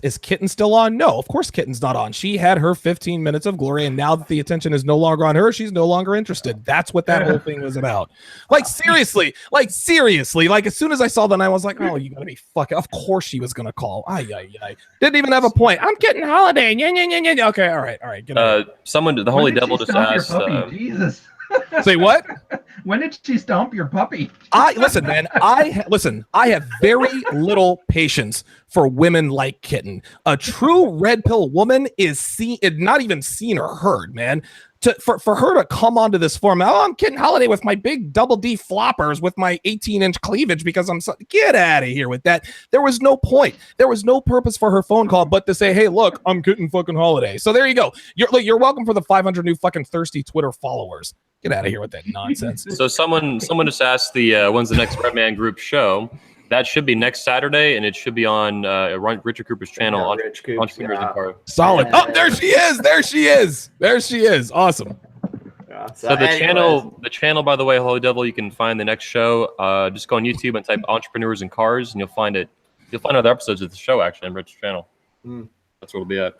is Kitten still on? No, of course Kitten's not on. She had her 15 minutes of glory, and now that the attention is no longer on her, she's no longer interested. That's what that whole thing was about. Like, seriously, like, as soon as I saw the night, I was like, oh, you gotta be fucking. Of course she was gonna call. Didn't even have a point. I'm Kitten Holiday. Yeah. Okay, all right. Get the Holy Devil just asked. Jesus. Say what? When did she stomp your puppy? Listen, man. I have very little patience for women like Kitten. A true red pill woman is not even seen or heard, man. For her to come onto this forum, I'm Kitten Holiday with my big double D floppers with my 18-inch cleavage because get out of here with that. There was no point. There was no purpose for her phone call but to say, hey, look, I'm Kitten fucking Holiday. So there you go. You're welcome for the 500 new fucking thirsty Twitter followers. Get out of here with that nonsense. So someone just asked when's the next Redman Group show? That should be next Saturday, and it should be on Richard Cooper's channel, Entrepreneurs in Car. Solid. Oh, there she is. Awesome. Yeah, so the channel, by the way, Holy Devil, you can find the next show. Just go on YouTube and type Entrepreneurs in Cars, and you'll find it. You'll find other episodes of the show actually on Richard's channel. That's where it'll be at.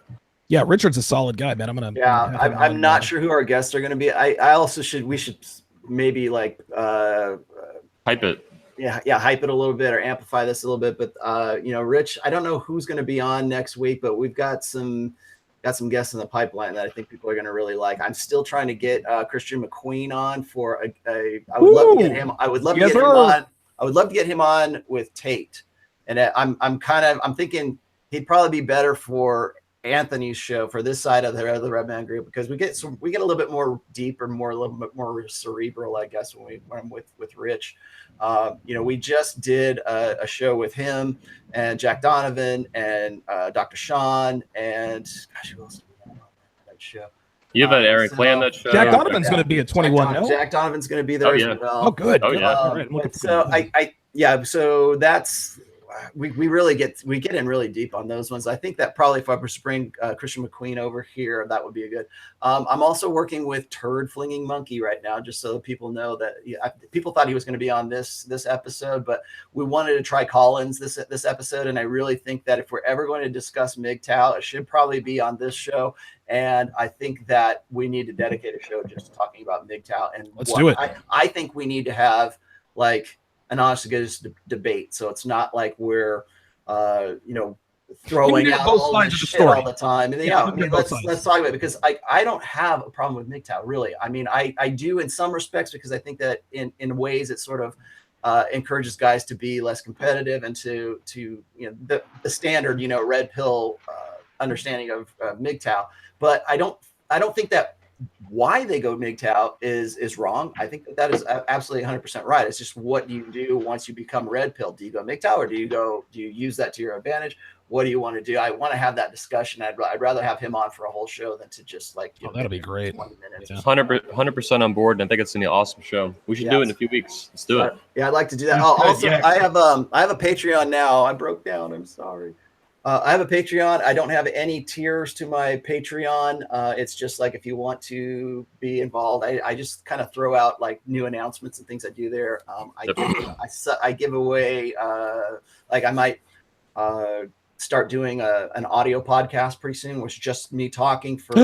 Yeah, Richard's a solid guy, man. I'm not sure who our guests are going to be. We should maybe like hype it. Yeah, hype it a little bit or amplify this a little bit. But Rich, I don't know who's going to be on next week, but we've got some guests in the pipeline that I think people are going to really like. I'm still trying to get Christian McQueen on for I would love to get him. I would love to get him on. I would love to get him on with Tate, and I'm thinking he'd probably be better for Anthony's show for this side of the Redman Group because we get a little bit more deeper, a little bit more cerebral, I guess, when I'm with Rich. We just did a show with him and Jack Donovan and Dr. Sean and who else did we have on that show? You have Aaron Clay on that show. Jack Donovan's going to be at 21. Jack Donovan's going to be there as well. Oh, good. Oh, yeah. So that's. We get in really deep on those ones. I think that probably if I were to bring Christian McQueen over here, that would be a good. I'm also working with Turd Flinging Monkey right now, just so people know that people thought he was going to be on this episode, but we wanted to try Collins this episode, and I really think that if we're ever going to discuss MGTOW, it should probably be on this show. And I think that we need to dedicate a show just talking about MGTOW. And let's do it. I think we need to have like an honest to goodness debate. So it's not like we're, throwing out all the shit all the time. And let's talk about it because I don't have a problem with MGTOW, really. I mean, I do in some respects because I think that in ways it sort of encourages guys to be less competitive and to the standard, red pill understanding of MGTOW. But I don't think that why they go MGTOW is wrong. I think that is absolutely 100% right. It's just what do you do once you become red pill? Do you go MGTOW or do you use that to your advantage? What do you want to do? I want to have that discussion. I'd rather have him on for a whole show than to just that'll be great. 20 minutes. 100% on board, and I think it's gonna be an awesome show. We should do it in a few weeks. Let's do it. Yeah, I'd like to do that. Also, I have a Patreon now. I broke down. I'm sorry. I have a Patreon. I don't have any tiers to my Patreon. It's just like if you want to be involved, I just kind of throw out like new announcements and things I do there. I give away like I might start doing an audio podcast pretty soon, which is just me talking for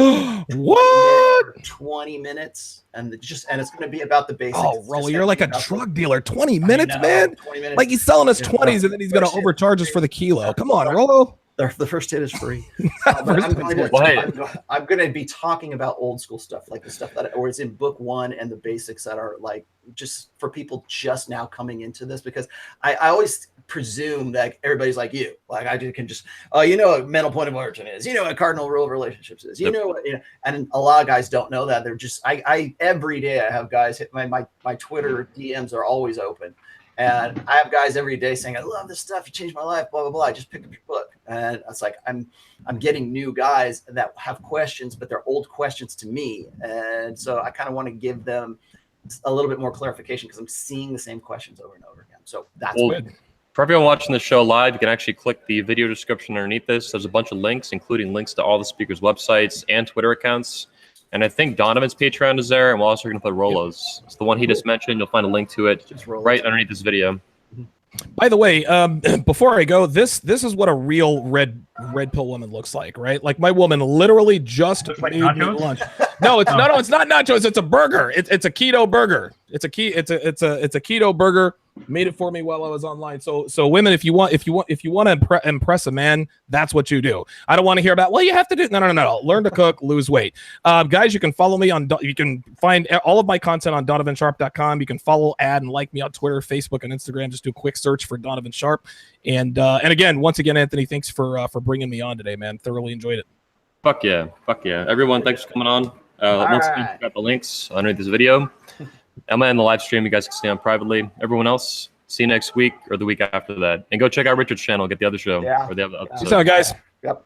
what 20 minutes, and it's going to be about the basics. Oh, Rolo, you're like a drug dealer. 20 minutes, man. 20 minutes. Like he's selling us 20s and then he's going to overcharge us for the kilo. Come on, Rolo. The first hit is free. I'm going to be talking about old school stuff, like the stuff that was in book 1 and the basics that are like just for people just now coming into this, because I always presume that everybody's like you. Like I can just, you know what mental point of origin is, you know what cardinal rule of relationships is, you know what, you know, and a lot of guys don't know that. They're just, I every day I have guys hit my Twitter DMs are always open. And I have guys every day saying, I love this stuff. You changed my life, blah, blah, blah. I just picked up your book. And it's like, I'm getting new guys that have questions, but they're old questions to me. And so I kind of want to give them a little bit more clarification because I'm seeing the same questions over and over again. So that's good. For everyone watching the show live, you can actually click the video description underneath this. There's a bunch of links, including links to all the speakers' websites and Twitter accounts. And I think Donovan's Patreon is there, and we're also going to put Rolo's. It's the one he just mentioned. You'll find a link to it right underneath this video. By the way, before I go, this is what a real red pill woman looks like, right? Like my woman literally just made me lunch. No, it's no, it's not nachos. It's a burger. It's a keto burger. It's a keto burger. Made it for me while I was online. So women, if you want to impress a man, that's what you do. I don't want to hear about, well, you have to do no. Learn to cook, lose weight. Guys, you can follow me you can find all of my content on donovansharp.com. You can follow, add, and like me on Twitter, Facebook, and Instagram. Just do a quick search for Donovan Sharp. And again, once again, Anthony, thanks for bringing me on today, man. Thoroughly enjoyed it. Fuck yeah. Everyone, thanks for coming on. Once again, check out the links underneath this video. Emma and the live stream, you guys can stay on privately. Everyone else, see you next week or the week after that. And go check out Richard's channel, get the other show. Yeah. Or the other episode. Peace out, guys. Yep.